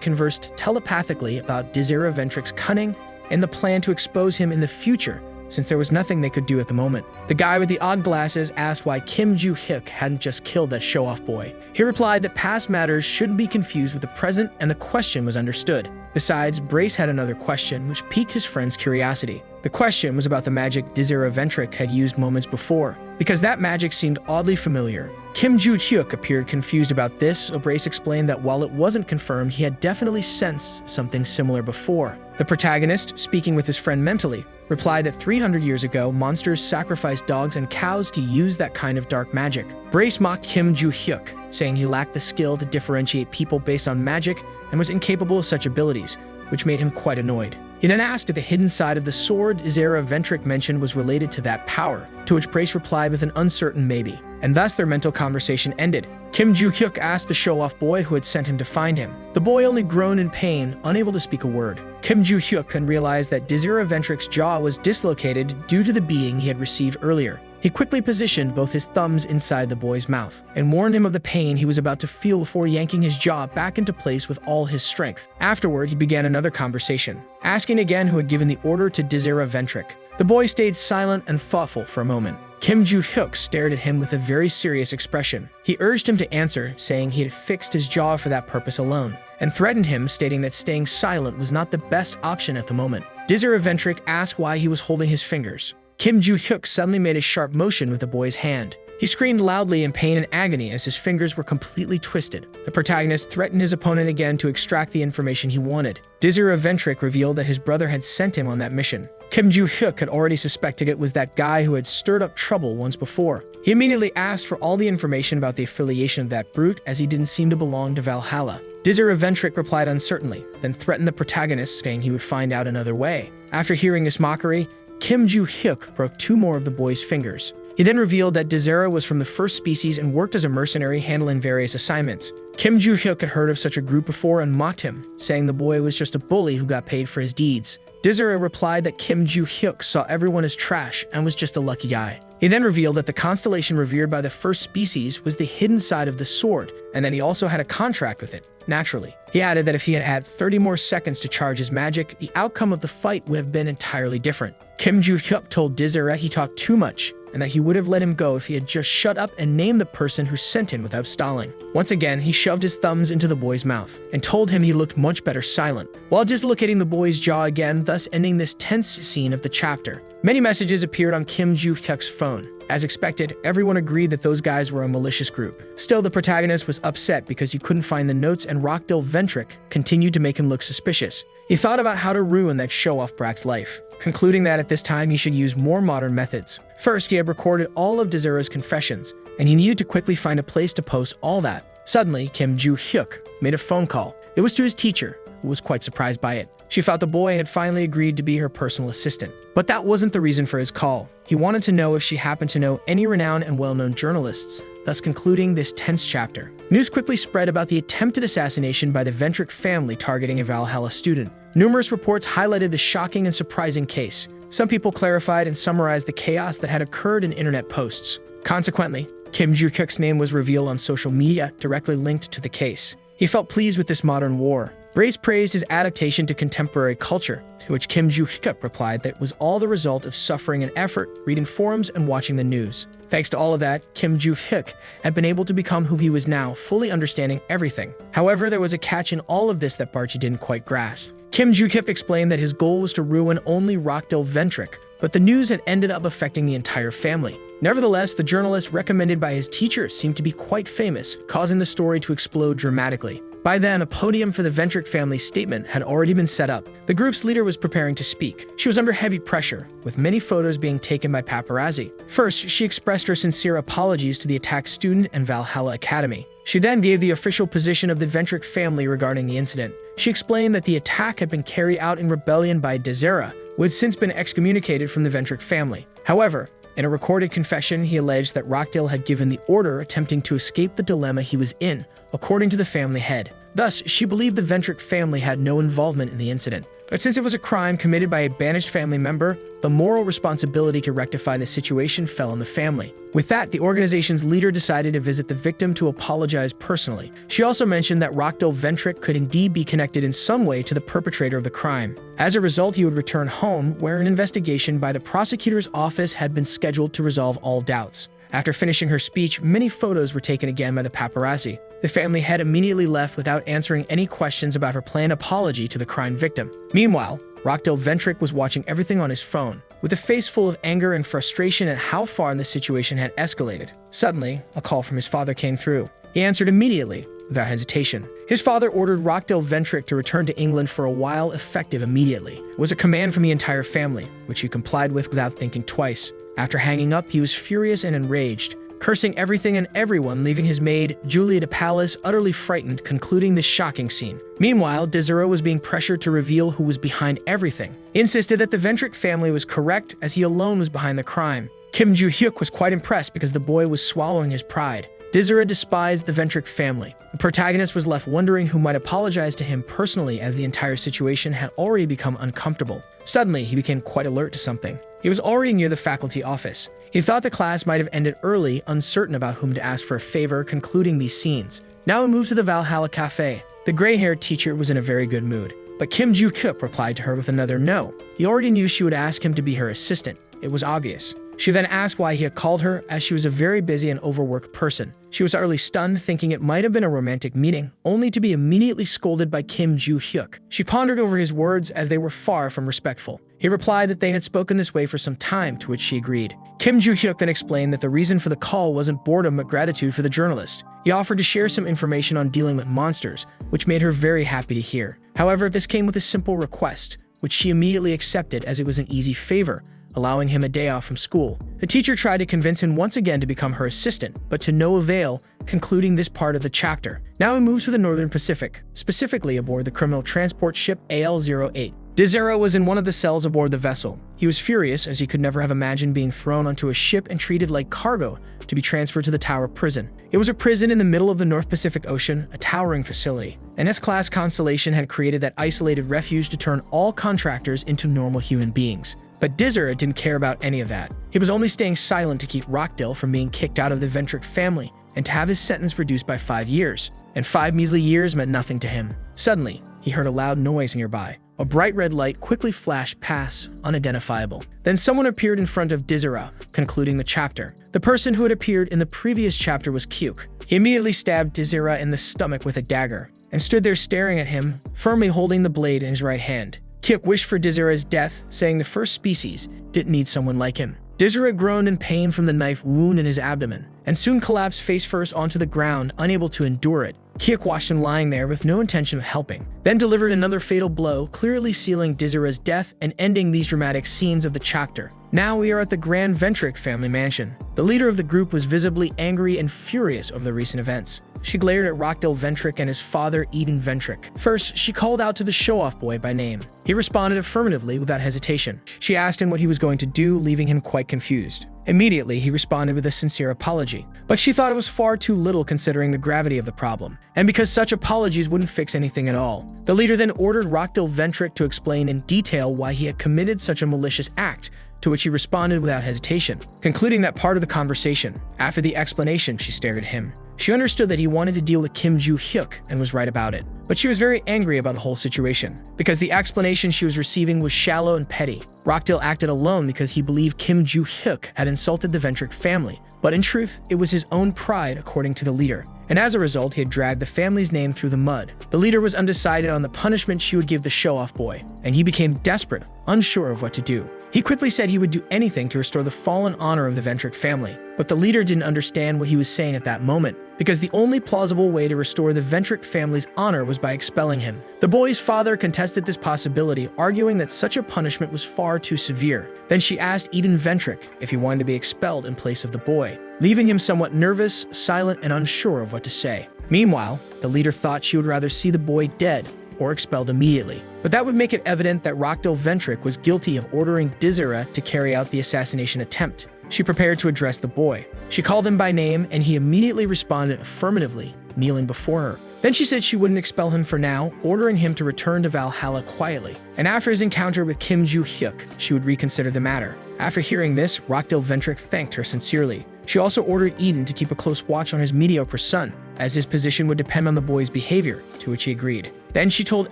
conversed telepathically about Dizera Ventric's cunning and the plan to expose him in the future, since there was nothing they could do at the moment. The guy with the odd glasses asked why Kim Joo-hyuk hadn't just killed that show-off boy. He replied that past matters shouldn't be confused with the present, and the question was understood. Besides, Brace had another question, which piqued his friend's curiosity. The question was about the magic Dizera Ventric had used moments before, because that magic seemed oddly familiar. Kim Joo-hyuk appeared confused about this, so Brace explained that while it wasn't confirmed, he had definitely sensed something similar before. The protagonist, speaking with his friend mentally, replied that 300 years ago, monsters sacrificed dogs and cows to use that kind of dark magic. Brace mocked Kim Joo-hyuk, saying he lacked the skill to differentiate people based on magic and was incapable of such abilities, which made him quite annoyed. He then asked if the hidden side of the sword Dizera Ventric mentioned was related to that power, to which Brace replied with an uncertain maybe, and thus their mental conversation ended. Kim Joo-hyuk asked the show-off boy who had sent him to find him. The boy only groaned in pain, unable to speak a word. Kim Joo-hyuk then realized that Dizera Ventric's jaw was dislocated due to the beating he had received earlier. He quickly positioned both his thumbs inside the boy's mouth and warned him of the pain he was about to feel before yanking his jaw back into place with all his strength. Afterward, he began another conversation, asking again who had given the order to Dizera Ventric. The boy stayed silent and thoughtful for a moment. Kim Joo-hyuk stared at him with a very serious expression. He urged him to answer, saying he had fixed his jaw for that purpose alone, and threatened him, stating that staying silent was not the best option at the moment. Dizera Ventric asked why he was holding his fingers. Kim Joo-hyuk suddenly made a sharp motion with the boy's hand. He screamed loudly in pain and agony as his fingers were completely twisted. The protagonist threatened his opponent again to extract the information he wanted. Dizira Ventrick revealed that his brother had sent him on that mission. Kim Joo-hyuk had already suspected it was that guy who had stirred up trouble once before. He immediately asked for all the information about the affiliation of that brute, as he didn't seem to belong to Valhalla. Dizira Ventrick replied uncertainly, then threatened the protagonist, saying he would find out another way. After hearing this mockery, Kim Joo-hyuk broke 2 more of the boy's fingers. He then revealed that Dizira was from the first species and worked as a mercenary, handling various assignments. Kim Joo-hyuk had heard of such a group before and mocked him, saying the boy was just a bully who got paid for his deeds. Dizira replied that Kim Joo-hyuk saw everyone as trash and was just a lucky guy. He then revealed that the constellation revered by the first species was the hidden side of the sword, and that he also had a contract with it. Naturally, he added that if he had had 30 more seconds to charge his magic, the outcome of the fight would have been entirely different. Kim Joo-hyuk told Dizira he talked too much, and that he would have let him go if he had just shut up and named the person who sent him without stalling. Once again, he shoved his thumbs into the boy's mouth and told him he looked much better silent, while dislocating the boy's jaw again, thus ending this tense scene of the chapter. Many messages appeared on Kim Joo-hyuk's phone. As expected, everyone agreed that those guys were a malicious group. Still, the protagonist was upset because he couldn't find the notes, and Rockdale Ventrick continued to make him look suspicious. He thought about how to ruin that show-off brat's life, concluding that at this time he should use more modern methods. First, he had recorded all of Dizira's confessions, and he needed to quickly find a place to post all that. Suddenly, Kim Joo-hyuk made a phone call. It was to his teacher, who was quite surprised by it. She thought the boy had finally agreed to be her personal assistant. But that wasn't the reason for his call. He wanted to know if she happened to know any renowned and well-known journalists, thus concluding this tense chapter. News quickly spread about the attempted assassination by the Ventrick family targeting a Valhalla student. Numerous reports highlighted the shocking and surprising case. Some people clarified and summarized the chaos that had occurred in internet posts. Consequently, Kim Joo-hyuk's name was revealed on social media, directly linked to the case. He felt pleased with this modern war. Brace praised his adaptation to contemporary culture, to which Kim Joo-hyuk replied that it was all the result of suffering and effort, reading forums and watching the news. Thanks to all of that, Kim Joo-hyuk had been able to become who he was now, fully understanding everything. However, there was a catch in all of this that Barchi didn't quite grasp. Kim Joo-hyuk explained that his goal was to ruin only Rockdale Ventrick, but the news had ended up affecting the entire family. Nevertheless, the journalist recommended by his teacher seemed to be quite famous, causing the story to explode dramatically. By then, a podium for the Ventrick family's statement had already been set up. The group's leader was preparing to speak. She was under heavy pressure, with many photos being taken by paparazzi. First, she expressed her sincere apologies to the attacked student and Valhalla Academy. She then gave the official position of the Ventrick family regarding the incident. She explained that the attack had been carried out in rebellion by Dizira, who had since been excommunicated from the Ventrick family. However, in a recorded confession, he alleged that Rockdale had given the order, attempting to escape the dilemma he was in, according to the family head. Thus, she believed the Ventrick family had no involvement in the incident. But since it was a crime committed by a banished family member, the moral responsibility to rectify the situation fell on the family. With that, the organization's leader decided to visit the victim to apologize personally. She also mentioned that Rockdale Ventrick could indeed be connected in some way to the perpetrator of the crime. As a result, he would return home, where an investigation by the prosecutor's office had been scheduled to resolve all doubts. After finishing her speech, many photos were taken again by the paparazzi. The family head immediately left without answering any questions about her planned apology to the crime victim. Meanwhile, Rockdale Ventrick was watching everything on his phone, with a face full of anger and frustration at how far the situation had escalated. Suddenly, a call from his father came through. He answered immediately, without hesitation. His father ordered Rockdale Ventrick to return to England for a while, effective immediately. It was a command from the entire family, which he complied with without thinking twice. After hanging up, he was furious and enraged, cursing everything and everyone, leaving his maid, Julia de Palace, utterly frightened, concluding this shocking scene. Meanwhile, Dizira was being pressured to reveal who was behind everything. He insisted that the Ventrick family was correct, as he alone was behind the crime. Kim Joo-hyuk was quite impressed because the boy was swallowing his pride. Dizira despised the Ventrick family. The protagonist was left wondering who might apologize to him personally, as the entire situation had already become uncomfortable. Suddenly, he became quite alert to something. He was already near the faculty office. He thought the class might have ended early, uncertain about whom to ask for a favor, concluding these scenes. Now he moved to the Valhalla Cafe. The gray-haired teacher was in a very good mood, but Kim Joo-hyuk replied to her with another no. He already knew she would ask him to be her assistant. It was obvious. She then asked why he had called her, as she was a very busy and overworked person. She was utterly stunned, thinking it might have been a romantic meeting, only to be immediately scolded by Kim Joo-hyuk. She pondered over his words, as they were far from respectful. He replied that they had spoken this way for some time, to which she agreed. Kim Joo-hyuk then explained that the reason for the call wasn't boredom but gratitude for the journalist. He offered to share some information on dealing with monsters, which made her very happy to hear. However, this came with a simple request, which she immediately accepted as it was an easy favor, allowing him a day off from school. The teacher tried to convince him once again to become her assistant, but to no avail, concluding this part of the chapter. Now we move to the Northern Pacific, specifically aboard the criminal transport ship AL-08. Dizero was in one of the cells aboard the vessel. He was furious, as he could never have imagined being thrown onto a ship and treated like cargo to be transferred to the Tower prison. It was a prison in the middle of the North Pacific Ocean, a towering facility. An S-class constellation had created that isolated refuge to turn all contractors into normal human beings. But Dizero didn't care about any of that. He was only staying silent to keep Rockdale from being kicked out of the Ventric family and to have his sentence reduced by 5 years. And 5 measly years meant nothing to him. Suddenly, he heard a loud noise nearby. A bright red light quickly flashed past, unidentifiable. Then someone appeared in front of Dizero, concluding the chapter. The person who had appeared in the previous chapter was Kyuk. He immediately stabbed Dizero in the stomach with a dagger and stood there staring at him, firmly holding the blade in his right hand. Kyuk wished for Dizero's death, saying the first species didn't need someone like him. Dizero groaned in pain from the knife wound in his abdomen, and soon collapsed face first onto the ground, unable to endure it. Kyuk watched him lying there with no intention of helping, then delivered another fatal blow, clearly sealing Dizero's death and ending these dramatic scenes of the chapter. Now we are at the Grand Ventric family mansion. The leader of the group was visibly angry and furious over the recent events. She glared at Rockdale Ventric and his father, Eden Ventric. First, she called out to the show-off boy by name. He responded affirmatively without hesitation. She asked him what he was going to do, leaving him quite confused. Immediately, he responded with a sincere apology, but she thought it was far too little considering the gravity of the problem, and because such apologies wouldn't fix anything at all. The leader then ordered Rockdale Ventric to explain in detail why he had committed such a malicious act, to which he responded without hesitation, concluding that part of the conversation. After the explanation, she stared at him. She understood that he wanted to deal with Kim Joo-hyuk and was right about it. But she was very angry about the whole situation, because the explanation she was receiving was shallow and petty. Rockdale acted alone because he believed Kim Joo-hyuk had insulted the Ventric family, but in truth, it was his own pride, according to the leader. And as a result, he had dragged the family's name through the mud. The leader was undecided on the punishment she would give the show-off boy, and he became desperate, unsure of what to do. He quickly said he would do anything to restore the fallen honor of the Ventric family, but the leader didn't understand what he was saying at that moment, because the only plausible way to restore the Ventric family's honor was by expelling him. The boy's father contested this possibility, arguing that such a punishment was far too severe. Then she asked Eden Ventric if he wanted to be expelled in place of the boy, leaving him somewhat nervous, silent, and unsure of what to say. Meanwhile, the leader thought she would rather see the boy dead or expelled immediately. But that would make it evident that Rockdale Ventric was guilty of ordering Dizero to carry out the assassination attempt. She prepared to address the boy. She called him by name, and he immediately responded affirmatively, kneeling before her. Then she said she wouldn't expel him for now, ordering him to return to Valhalla quietly. And after his encounter with Kim Joo-hyuk, she would reconsider the matter. After hearing this, Rockdale Ventric thanked her sincerely. She also ordered Eden to keep a close watch on his mediocre son, as his position would depend on the boy's behavior, to which he agreed. Then she told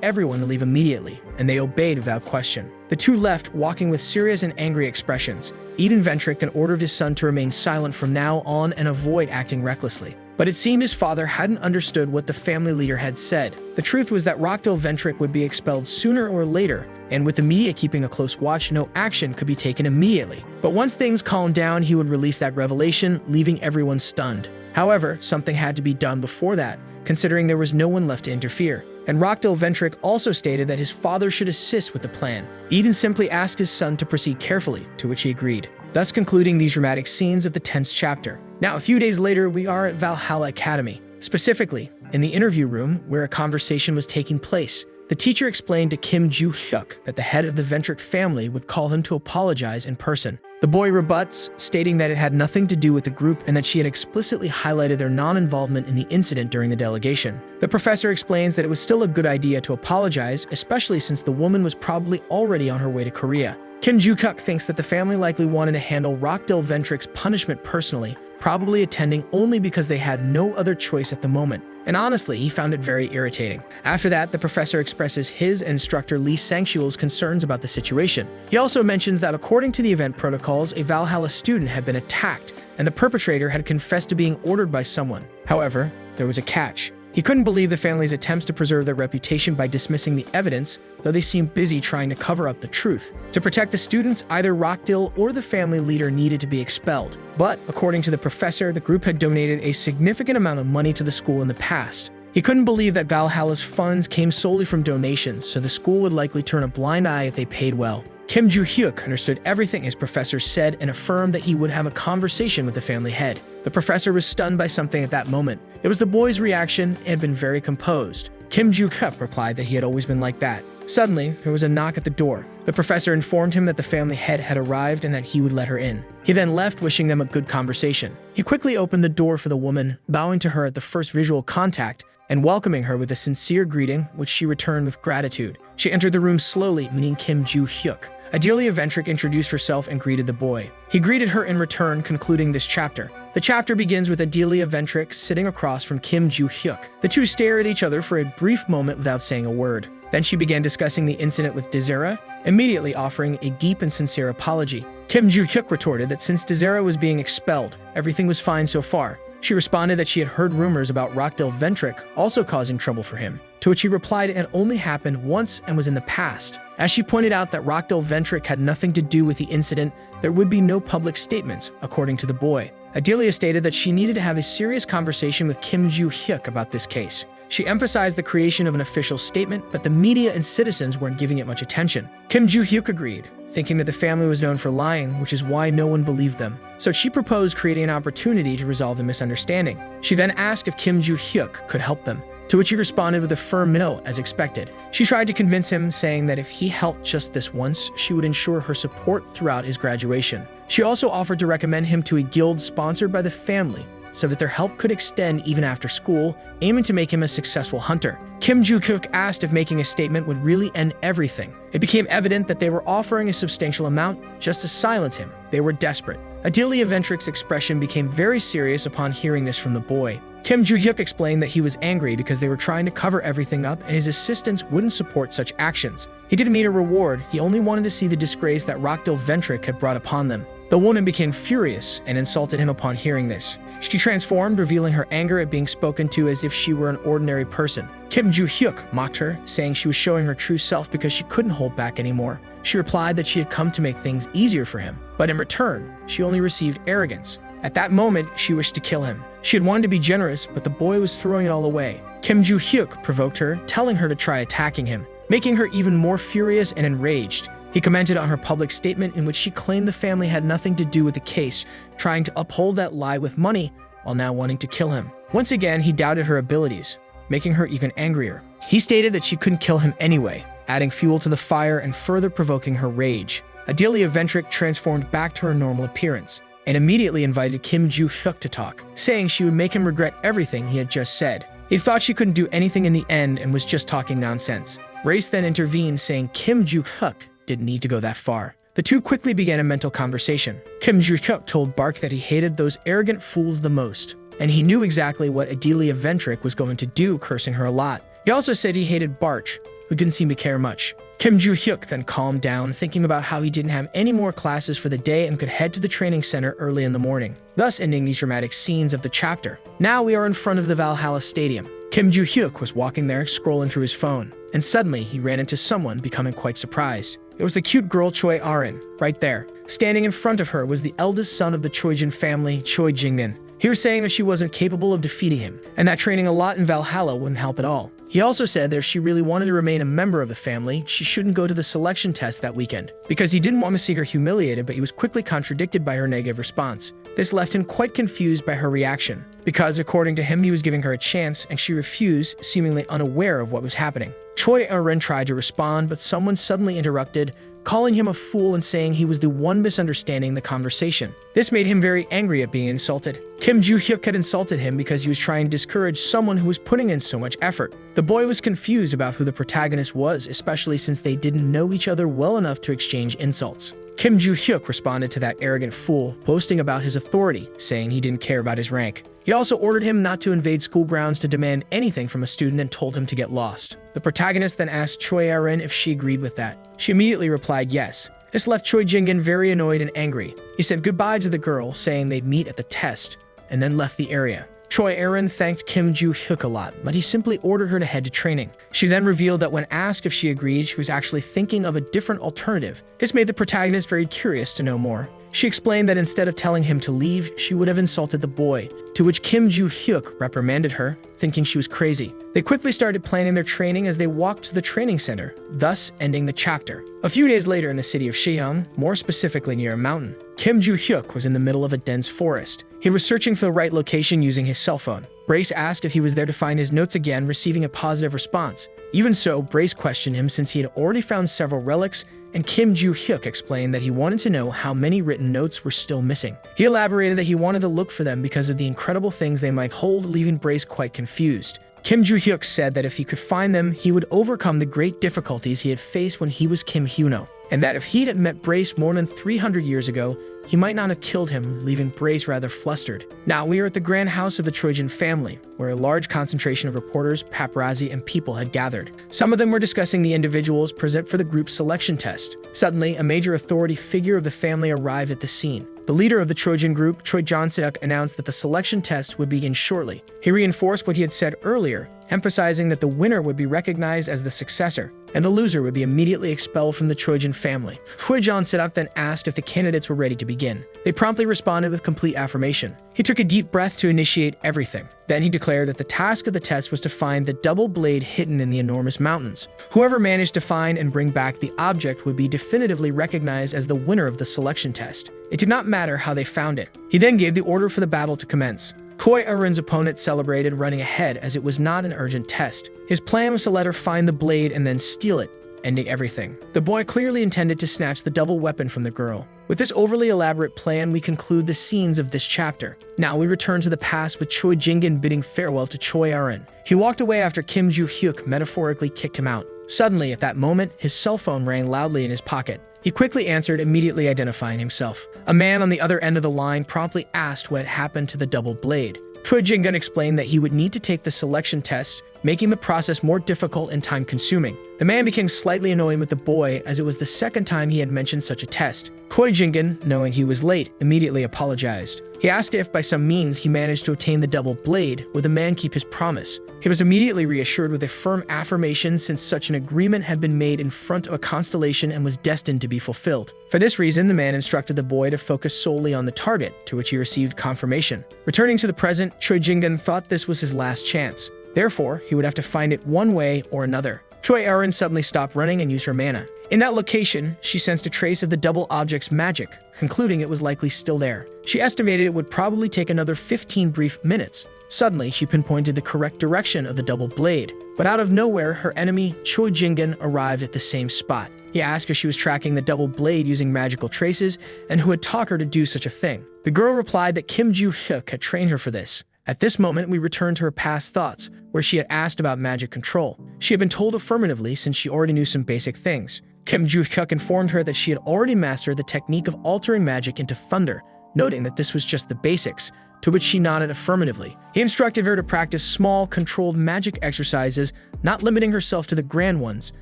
everyone to leave immediately, and they obeyed without question. The two left, walking with serious and angry expressions. Eden Ventric then ordered his son to remain silent from now on and avoid acting recklessly. But it seemed his father hadn't understood what the family leader had said. The truth was that Rockdale Ventric would be expelled sooner or later, and with the media keeping a close watch, no action could be taken immediately. But once things calmed down, he would release that revelation, leaving everyone stunned. However, something had to be done before that, considering there was no one left to interfere. And Rockdale Ventric also stated that his father should assist with the plan. Eden simply asked his son to proceed carefully, to which he agreed, thus concluding these dramatic scenes of the 10th chapter. Now, a few days later, we are at Valhalla Academy, specifically in the interview room where a conversation was taking place. The teacher explained to Kim Joo-hyuk that the head of the Ventric family would call him to apologize in person. The boy rebuts, stating that it had nothing to do with the group and that she had explicitly highlighted their non-involvement in the incident during the delegation. The professor explains that it was still a good idea to apologize, especially since the woman was probably already on her way to Korea. Kim Joo-hyuk thinks that the family likely wanted to handle Rockdale Ventric's punishment personally, probably attending only because they had no other choice at the moment. And honestly, he found it very irritating. After that, the professor expresses his and instructor Lee Sang-shul's concerns about the situation. He also mentions that according to the event protocols, a Valhalla student had been attacked, and the perpetrator had confessed to being ordered by someone. However, there was a catch. He couldn't believe the family's attempts to preserve their reputation by dismissing the evidence, though they seemed busy trying to cover up the truth. To protect the students, either Rockdale or the family leader needed to be expelled. But, according to the professor, the group had donated a significant amount of money to the school in the past. He couldn't believe that Valhalla's funds came solely from donations, so the school would likely turn a blind eye if they paid well. Kim Joo-hyuk understood everything his professor said and affirmed that he would have a conversation with the family head. The professor was stunned by something at that moment. It was the boy's reaction and had been very composed. Kim Joo-hyuk replied that he had always been like that. Suddenly, there was a knock at the door. The professor informed him that the family head had arrived and that he would let her in. He then left, wishing them a good conversation. He quickly opened the door for the woman, bowing to her at the first visual contact and welcoming her with a sincere greeting, which she returned with gratitude. She entered the room slowly, meeting Kim Joo-hyuk. Adelia Ventrick introduced herself and greeted the boy. He greeted her in return, concluding this chapter. The chapter begins with Adelia Ventrick sitting across from Kim Joo-hyuk. The two stare at each other for a brief moment without saying a word. Then she began discussing the incident with Desera, immediately offering a deep and sincere apology. Kim Joo-hyuk retorted that since Desera was being expelled, everything was fine so far. She responded that she had heard rumors about Rockdale Ventrick also causing trouble for him, to which he replied it had only happened once and was in the past. As she pointed out that Rockdale Ventrick had nothing to do with the incident, there would be no public statements, according to the boy. Adelia stated that she needed to have a serious conversation with Kim Joo-hyuk about this case. She emphasized the creation of an official statement, but the media and citizens weren't giving it much attention. Kim Joo-hyuk agreed, thinking that the family was known for lying, which is why no one believed them. So she proposed creating an opportunity to resolve the misunderstanding. She then asked if Kim Joo-hyuk could help them, to which he responded with a firm no, as expected. She tried to convince him, saying that if he helped just this once, she would ensure her support throughout his graduation. She also offered to recommend him to a guild sponsored by the family, so that their help could extend even after school, aiming to make him a successful hunter. Kim Joo-hyuk asked if making a statement would really end everything. It became evident that they were offering a substantial amount just to silence him. They were desperate. Adelia Ventrick's expression became very serious upon hearing this from the boy. Kim Joo-hyuk explained that he was angry because they were trying to cover everything up and his assistants wouldn't support such actions. He didn't mean a reward, he only wanted to see the disgrace that Rockdale Ventrick had brought upon them. The woman became furious and insulted him upon hearing this. She transformed, revealing her anger at being spoken to as if she were an ordinary person. Kim Joo-hyuk mocked her, saying she was showing her true self because she couldn't hold back anymore. She replied that she had come to make things easier for him, but in return, she only received arrogance. At that moment, she wished to kill him. She had wanted to be generous, but the boy was throwing it all away. Kim Joo-hyuk provoked her, telling her to try attacking him, making her even more furious and enraged. He commented on her public statement in which she claimed the family had nothing to do with the case, trying to uphold that lie with money while now wanting to kill him. Once again, he doubted her abilities, making her even angrier. He stated that she couldn't kill him anyway, adding fuel to the fire and further provoking her rage. Adelia Ventrick transformed back to her normal appearance and immediately invited Kim Joo-hyuk to talk, saying she would make him regret everything he had just said. He thought she couldn't do anything in the end and was just talking nonsense. Race then intervened, saying Kim Joo-hyuk didn't need to go that far. The two quickly began a mental conversation. Kim Joo-hyuk told Bark that he hated those arrogant fools the most, and he knew exactly what Adelia Ventrick was going to do, cursing her a lot. He also said he hated Barch, who didn't seem to care much. Kim Joo-hyuk then calmed down, thinking about how he didn't have any more classes for the day and could head to the training center early in the morning, thus ending these dramatic scenes of the chapter. Now we are in front of the Valhalla Stadium. Kim Joo-hyuk was walking there, scrolling through his phone, and suddenly he ran into someone, becoming quite surprised. It was the cute girl Choi Arin, right there. Standing in front of her was the eldest son of the Choijin family, Choi Jingmin. He was saying that she wasn't capable of defeating him, and that training a lot in Valhalla wouldn't help at all. He also said that if she really wanted to remain a member of the family, she shouldn't go to the selection test that weekend, because he didn't want to see her humiliated, but he was quickly contradicted by her negative response. This left him quite confused by her reaction, because according to him, he was giving her a chance, and she refused, seemingly unaware of what was happening. Choi Arin tried to respond, but someone suddenly interrupted, calling him a fool and saying he was the one misunderstanding the conversation. This made him very angry at being insulted. Kim Joo-hyuk had insulted him because he was trying to discourage someone who was putting in so much effort. The boy was confused about who the protagonist was, especially since they didn't know each other well enough to exchange insults. Kim Joo-hyuk responded to that arrogant fool, boasting about his authority, saying he didn't care about his rank. He also ordered him not to invade school grounds to demand anything from a student and told him to get lost. The protagonist then asked Choi Arin if she agreed with that. She immediately replied yes. This left Choi Jingin very annoyed and angry. He said goodbye to the girl, saying they'd meet at the test, and then left the area. Choi Erin thanked Kim Joo-hyuk a lot, but he simply ordered her to head to training. She then revealed that when asked if she agreed, she was actually thinking of a different alternative. This made the protagonist very curious to know more. She explained that instead of telling him to leave, she would have insulted the boy, to which Kim Joo-hyuk reprimanded her, thinking she was crazy. They quickly started planning their training as they walked to the training center, thus ending the chapter. A few days later in the city of Shihyung, more specifically near a mountain, Kim Joo-hyuk was in the middle of a dense forest. He was searching for the right location using his cell phone. Brace asked if he was there to find his notes again, receiving a positive response. Even so, Brace questioned him since he had already found several relics, and Kim Joo-hyuk explained that he wanted to know how many written notes were still missing. He elaborated that he wanted to look for them because of the incredible things they might hold, leaving Brace quite confused. Kim Joo-hyuk said that if he could find them, he would overcome the great difficulties he had faced when he was Kim Hyuno, and that if he had met Brace more than 300 years ago, he might not have killed him, leaving Brace rather flustered. Now, we are at the grand house of the Trojan family, where a large concentration of reporters, paparazzi, and people had gathered. Some of them were discussing the individuals present for the group's selection test. Suddenly, a major authority figure of the family arrived at the scene. The leader of the Trojan group, Choi Jon-seok, announced that the selection test would begin shortly. He reinforced what he had said earlier, emphasizing that the winner would be recognized as the successor, and the loser would be immediately expelled from the Trojan family. Choi Jon-seok then asked if the candidates were ready to begin. They promptly responded with complete affirmation. He took a deep breath to initiate everything. Then he declared that the task of the test was to find the double blade hidden in the enormous mountains. Whoever managed to find and bring back the object would be definitively recognized as the winner of the selection test. It did not matter how they found it. He then gave the order for the battle to commence. Choi Erin's opponent celebrated, running ahead as it was not an urgent test. His plan was to let her find the blade and then steal it, ending everything. The boy clearly intended to snatch the double weapon from the girl. With this overly elaborate plan, we conclude the scenes of this chapter. Now we return to the past with Choi Jingin bidding farewell to Choi Erin. He walked away after Kim Joo-hyuk metaphorically kicked him out. Suddenly, at that moment, his cell phone rang loudly in his pocket. He quickly answered, immediately identifying himself. A man on the other end of the line promptly asked what had happened to the double blade. Choi Jingin explained that he would need to take the selection test, making the process more difficult and time-consuming. The man became slightly annoyed with the boy as it was the second time he had mentioned such a test. Choi Jingin, knowing he was late, immediately apologized. He asked if by some means he managed to obtain the double blade, would the man keep his promise. He was immediately reassured with a firm affirmation since such an agreement had been made in front of a constellation and was destined to be fulfilled. For this reason, the man instructed the boy to focus solely on the target, to which he received confirmation. Returning to the present, Choi Jingin thought this was his last chance. Therefore, he would have to find it one way or another. Choi Erin suddenly stopped running and used her mana. In that location, she sensed a trace of the double object's magic, concluding it was likely still there. She estimated it would probably take another 15 brief minutes. Suddenly, she pinpointed the correct direction of the double blade. But out of nowhere, her enemy, Choi Jingin, arrived at the same spot. He asked if she was tracking the double blade using magical traces and who had taught her to do such a thing. The girl replied that Kim Joo-hyuk had trained her for this. At this moment, we return to her past thoughts, where she had asked about magic control. She had been told affirmatively since she already knew some basic things. Kim Joo-hyuk informed her that she had already mastered the technique of altering magic into thunder, noting that this was just the basics, to which she nodded affirmatively. He instructed her to practice small, controlled magic exercises, not limiting herself to the grand ones,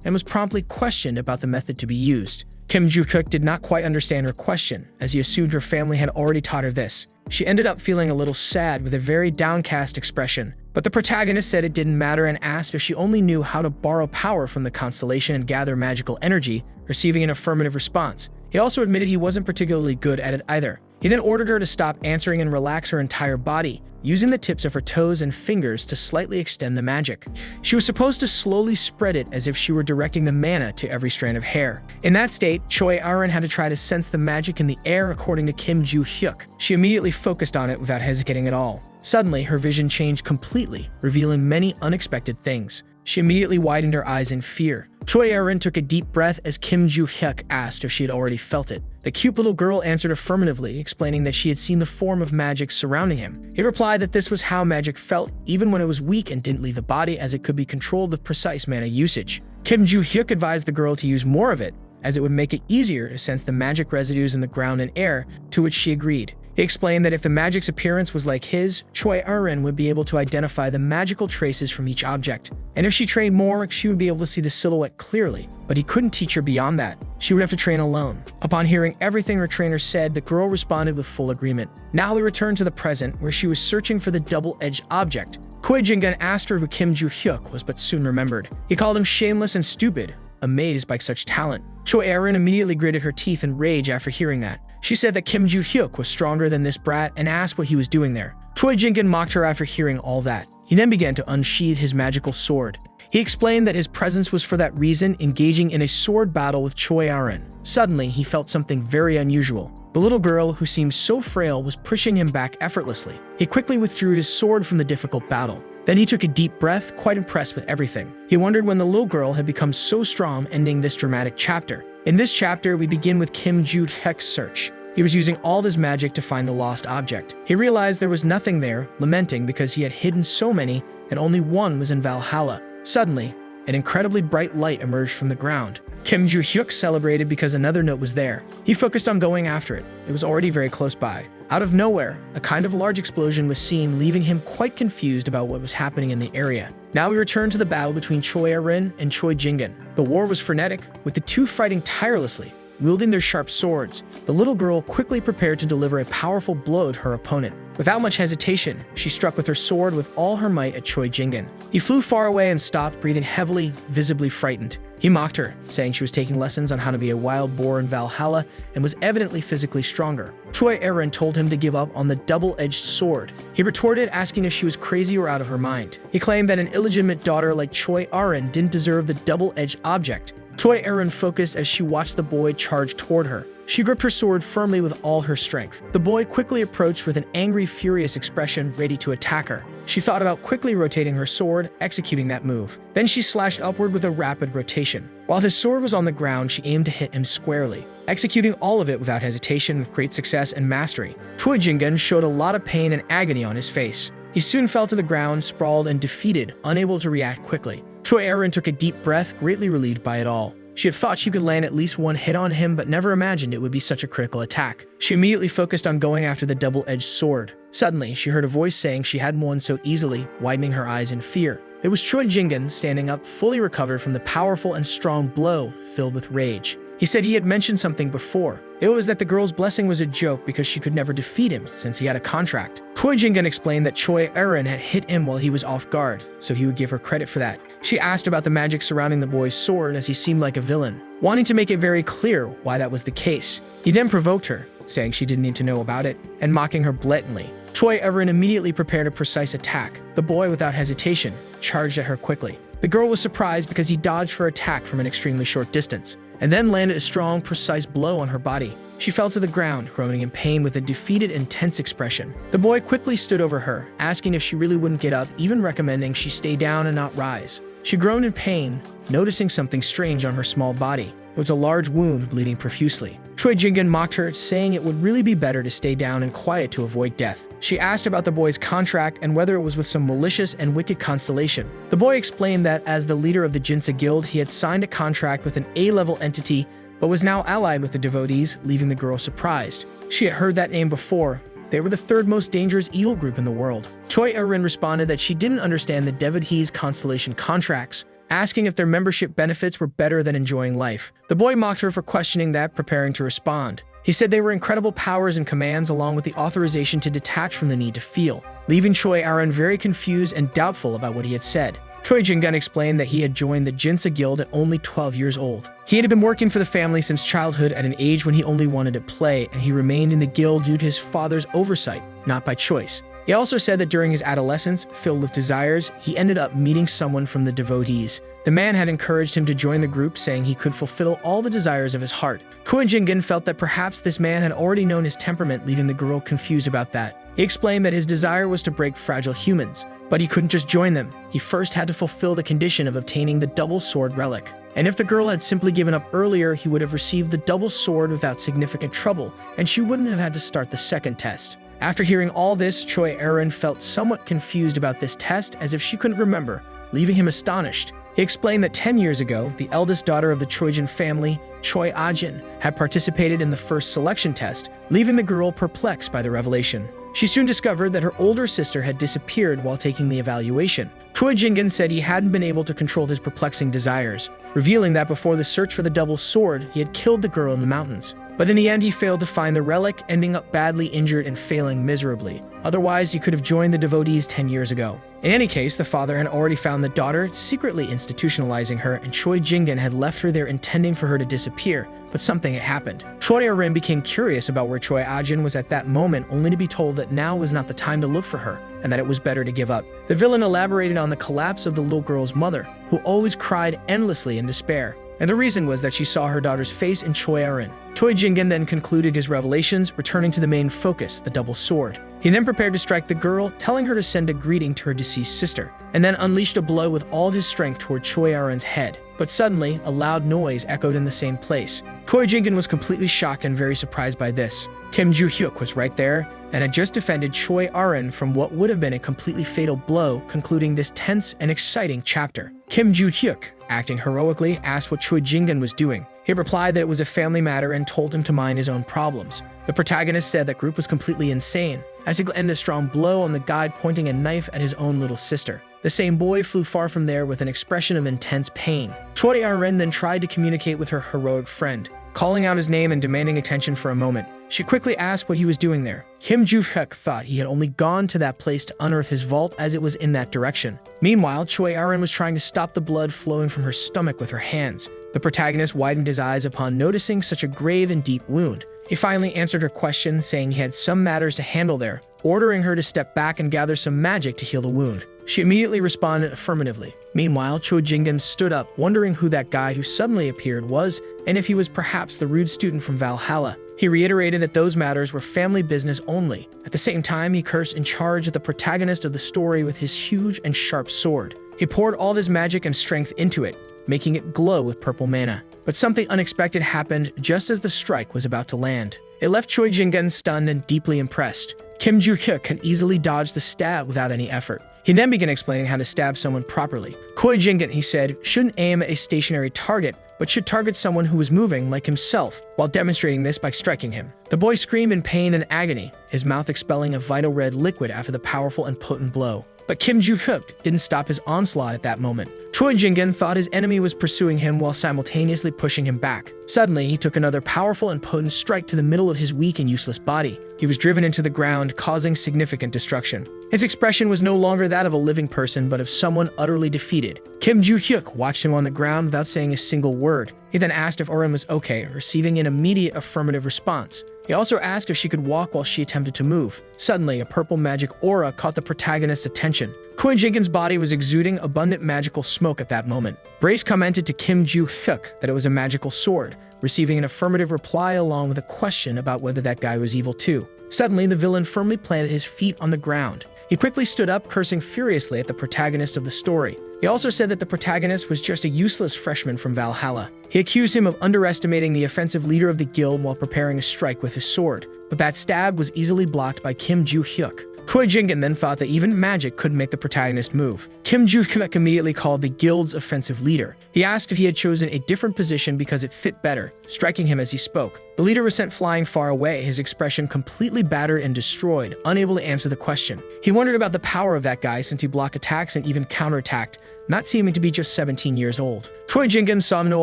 and was promptly questioned about the method to be used. Kim Joo-hyuk did not quite understand her question, as he assumed her family had already taught her this. She ended up feeling a little sad with a very downcast expression. But the protagonist said it didn't matter and asked if she only knew how to borrow power from the constellation and gather magical energy, receiving an affirmative response. He also admitted he wasn't particularly good at it either. He then ordered her to stop answering and relax her entire body, using the tips of her toes and fingers to slightly extend the magic. She was supposed to slowly spread it as if she were directing the mana to every strand of hair. In that state, Choi Erin had to try to sense the magic in the air according to Kim Joo-hyuk. She immediately focused on it without hesitating at all. Suddenly, her vision changed completely, revealing many unexpected things. She immediately widened her eyes in fear. Choi Erin took a deep breath as Kim Joo-hyuk asked if she had already felt it. The cute little girl answered affirmatively, explaining that she had seen the form of magic surrounding him. He replied that this was how magic felt, even when it was weak and didn't leave the body, as it could be controlled with precise mana usage. Kim Joo-hyuk advised the girl to use more of it, as it would make it easier to sense the magic residues in the ground and air, to which she agreed. He explained that if the magic's appearance was like his, Choi Erin would be able to identify the magical traces from each object. And if she trained more, she would be able to see the silhouette clearly. But he couldn't teach her beyond that. she would have to train alone. Upon hearing everything her trainer said, the girl responded with full agreement. Now we return to the present, where she was searching for the double-edged object. Choi Jin-gun asked her who Kim Joo-hyuk was, but soon remembered. He called him shameless and stupid, amazed by such talent. Choi Erin immediately gritted her teeth in rage after hearing that. She said that Kim Joo-hyuk was stronger than this brat and asked what he was doing there. Choi Jin-gun mocked her after hearing all that. He then began to unsheath his magical sword. He explained that his presence was for that reason, engaging in a sword battle with Choi Erin. Suddenly, he felt something very unusual. The little girl, who seemed so frail, was pushing him back effortlessly. He quickly withdrew his sword from the difficult battle. Then he took a deep breath, quite impressed with everything. He wondered when the little girl had become so strong, ending this dramatic chapter. In this chapter, we begin with Kim Joo-hyuk's search. He was using all his magic to find the lost object. He realized there was nothing there, lamenting because he had hidden so many and only one was in Valhalla. Suddenly, an incredibly bright light emerged from the ground. Kim Joo-hyuk celebrated because another note was there. He focused on going after it. It was already very close by. Out of nowhere, a kind of large explosion was seen, leaving him quite confused about what was happening in the area. Now we return to the battle between Choi Erin and Choi Jin-gun. The war was frenetic, with the two fighting tirelessly. Wielding their sharp swords, the little girl quickly prepared to deliver a powerful blow to her opponent. Without much hesitation, she struck with her sword with all her might at Choi Jin-gun. He flew far away and stopped, breathing heavily, visibly frightened. He mocked her, saying she was taking lessons on how to be a wild boar in Valhalla and was evidently physically stronger. Choi Erin told him to give up on the double-edged sword. He retorted, asking if she was crazy or out of her mind. He claimed that an illegitimate daughter like Choi Erin didn't deserve the double-edged object. Choi Erin focused as she watched the boy charge toward her. She gripped her sword firmly with all her strength. The boy quickly approached with an angry, furious expression, ready to attack her. She thought about quickly rotating her sword, executing that move. Then she slashed upward with a rapid rotation. While his sword was on the ground, she aimed to hit him squarely, executing all of it without hesitation with great success and mastery. Choi Jin-gun showed a lot of pain and agony on his face. He soon fell to the ground, sprawled and defeated, unable to react quickly. Choi Erin took a deep breath, greatly relieved by it all. She had thought she could land at least one hit on him, but never imagined it would be such a critical attack. She immediately focused on going after the double-edged sword. Suddenly, she heard a voice saying she hadn't won so easily, widening her eyes in fear. It was Choi Jin-gun standing up, fully recovered from the powerful and strong blow, filled with rage. He said he had mentioned something before. It was that the girl's blessing was a joke because she could never defeat him since he had a contract. Choi Jin-gun explained that Choi Erin had hit him while he was off guard, so he would give her credit for that. She asked about the magic surrounding the boy's sword as he seemed like a villain, wanting to make it very clear why that was the case. He then provoked her, saying she didn't need to know about it, and mocking her blatantly. Choi Erin immediately prepared a precise attack. The boy, without hesitation, charged at her quickly. The girl was surprised because he dodged her attack from an extremely short distance, and then landed a strong, precise blow on her body. She fell to the ground, groaning in pain with a defeated and tense expression. The boy quickly stood over her, asking if she really wouldn't get up, even recommending she stay down and not rise. She groaned in pain, noticing something strange on her small body. It was a large wound bleeding profusely. Choi Jin-gun mocked her, saying it would really be better to stay down and quiet to avoid death. She asked about the boy's contract and whether it was with some malicious and wicked constellation. The boy explained that as the leader of the Jinsa Guild, he had signed a contract with an A-level entity, but was now allied with the devotees, leaving the girl surprised. She had heard that name before. They were the third most dangerous evil group in the world. Choi Erin responded that she didn't understand the devotees' constellation contracts, asking if their membership benefits were better than enjoying life. The boy mocked her for questioning that, preparing to respond. He said they were incredible powers and commands along with the authorization to detach from the need to feel, leaving Choi Erin very confused and doubtful about what he had said. Choi Jin-gun explained that he had joined the Jinsa Guild at only 12 years old. He had been working for the family since childhood at an age when he only wanted to play, and he remained in the guild due to his father's oversight, not by choice. He also said that during his adolescence, filled with desires, he ended up meeting someone from the devotees. The man had encouraged him to join the group, saying he could fulfill all the desires of his heart. Choi Jin-gun felt that perhaps this man had already known his temperament, leaving the girl confused about that. He explained that his desire was to break fragile humans, but he couldn't just join them. He first had to fulfill the condition of obtaining the double sword relic. And if the girl had simply given up earlier, he would have received the double sword without significant trouble, and she wouldn't have had to start the second test. After hearing all this, Choi Erin felt somewhat confused about this test, as if she couldn't remember, leaving him astonished. He explained that 10 years ago, the eldest daughter of the Trojan family, Choi Ajin, had participated in the first selection test, leaving the girl perplexed by the revelation. She soon discovered that her older sister had disappeared while taking the evaluation. Choi Jin-gun said he hadn't been able to control his perplexing desires. revealing that before the search for the double sword, he had killed the girl in the mountains. But in the end, he failed to find the relic, ending up badly injured and failing miserably. Otherwise, he could have joined the devotees 10 years ago. In any case, the father had already found the daughter, secretly institutionalizing her, and Choi Jinggan had left her there intending for her to disappear, but something had happened. Choi Arin became curious about where Choi Ajin was at that moment, only to be told that now was not the time to look for her, and that it was better to give up. The villain elaborated on the collapse of the little girl's mother, who always cried endlessly in despair. And the reason was that she saw her daughter's face in Choi Arin. Choi Jinggan then concluded his revelations, returning to the main focus, the double sword. He then prepared to strike the girl, telling her to send a greeting to her deceased sister, and then unleashed a blow with all of his strength toward Choi Arin's head. But suddenly, a loud noise echoed in the same place. Choi Jinggan was completely shocked and very surprised by this. Kim Joo-hyuk was right there, and had just defended Choi Arin from what would have been a completely fatal blow, concluding this tense and exciting chapter. Kim Joo-hyuk, acting heroically, asked what Choi Jinggan was doing. He replied that it was a family matter and told him to mind his own problems. The protagonist said that group was completely insane, as he ended a strong blow on the guide, pointing a knife at his own little sister. The same boy flew far from there with an expression of intense pain. Choi Arin then tried to communicate with her heroic friend, calling out his name and demanding attention for a moment. She quickly asked what he was doing there. Kim Joo-hyuk thought he had only gone to that place to unearth his vault, as it was in that direction. Meanwhile, Choi Arin was trying to stop the blood flowing from her stomach with her hands. The protagonist widened his eyes upon noticing such a grave and deep wound. He finally answered her question, saying he had some matters to handle there, ordering her to step back and gather some magic to heal the wound. She immediately responded affirmatively. Meanwhile, Choi Jinggan stood up, wondering who that guy who suddenly appeared was, and if he was perhaps the rude student from Valhalla. He reiterated that those matters were family business only. At the same time, he cursed in charge of the protagonist of the story with his huge and sharp sword. He poured all his magic and strength into it, making it glow with purple mana. But something unexpected happened just as the strike was about to land. It left Choi Jinggan stunned and deeply impressed. Kim Joo-hyuk had easily dodged the stab without any effort. He then began explaining how to stab someone properly. Choi Jinggan, he said, shouldn't aim at a stationary target, but should target someone who was moving like himself, while demonstrating this by striking him. The boy screamed in pain and agony, his mouth expelling a vital red liquid after the powerful and potent blow. But Kim Joo-hyuk didn't stop his onslaught at that moment. Choi Jinggan thought his enemy was pursuing him while simultaneously pushing him back. Suddenly, he took another powerful and potent strike to the middle of his weak and useless body. He was driven into the ground, causing significant destruction. His expression was no longer that of a living person, but of someone utterly defeated. Kim Joo-hyuk watched him on the ground without saying a single word. He then asked if Arin was okay, receiving an immediate affirmative response. He also asked if she could walk while she attempted to move. Suddenly, a purple magic aura caught the protagonist's attention. Choi Jinggan's body was exuding abundant magical smoke at that moment. Brace commented to Kim Joo-hyuk that it was a magical sword, receiving an affirmative reply along with a question about whether that guy was evil too. Suddenly, the villain firmly planted his feet on the ground. He quickly stood up, cursing furiously at the protagonist of the story. He also said that the protagonist was just a useless freshman from Valhalla. He accused him of underestimating the offensive leader of the guild while preparing a strike with his sword. But that stab was easily blocked by Kim Joo-hyuk. Choi Jinggan then thought that even magic couldn't make the protagonist move. Kim Joo-hyuk immediately called the guild's offensive leader. He asked if he had chosen a different position because it fit better, striking him as he spoke. The leader was sent flying far away, his expression completely battered and destroyed, unable to answer the question. He wondered about the power of that guy since he blocked attacks and even counterattacked, not seeming to be just 17 years old. Choi Jinggan saw no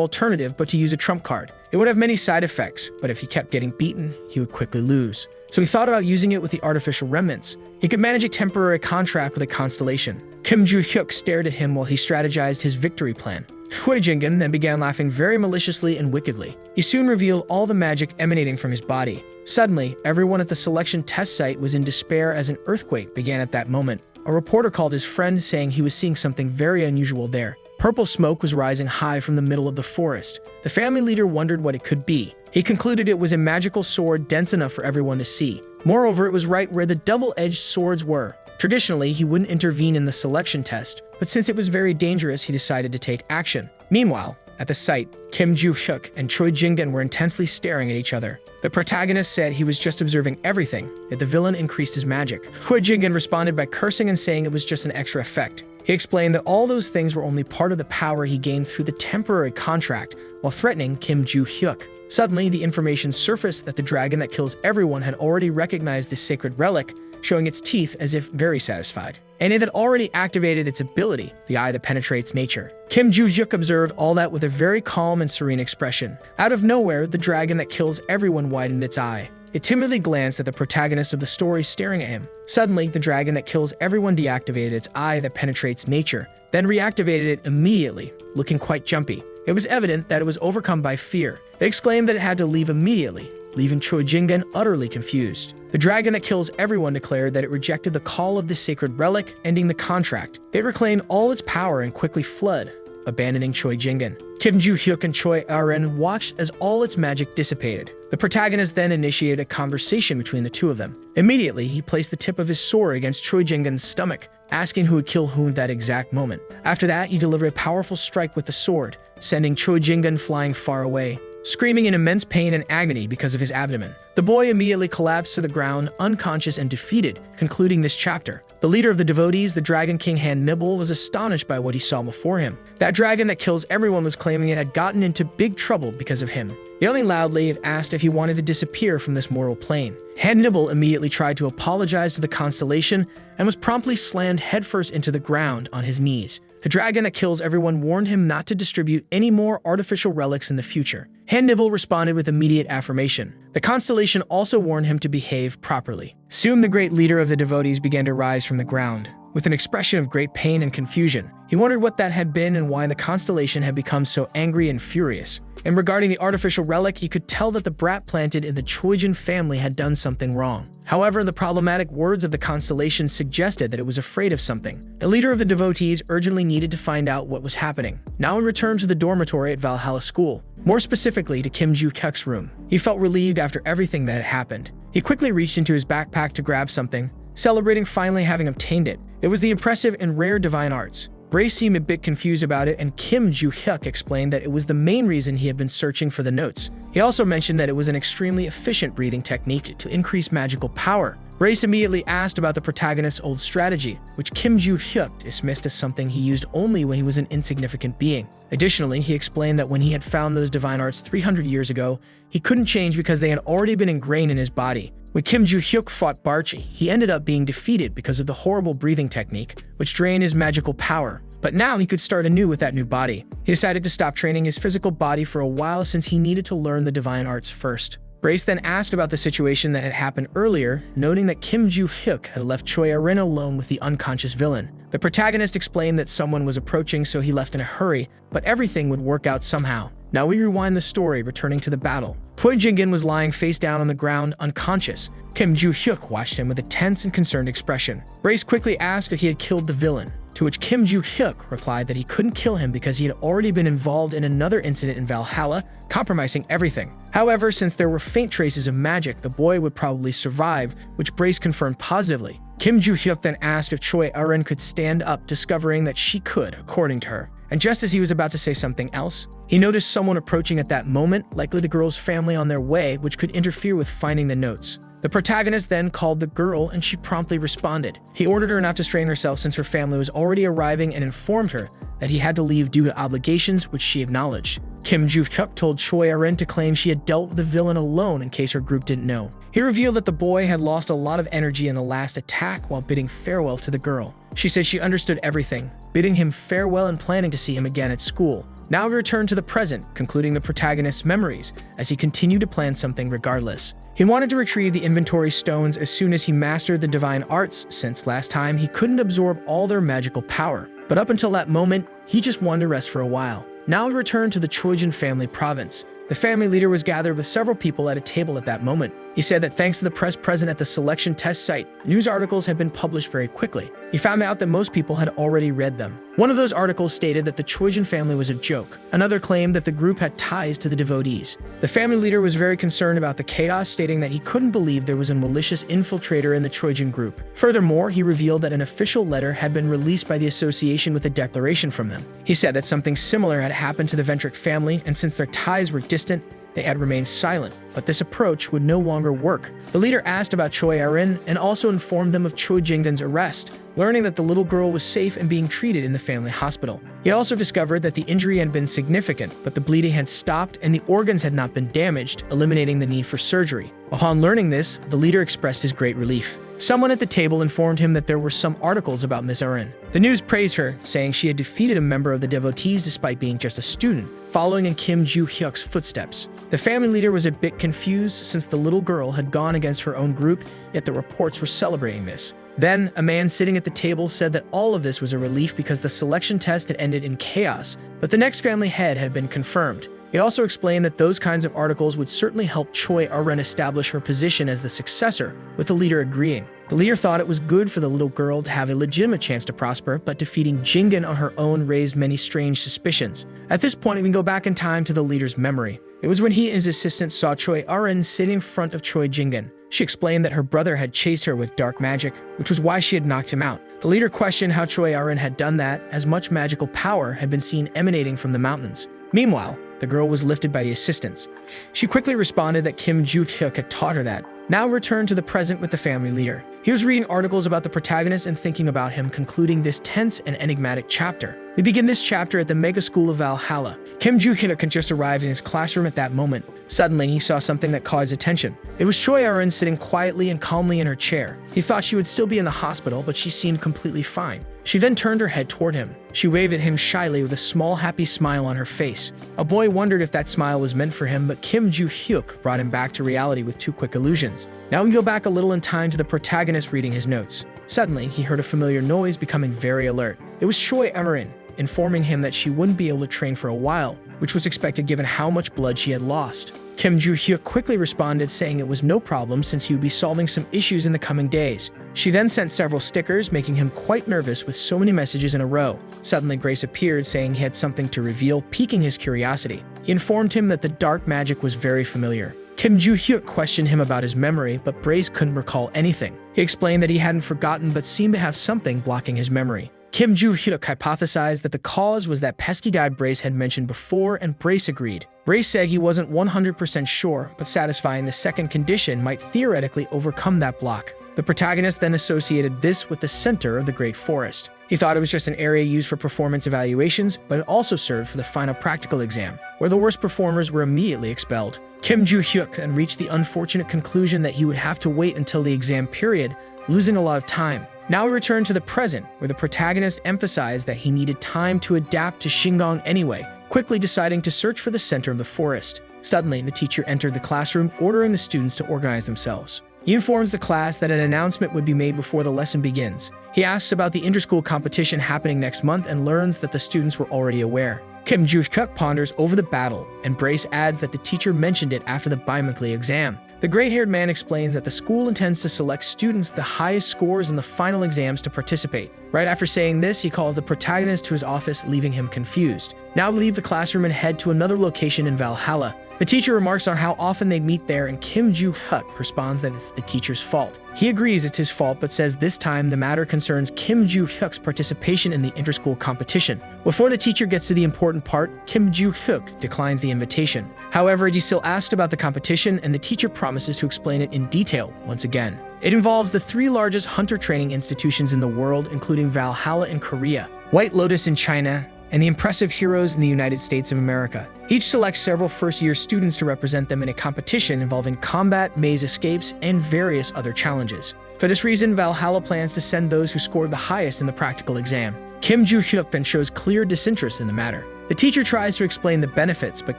alternative but to use a trump card. It would have many side effects, but if he kept getting beaten, he would quickly lose. So he thought about using it with the artificial remnants. He could manage a temporary contract with a constellation. Kim Joo-hyuk stared at him while he strategized his victory plan. Choi Jinggan then began laughing very maliciously and wickedly. He soon revealed all the magic emanating from his body. Suddenly, everyone at the selection test site was in despair as an earthquake began at that moment. A reporter called his friend, saying he was seeing something very unusual there. Purple smoke was rising high from the middle of the forest. The family leader wondered what it could be. He concluded it was a magical sword dense enough for everyone to see. Moreover, it was right where the double-edged swords were. Traditionally, he wouldn't intervene in the selection test, but since it was very dangerous, he decided to take action. Meanwhile, at the site, Kim Joo-hyuk and Choi Jinggan were intensely staring at each other. The protagonist said he was just observing everything, yet the villain increased his magic. Choi Jinggan responded by cursing and saying it was just an extra effect. He explained that all those things were only part of the power he gained through the temporary contract, while threatening Kim Joo-hyuk. Suddenly, the information surfaced that the dragon that kills everyone had already recognized this sacred relic, showing its teeth as if very satisfied. And it had already activated its ability, the eye that penetrates nature. Kim Joo-hyuk observed all that with a very calm and serene expression. Out of nowhere, the dragon that kills everyone widened its eye. It timidly glanced at the protagonist of the story staring at him. Suddenly, the dragon that kills everyone deactivated its eye that penetrates nature, then reactivated it immediately, looking quite jumpy. It was evident that it was overcome by fear. They exclaimed that it had to leave immediately, leaving Choi Jingen utterly confused. The dragon that kills everyone declared that it rejected the call of the sacred relic, ending the contract. It reclaimed all its power and quickly fled, abandoning Choi Jingen. Kim Joo-hyuk and Choi Ah-rin watched as all its magic dissipated. The protagonist then initiated a conversation between the two of them. Immediately, he placed the tip of his sword against Choi Jingen's stomach, asking who would kill whom at that exact moment. After that, he delivered a powerful strike with the sword, sending Choi Jingen flying far away, screaming in immense pain and agony because of his abdomen. The boy immediately collapsed to the ground, unconscious and defeated, concluding this chapter. The leader of the devotees, the Dragon King Han Nibble, was astonished by what he saw before him. That dragon that kills everyone was claiming it had gotten into big trouble because of him. Yelling loudly, it asked if he wanted to disappear from this mortal plane. Han Nibble immediately tried to apologize to the constellation and was promptly slammed headfirst into the ground on his knees. The dragon that kills everyone warned him not to distribute any more artificial relics in the future. Han Nibble responded with immediate affirmation. The constellation also warned him to behave properly. Soon the great leader of the devotees began to rise from the ground. With an expression of great pain and confusion, he wondered what that had been and why the constellation had become so angry and furious. And regarding the artificial relic, he could tell that the brat planted in the Choijin family had done something wrong. However, the problematic words of the constellation suggested that it was afraid of something. The leader of the devotees urgently needed to find out what was happening. Now he returned to the dormitory at Valhalla School, more specifically to Kim Joo-hyuk's room. He felt relieved after everything that had happened. He quickly reached into his backpack to grab something, celebrating finally having obtained it. It was the impressive and rare divine arts. Bray seemed a bit confused about it, and Kim Joo-hyuk explained that it was the main reason he had been searching for the notes. He also mentioned that it was an extremely efficient breathing technique to increase magical power. Brace immediately asked about the protagonist's old strategy, which Kim Joo-hyuk dismissed as something he used only when he was an insignificant being. Additionally, he explained that when he had found those divine arts 300 years ago, he couldn't change because they had already been ingrained in his body. When Kim Joo-hyuk fought Barchi, he ended up being defeated because of the horrible breathing technique, which drained his magical power. But now he could start anew with that new body. He decided to stop training his physical body for a while since he needed to learn the divine arts first. Brace then asked about the situation that had happened earlier, noting that Kim Joo-hyuk had left Choi Ah-rin alone with the unconscious villain. The protagonist explained that someone was approaching, so he left in a hurry, but everything would work out somehow. Now we rewind the story, returning to the battle. Choi Jingen was lying face down on the ground, unconscious. Kim Joo-hyuk watched him with a tense and concerned expression. Brace quickly asked if he had killed the villain, to which Kim Joo-hyuk replied that he couldn't kill him because he had already been involved in another incident in Valhalla, compromising everything. However, since there were faint traces of magic, the boy would probably survive, which Brace confirmed positively. Kim Joo-hyuk then asked if Choi Ah-rin could stand up, discovering that she could, according to her. And just as he was about to say something else, he noticed someone approaching at that moment, likely the girl's family on their way, which could interfere with finding the notes. The protagonist then called the girl, and she promptly responded. He ordered her not to strain herself since her family was already arriving and informed her that he had to leave due to obligations, which she acknowledged. Kim Joo-hyuk told Choi Ah-rin to claim she had dealt with the villain alone in case her group didn't know. He revealed that the boy had lost a lot of energy in the last attack while bidding farewell to the girl. She said she understood everything, bidding him farewell and planning to see him again at school. Now we return to the present, concluding the protagonist's memories, as he continued to plan something regardless. He wanted to retrieve the inventory stones as soon as he mastered the divine arts, since last time he couldn't absorb all their magical power. But up until that moment, he just wanted to rest for a while. Now we return to the Choijin family province. The family leader was gathered with several people at a table at that moment. He said that thanks to the press present at the selection test site, news articles had been published very quickly. He found out that most people had already read them. One of those articles stated that the Choijin family was a joke. Another claimed that the group had ties to the devotees. The family leader was very concerned about the chaos, stating that he couldn't believe there was a malicious infiltrator in the Choijin group. Furthermore, he revealed that an official letter had been released by the association with a declaration from them. He said that something similar had happened to the Ventric family, and since their ties were distant, they had remained silent, but this approach would no longer work. The leader asked about Choi Ah-rin and also informed them of Choi Jingden's arrest, learning that the little girl was safe and being treated in the family hospital. He also discovered that the injury had been significant, but the bleeding had stopped and the organs had not been damaged, eliminating the need for surgery. Upon learning this, the leader expressed his great relief. Someone at the table informed him that there were some articles about Miss Erin. The news praised her, saying she had defeated a member of the devotees despite being just a student, following in Kim Joo-hyuk's footsteps. The family leader was a bit confused since the little girl had gone against her own group, yet the reports were celebrating this. Then, a man sitting at the table said that all of this was a relief because the selection test had ended in chaos, but the next family head had been confirmed. He also explained that those kinds of articles would certainly help Choi Erin establish her position as the successor, with the leader agreeing. The leader thought it was good for the little girl to have a legitimate chance to prosper, but defeating Jingin on her own raised many strange suspicions. At this point, we can go back in time to the leader's memory. It was when he and his assistant saw Choi Erin sitting in front of Choi Jingin. She explained that her brother had chased her with dark magic, which was why she had knocked him out. The leader questioned how Choi Erin had done that, as much magical power had been seen emanating from the mountains. Meanwhile, the girl was lifted by the assistants. She quickly responded that Kim Joo-hyuk had taught her that. Now returned to the present with the family leader. He was reading articles about the protagonist and thinking about him, concluding this tense and enigmatic chapter. We begin this chapter at the mega school of Valhalla. Kim Joo-hyuk had just arrived in his classroom at that moment. Suddenly, he saw something that caught his attention. It was Choi Erin sitting quietly and calmly in her chair. He thought she would still be in the hospital, but she seemed completely fine. She then turned her head toward him. She waved at him shyly with a small, happy smile on her face. A boy wondered if that smile was meant for him, but Kim Joo-hyuk brought him back to reality with two quick illusions. Now we go back a little in time to the protagonist reading his notes. Suddenly, he heard a familiar noise, becoming very alert. It was Choi Erin, informing him that she wouldn't be able to train for a while, which was expected given how much blood she had lost. Kim Joo-hyuk quickly responded, saying it was no problem since he would be solving some issues in the coming days. She then sent several stickers, making him quite nervous with so many messages in a row. Suddenly, Grace appeared, saying he had something to reveal, piquing his curiosity. He informed him that the dark magic was very familiar. Kim Joo-hyuk questioned him about his memory, but Brace couldn't recall anything. He explained that he hadn't forgotten but seemed to have something blocking his memory. Kim Joo-hyuk hypothesized that the cause was that pesky guy Brace had mentioned before, and Brace agreed. Brace said he wasn't 100% sure, but satisfying the second condition might theoretically overcome that block. The protagonist then associated this with the center of the Great Forest. He thought it was just an area used for performance evaluations, but it also served for the final practical exam, where the worst performers were immediately expelled. Kim Joo-hyuk then reached the unfortunate conclusion that he would have to wait until the exam period, losing a lot of time. Now we return to the present, where the protagonist emphasized that he needed time to adapt to Shingon anyway, quickly deciding to search for the center of the forest. Suddenly, the teacher entered the classroom, ordering the students to organize themselves. He informs the class that an announcement would be made before the lesson begins. He asks about the inter-school competition happening next month and learns that the students were already aware. Kim Joo-hyuk ponders over the battle, and Brace adds that the teacher mentioned it after the bi-monthly exam. The gray-haired man explains that the school intends to select students with the highest scores in the final exams to participate. Right after saying this, he calls the protagonist to his office, leaving him confused. Now we leave the classroom and head to another location in Valhalla. The teacher remarks on how often they meet there, and Kim Joo-hyuk responds that it's the teacher's fault. He agrees it's his fault, but says this time the matter concerns Kim Joo-hyuk's participation in the inter-school competition. Before the teacher gets to the important part, Kim Joo-hyuk declines the invitation. However, he still asked about the competition, and the teacher promises to explain it in detail once again. It involves the three largest hunter training institutions in the world, including Valhalla in Korea, White Lotus in China, and the Impressive Heroes in the United States of America. Each selects several first-year students to represent them in a competition involving combat, maze escapes, and various other challenges. For this reason, Valhalla plans to send those who scored the highest in the practical exam. Kim Joo-hyuk then shows clear disinterest in the matter. The teacher tries to explain the benefits, but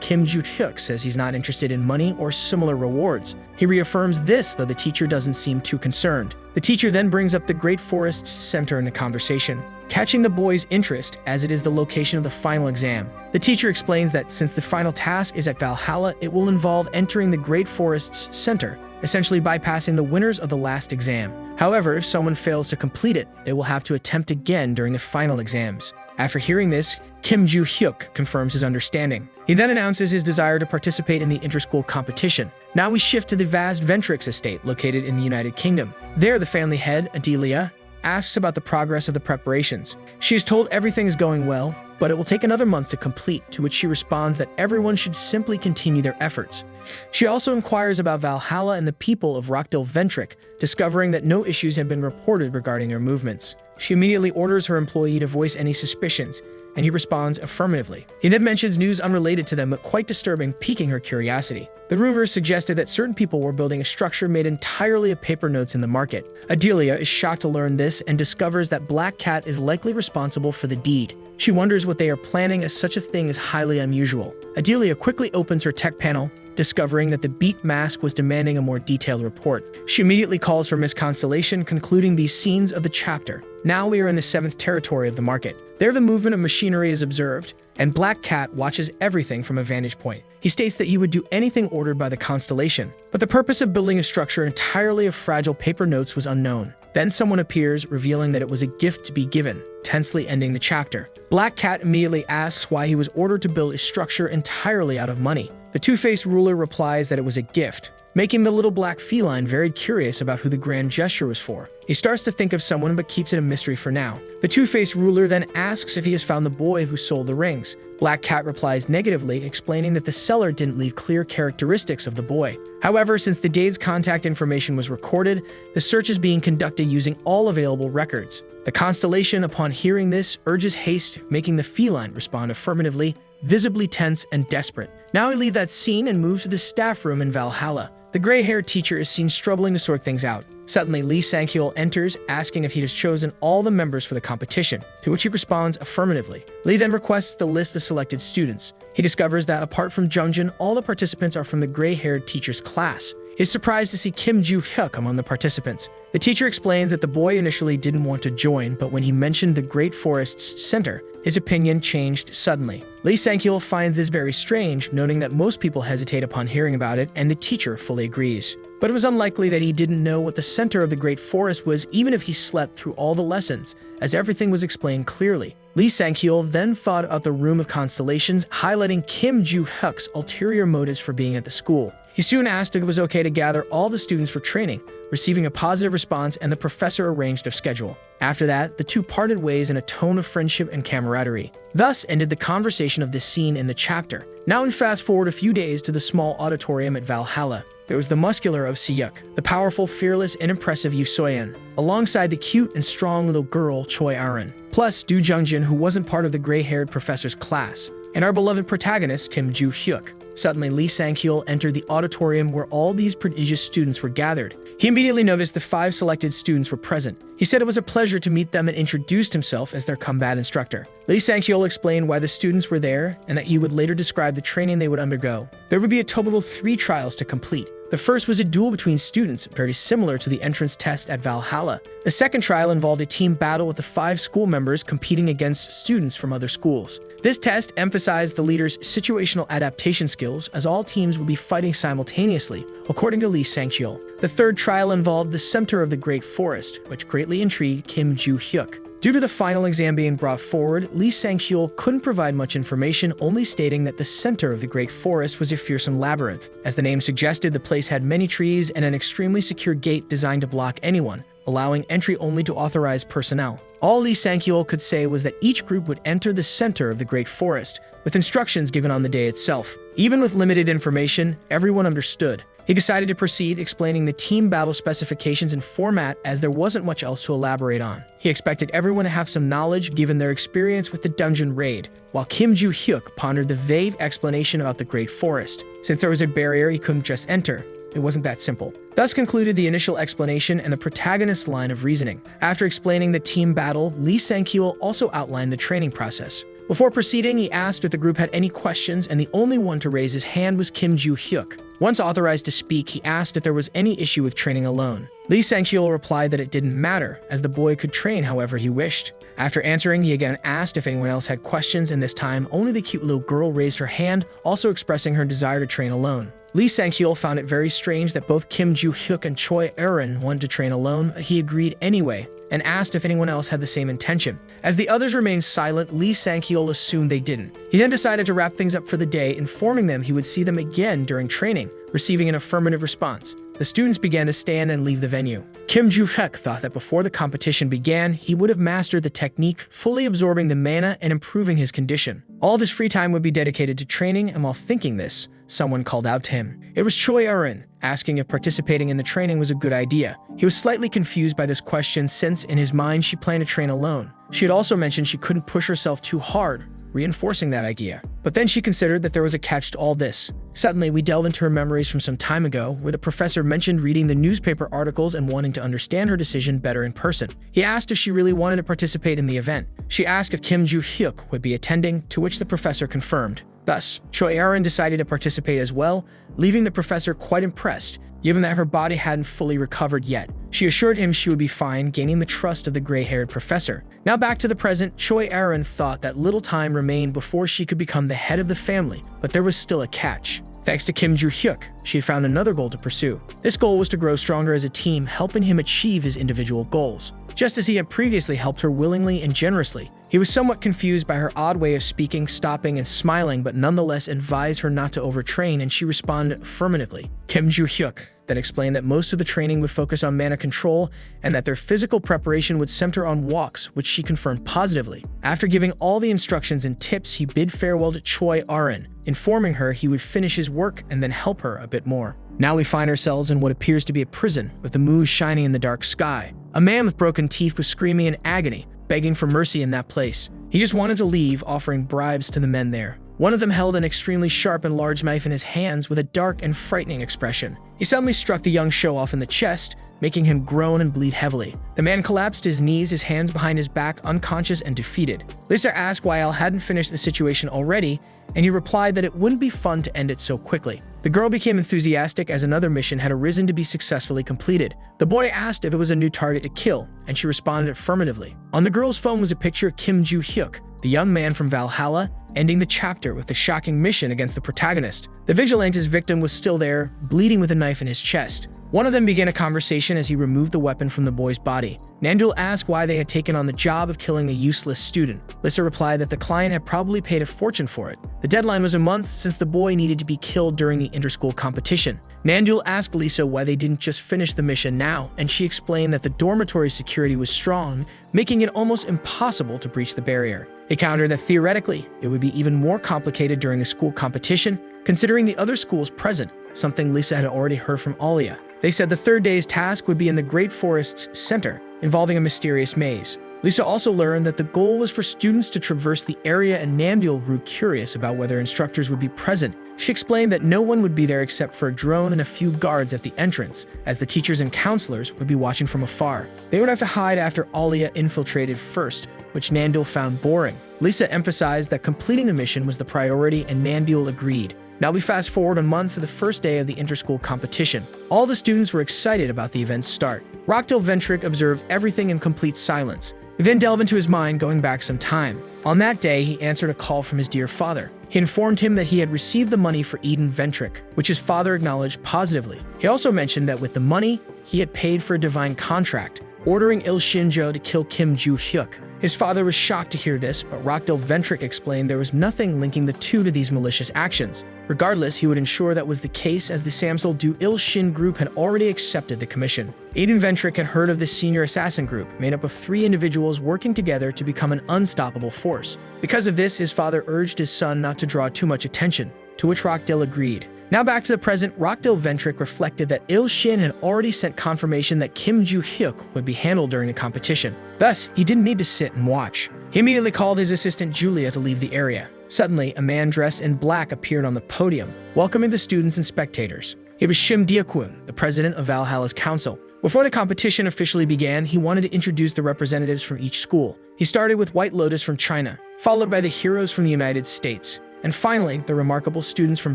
Kim Joo-hyuk says he's not interested in money or similar rewards. He reaffirms this, though the teacher doesn't seem too concerned. The teacher then brings up the Great Forest's center in the conversation, catching the boy's interest as it is the location of the final exam. The teacher explains that since the final task is at Valhalla, it will involve entering the Great Forest's center, essentially bypassing the winners of the last exam. However, if someone fails to complete it, they will have to attempt again during the final exams. After hearing this, Kim Joo-hyuk confirms his understanding. He then announces his desire to participate in the inter-school competition. Now we shift to the vast Ventrix estate located in the United Kingdom. There, the family head, Adelia, asks about the progress of the preparations. She is told everything is going well, but it will take another month to complete, to which she responds that everyone should simply continue their efforts. She also inquires about Valhalla and the people of Rockdale Ventric, discovering that no issues have been reported regarding their movements. She immediately orders her employee to voice any suspicions, and he responds affirmatively. He then mentions news unrelated to them but quite disturbing, piquing her curiosity. The rumors suggested that certain people were building a structure made entirely of paper notes in the market. Adelia is shocked to learn this and discovers that Black Cat is likely responsible for the deed. She wonders what they are planning, as such a thing is highly unusual. Adelia quickly opens her tech panel, discovering that the Beat Mask was demanding a more detailed report. She immediately calls for Miss Constellation, concluding these scenes of the chapter. Now we are in the 7th territory of the market. There the movement of machinery is observed, and Black Cat watches everything from a vantage point. He states that he would do anything ordered by the Constellation, but the purpose of building a structure entirely of fragile paper notes was unknown. Then someone appears, revealing that it was a gift to be given, tensely ending the chapter. Black Cat immediately asks why he was ordered to build a structure entirely out of money. The two-faced ruler replies that it was a gift, making the little black feline very curious about who the grand gesture was for. He starts to think of someone but keeps it a mystery for now. The two-faced ruler then asks if he has found the boy who sold the rings. Black Cat replies negatively, explaining that the seller didn't leave clear characteristics of the boy. However, since the Dade's contact information was recorded, the search is being conducted using all available records. The Constellation, upon hearing this, urges haste, making the feline respond affirmatively, visibly tense and desperate. Now we leave that scene and move to the staff room in Valhalla. The gray-haired teacher is seen struggling to sort things out. Suddenly, Lee Sang-hyul enters, asking if he has chosen all the members for the competition, to which he responds affirmatively. Lee then requests the list of selected students. He discovers that apart from Jungjin, all the participants are from the gray-haired teacher's class. He is surprised to see Kim Joo-hyuk among the participants. The teacher explains that the boy initially didn't want to join, but when he mentioned the Great Forest's center, his opinion changed suddenly. Lee Sang-hyul finds this very strange, noting that most people hesitate upon hearing about it, and the teacher fully agrees. But it was unlikely that he didn't know what the center of the Great Forest was, even if he slept through all the lessons, as everything was explained clearly. Lee Sang-hyul then thought about the Room of Constellations, highlighting Kim Joo-hyuk's ulterior motives for being at the school. He soon asked if it was okay to gather all the students for training, receiving a positive response, and the professor arranged a schedule. After that, the two parted ways in a tone of friendship and camaraderie. Thus ended the conversation of this scene in the chapter. Now we fast forward a few days to the small auditorium at Valhalla. There was the muscular of Siyuk, the powerful, fearless, and impressive Yu Soyeon, alongside the cute and strong little girl Choi Aron, plus Do Jungjin, who wasn't part of the gray-haired professor's class, and our beloved protagonist Kim Joo-hyuk. Suddenly, Lee Sang-hyul entered the auditorium where all these prodigious students were gathered. He immediately noticed the 5 selected students were present. He said it was a pleasure to meet them and introduced himself as their combat instructor. Lee Sang-hyul explained why the students were there and that he would later describe the training they would undergo. There would be a total of 3 trials to complete. The first was a duel between students, very similar to the entrance test at Valhalla. The second trial involved a team battle with the 5 school members competing against students from other schools. This test emphasized the leader's situational adaptation skills, as all teams would be fighting simultaneously, according to Lee Sang-hyul. The third trial involved the center of the Great Forest, which greatly intrigued Kim Joo-hyuk. Due to the final exam being brought forward, Lee Sang-hyul couldn't provide much information, only stating that the center of the Great Forest was a fearsome labyrinth. As the name suggested, the place had many trees and an extremely secure gate designed to block anyone, allowing entry only to authorized personnel. All Lee Sang-hyul could say was that each group would enter the center of the Great Forest, with instructions given on the day itself. Even with limited information, everyone understood. He decided to proceed, explaining the team battle specifications and format, as there wasn't much else to elaborate on. He expected everyone to have some knowledge given their experience with the dungeon raid, while Kim Joo-hyuk pondered the vague explanation about the Great Forest. Since there was a barrier, he couldn't just enter. It wasn't that simple. Thus concluded the initial explanation and the protagonist's line of reasoning. After explaining the team battle, Lee Sang-hyul also outlined the training process. Before proceeding, he asked if the group had any questions, and the only one to raise his hand was Kim Joo-hyuk. Once authorized to speak, he asked if there was any issue with training alone. Lee Sang-hyul replied that it didn't matter, as the boy could train however he wished. After answering, he again asked if anyone else had questions, and this time only the cute little girl raised her hand, also expressing her desire to train alone. Lee Sang-hyul found it very strange that both Kim Joo-hyuk and Choi Aron wanted to train alone. He agreed anyway, and asked if anyone else had the same intention. As the others remained silent, Lee Sang-hyul assumed they didn't. He then decided to wrap things up for the day, informing them he would see them again during training, receiving an affirmative response. The students began to stand and leave the venue. Kim Joo-hyuk thought that before the competition began, he would have mastered the technique, fully absorbing the mana and improving his condition. All of his free time would be dedicated to training, and while thinking this, someone called out to him. It was Choi Aron, asking if participating in the training was a good idea. He was slightly confused by this question, since in his mind she planned to train alone. She had also mentioned she couldn't push herself too hard, reinforcing that idea. But then she considered that there was a catch to all this. Suddenly, we delve into her memories from some time ago, where the professor mentioned reading the newspaper articles and wanting to understand her decision better in person. He asked if she really wanted to participate in the event. She asked if Kim Joo-hyuk would be attending, to which the professor confirmed. Thus, Choi Erin decided to participate as well, leaving the professor quite impressed, given that her body hadn't fully recovered yet. She assured him she would be fine, gaining the trust of the gray-haired professor. Now back to the present, Choi Erin thought that little time remained before she could become the head of the family, but there was still a catch. Thanks to Kim Joo-hyuk, she had found another goal to pursue. This goal was to grow stronger as a team, helping him achieve his individual goals. Just as he had previously helped her willingly and generously, he was somewhat confused by her odd way of speaking, stopping, and smiling, but nonetheless advised her not to overtrain, and she responded affirmatively. Kim Joo-hyuk then explained that most of the training would focus on mana control and that their physical preparation would center on walks, which she confirmed positively. After giving all the instructions and tips, he bid farewell to Choi Erin, informing her he would finish his work and then help her a bit more. Now we find ourselves in what appears to be a prison, with the moon shining in the dark sky. A man with broken teeth was screaming in agony, begging for mercy in that place. He just wanted to leave, offering bribes to the men there. One of them held an extremely sharp and large knife in his hands with a dark and frightening expression. He suddenly struck the young show-off in the chest, making him groan and bleed heavily. The man collapsed to his knees, his hands behind his back, unconscious and defeated. Lisa asked why Al hadn't finished the situation already, and he replied that it wouldn't be fun to end it so quickly. The girl became enthusiastic as another mission had arisen to be successfully completed. The boy asked if it was a new target to kill, and she responded affirmatively. On the girl's phone was a picture of Kim Joo-hyuk, the young man from Valhalla, ending the chapter with a shocking mission against the protagonist. The vigilante's victim was still there, bleeding with a knife in his chest. One of them began a conversation as he removed the weapon from the boy's body. Nandul asked why they had taken on the job of killing a useless student. Lisa replied that the client had probably paid a fortune for it. The deadline was a month since the boy needed to be killed during the inter-school competition. Nandul asked Lisa why they didn't just finish the mission now, and she explained that the dormitory security was strong, making it almost impossible to breach the barrier. He countered that theoretically, it would be even more complicated during the school competition, considering the other schools present, something Lisa had already heard from Alia. They said the third day's task would be in the Great Forest's center, involving a mysterious maze. Lisa also learned that the goal was for students to traverse the area, and Nandul grew curious about whether instructors would be present. She explained that no one would be there except for a drone and a few guards at the entrance, as the teachers and counselors would be watching from afar. They would have to hide after Alia infiltrated first, which Nandul found boring. Lisa emphasized that completing the mission was the priority, and Nandul agreed. Now we fast forward a month for the first day of the inter-school competition. All the students were excited about the event's start. Rockdale Ventrick observed everything in complete silence. We then delve into his mind, going back some time. On that day, he answered a call from his dear father. He informed him that he had received the money for Eden Ventrick, which his father acknowledged positively. He also mentioned that with the money, he had paid for a divine contract, ordering Il Shinjo to kill Kim Joo-hyuk. His father was shocked to hear this, but Rockdale Ventrick explained there was nothing linking the two to these malicious actions. Regardless, he would ensure that was the case, as the Samsel Du Il Shin group had already accepted the commission. Eden Ventrick had heard of this senior assassin group, made up of 3 individuals working together to become an unstoppable force. Because of this, his father urged his son not to draw too much attention, to which Rockdale agreed. Now back to the present, Rockdale Ventrick reflected that Il Shin had already sent confirmation that Kim Joo-hyuk would be handled during the competition. Thus, he didn't need to sit and watch. He immediately called his assistant Julia to leave the area. Suddenly, a man dressed in black appeared on the podium, welcoming the students and spectators. It was Shim Deokwoon, the president of Valhalla's council. Before the competition officially began, he wanted to introduce the representatives from each school. He started with White Lotus from China, followed by the heroes from the United States, and finally, the remarkable students from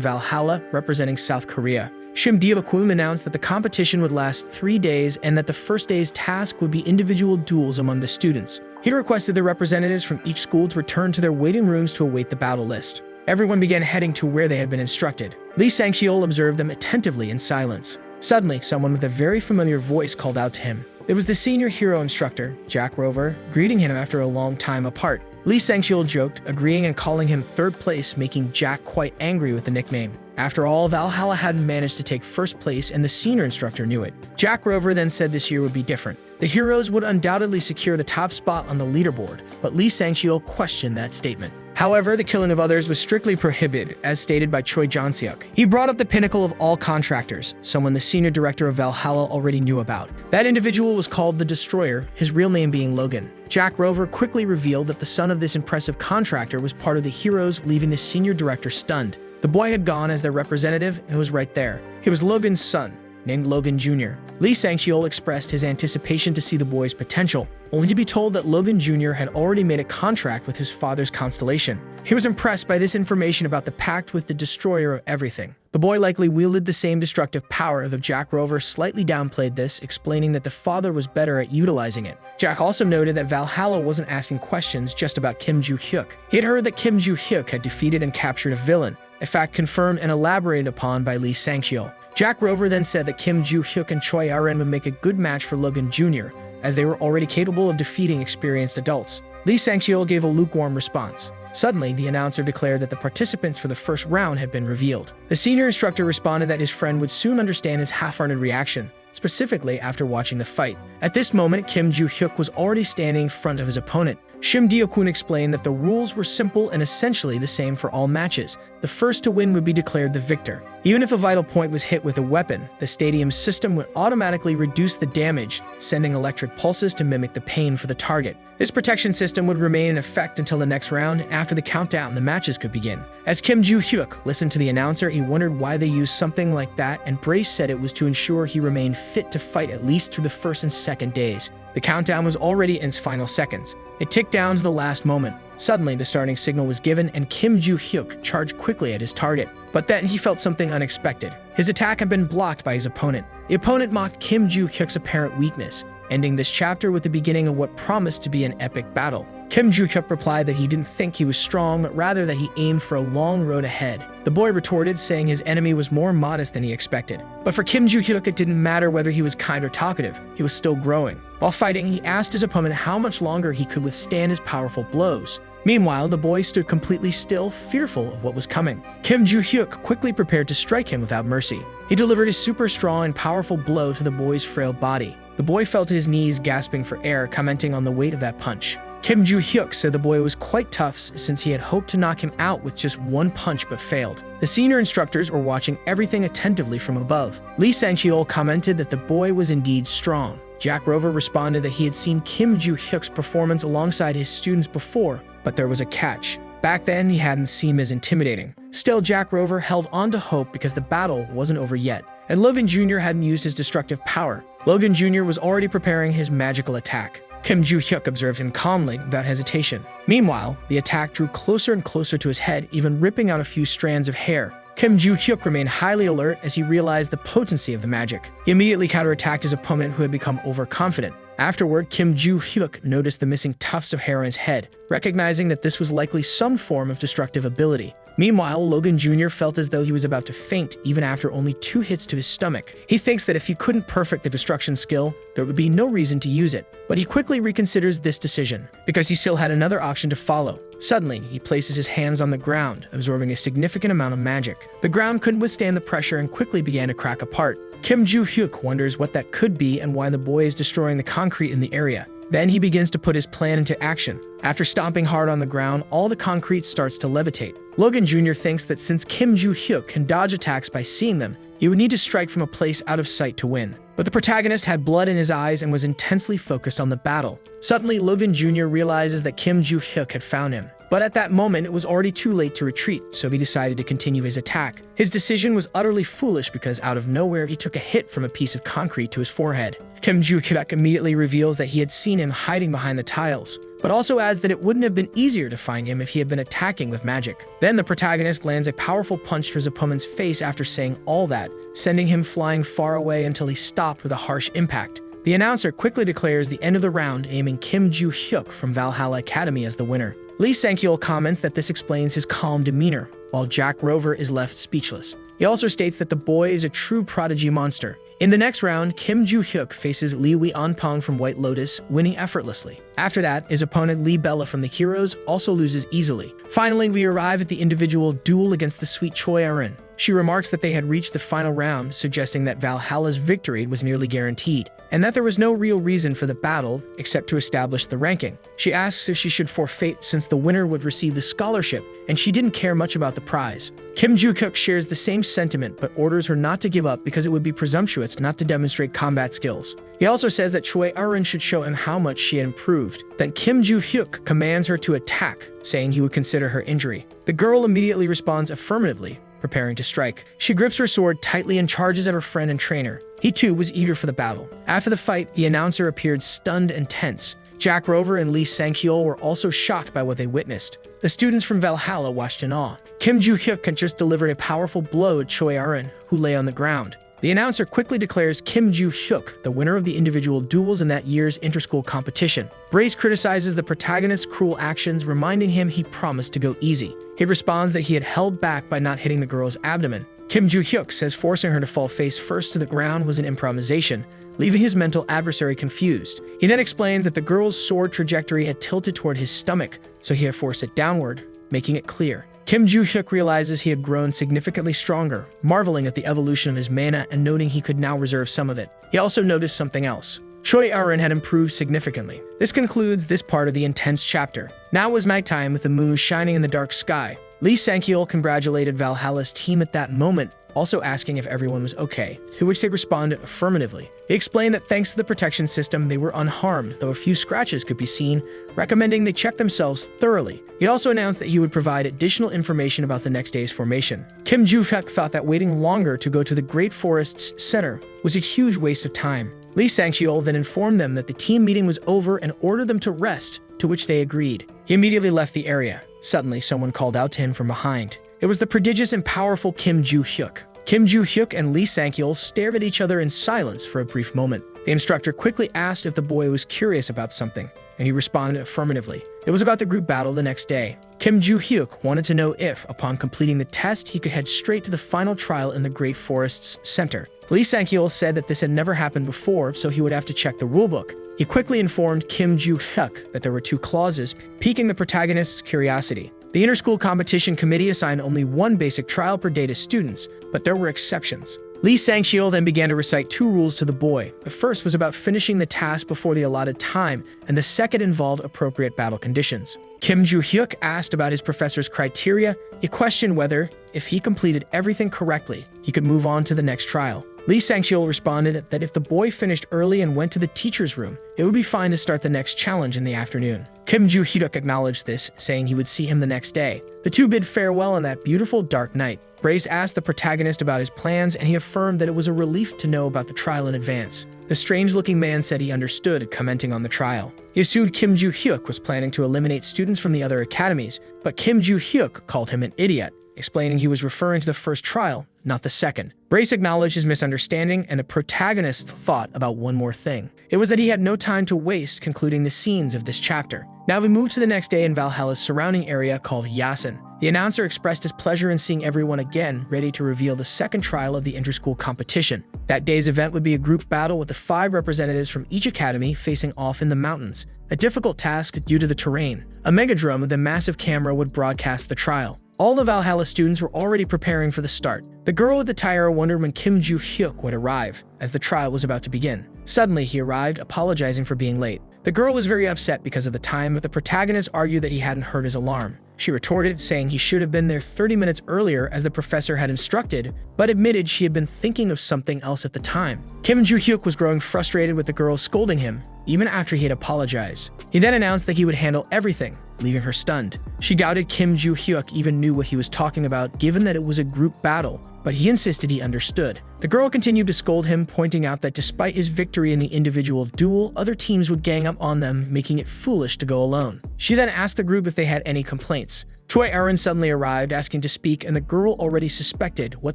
Valhalla representing South Korea. Shim Deokwoon announced that the competition would last 3 days and that the first day's task would be individual duels among the students. He requested the representatives from each school to return to their waiting rooms to await the battle list. Everyone began heading to where they had been instructed. Lee Sang-cheol observed them attentively in silence. Suddenly, someone with a very familiar voice called out to him. It was the senior hero instructor, Jack Rover, greeting him after a long time apart. Lee Sang-cheol joked, agreeing and calling him third place, making Jack quite angry with the nickname. After all, Valhalla hadn't managed to take first place, and the senior instructor knew it. Jack Rover then said this year would be different. The heroes would undoubtedly secure the top spot on the leaderboard, but Lee Sang-cheol questioned that statement. However, the killing of others was strictly prohibited, as stated by Choi Jong-seok. He brought up the pinnacle of all contractors, someone the senior director of Valhalla already knew about. That individual was called the Destroyer, his real name being Logan. Jack Rover quickly revealed that the son of this impressive contractor was part of the heroes, leaving the senior director stunned. The boy had gone as their representative and was right there. He was Logan's son, named Logan Jr. Lee Sang-cheol expressed his anticipation to see the boy's potential, only to be told that Logan Jr. had already made a contract with his father's constellation. He was impressed by this information about the pact with the destroyer of everything. The boy likely wielded the same destructive power, though Jack Rover slightly downplayed this, explaining that the father was better at utilizing it. Jack also noted that Valhalla wasn't asking questions just about Kim Joo-hyuk. He had heard that Kim Joo-hyuk had defeated and captured a villain, a fact confirmed and elaborated upon by Lee Sang-cheol. Jack Rover then said that Kim Joo-hyuk and Choi Aren would make a good match for Logan Jr., as they were already capable of defeating experienced adults. Lee Sang-cheol gave a lukewarm response. Suddenly, the announcer declared that the participants for the first round had been revealed. The senior instructor responded that his friend would soon understand his half-hearted reaction, specifically after watching the fight. At this moment, Kim Joo-hyuk was already standing in front of his opponent. Shim Deo-kun explained that the rules were simple and essentially the same for all matches. The first to win would be declared the victor. Even if a vital point was hit with a weapon, the stadium's system would automatically reduce the damage, sending electric pulses to mimic the pain for the target. This protection system would remain in effect until the next round. After the countdown, the matches could begin. As Kim Joo-hyuk listened to the announcer, he wondered why they used something like that, and Brace said it was to ensure he remained fit to fight at least through the first and second days. The countdown was already in its final seconds. It ticked down to the last moment. Suddenly, the starting signal was given and Kim Joo-hyuk charged quickly at his target. But then he felt something unexpected. His attack had been blocked by his opponent. The opponent mocked Kim Joo-hyuk's apparent weakness, ending this chapter with the beginning of what promised to be an epic battle. Kim Joo-hyuk replied that he didn't think he was strong, but rather that he aimed for a long road ahead. The boy retorted, saying his enemy was more modest than he expected. But for Kim Joo-hyuk, it didn't matter whether he was kind or talkative. He was still growing. While fighting, he asked his opponent how much longer he could withstand his powerful blows. Meanwhile, the boy stood completely still, fearful of what was coming. Kim Joo-hyuk quickly prepared to strike him without mercy. He delivered a super strong and powerful blow to the boy's frail body. The boy fell to his knees, gasping for air, commenting on the weight of that punch. Kim Joo-hyuk said the boy was quite tough since he had hoped to knock him out with just one punch but failed. The senior instructors were watching everything attentively from above. Lee Sang-cheol commented that the boy was indeed strong. Jack Rover responded that he had seen Kim Joo-hyuk's performance alongside his students before, but there was a catch. Back then, he hadn't seemed as intimidating. Still, Jack Rover held on to hope because the battle wasn't over yet, and Logan Jr. hadn't used his destructive power. Logan Jr. was already preparing his magical attack. Kim Joo-hyuk observed him calmly, without hesitation. Meanwhile, the attack drew closer and closer to his head, even ripping out a few strands of hair. Kim Joo-hyuk remained highly alert as he realized the potency of the magic. He immediately counterattacked his opponent, who had become overconfident. Afterward, Kim Joo-hyuk noticed the missing tufts of hair on his head, recognizing that this was likely some form of destructive ability. Meanwhile, Logan Jr. felt as though he was about to faint even after only 2 hits to his stomach. He thinks that if he couldn't perfect the destruction skill, there would be no reason to use it. But he quickly reconsiders this decision, because he still had another option to follow. Suddenly, he places his hands on the ground, absorbing a significant amount of magic. The ground couldn't withstand the pressure and quickly began to crack apart. Kim Joo-hyuk wonders what that could be and why the boy is destroying the concrete in the area. Then he begins to put his plan into action. After stomping hard on the ground, all the concrete starts to levitate. Logan Jr. thinks that since Kim Joo-hyuk can dodge attacks by seeing them, he would need to strike from a place out of sight to win. But the protagonist had blood in his eyes and was intensely focused on the battle. Suddenly, Logan Jr. realizes that Kim Joo-hyuk had found him. But at that moment, it was already too late to retreat, so he decided to continue his attack. His decision was utterly foolish because out of nowhere, he took a hit from a piece of concrete to his forehead. Kim Joo-hyuk immediately reveals that he had seen him hiding behind the tiles, but also adds that it wouldn't have been easier to find him if he had been attacking with magic. Then the protagonist lands a powerful punch to his opponent's face after saying all that, sending him flying far away until he stopped with a harsh impact. The announcer quickly declares the end of the round, aiming Kim Joo-hyuk from Valhalla Academy as the winner. Lee Sang-cheol comments that this explains his calm demeanor, while Jack Rover is left speechless. He also states that the boy is a true prodigy monster. In the next round, Kim Joo-hyuk faces Lee Wei-anpong from White Lotus, winning effortlessly. After that, his opponent Lee Bella from the Heroes also loses easily. Finally, we arrive at the individual duel against the sweet Choi Erin. She remarks that they had reached the final round, suggesting that Valhalla's victory was nearly guaranteed, and that there was no real reason for the battle except to establish the ranking. She asks if she should forfeit since the winner would receive the scholarship, and she didn't care much about the prize. Kim Joo-hyuk shares the same sentiment but orders her not to give up because it would be presumptuous not to demonstrate combat skills. He also says that Choi Erin should show him how much she had improved. Then Kim Joo-hyuk commands her to attack, saying he would consider her injury. The girl immediately responds affirmatively, preparing to strike. She grips her sword tightly and charges at her friend and trainer. He too was eager for the battle. After the fight, the announcer appeared stunned and tense. Jack Rover and Lee Sang-hyul were also shocked by what they witnessed. The students from Valhalla watched in awe. Kim Joo-hyuk had just delivered a powerful blow at Choi Erin, who lay on the ground. The announcer quickly declares Kim Joo-hyuk the winner of the individual duels in that year's inter-school competition. Brace criticizes the protagonist's cruel actions, reminding him he promised to go easy. He responds that he had held back by not hitting the girl's abdomen. Kim Joo-hyuk says forcing her to fall face first to the ground was an improvisation, leaving his mental adversary confused. He then explains that the girl's sword trajectory had tilted toward his stomach, so he had forced it downward, making it clear. Kim Joo-hyuk realizes he had grown significantly stronger, marveling at the evolution of his mana and noting he could now reserve some of it. He also noticed something else. Choi Erin had improved significantly. This concludes this part of the intense chapter. Now it was nighttime with the moon shining in the dark sky. Lee Sang-hyul congratulated Valhalla's team at that moment, also asking if everyone was okay, to which they responded affirmatively. He explained that thanks to the protection system, they were unharmed, though a few scratches could be seen, recommending they check themselves thoroughly. He also announced that he would provide additional information about the next day's formation. Kim Joo-hyuk thought that waiting longer to go to the Great Forest's center was a huge waste of time. Lee Sang-hyul then informed them that the team meeting was over and ordered them to rest, to which they agreed. He immediately left the area. Suddenly, someone called out to him from behind. It was the prodigious and powerful Kim Joo-hyuk. Kim Joo-hyuk and Lee Sang-hyul stared at each other in silence for a brief moment. The instructor quickly asked if the boy was curious about something, and he responded affirmatively. It was about the group battle the next day. Kim Joo-hyuk wanted to know if, upon completing the test, he could head straight to the final trial in the Great Forest's center. Lee Sang-hyul said that this had never happened before, so he would have to check the rulebook. He quickly informed Kim Joo-hyuk that there were 2 clauses, piquing the protagonist's curiosity. The inter-school competition committee assigned only 1 basic trial per day to students, but there were exceptions. Lee Sang-hyul then began to recite 2 rules to the boy. The first was about finishing the task before the allotted time, and the second involved appropriate battle conditions. Kim Joo-hyuk asked about his professor's criteria. He questioned whether, if he completed everything correctly, he could move on to the next trial. Lee Sang-hyul responded that if the boy finished early and went to the teacher's room, it would be fine to start the next challenge in the afternoon. Kim Joo-hyuk acknowledged this, saying he would see him the next day. The two bid farewell on that beautiful dark night. Brace asked the protagonist about his plans, and he affirmed that it was a relief to know about the trial in advance. The strange-looking man said he understood, commenting on the trial. He assumed Kim Joo-hyuk was planning to eliminate students from the other academies, but Kim Joo-hyuk called him an idiot, explaining he was referring to the first trial, not the second. Brace acknowledged his misunderstanding, and the protagonist thought about one more thing. It was that he had no time to waste concluding the scenes of this chapter. Now we move to the next day in Valhalla's surrounding area called Yasen. The announcer expressed his pleasure in seeing everyone again, ready to reveal the second trial of the inter-school competition. That day's event would be a group battle with the 5 representatives from each academy facing off in the mountains, a difficult task due to the terrain. A megadrome with a massive camera would broadcast the trial. All the Valhalla students were already preparing for the start. The girl with the tiara wondered when Kim Joo-hyuk would arrive, as the trial was about to begin. Suddenly, he arrived, apologizing for being late. The girl was very upset because of the time, but the protagonist argued that he hadn't heard his alarm. She retorted, saying he should have been there 30 minutes earlier as the professor had instructed, but admitted she had been thinking of something else at the time. Kim Joo-hyuk was growing frustrated with the girl scolding him, even after he had apologized. He then announced that he would handle everything, leaving her stunned. She doubted Kim Joo-hyuk even knew what he was talking about, given that it was a group battle, but he insisted he understood. The girl continued to scold him, pointing out that despite his victory in the individual duel, other teams would gang up on them, making it foolish to go alone. She then asked the group if they had any complaints. Choi Erin suddenly arrived, asking to speak, and the girl already suspected what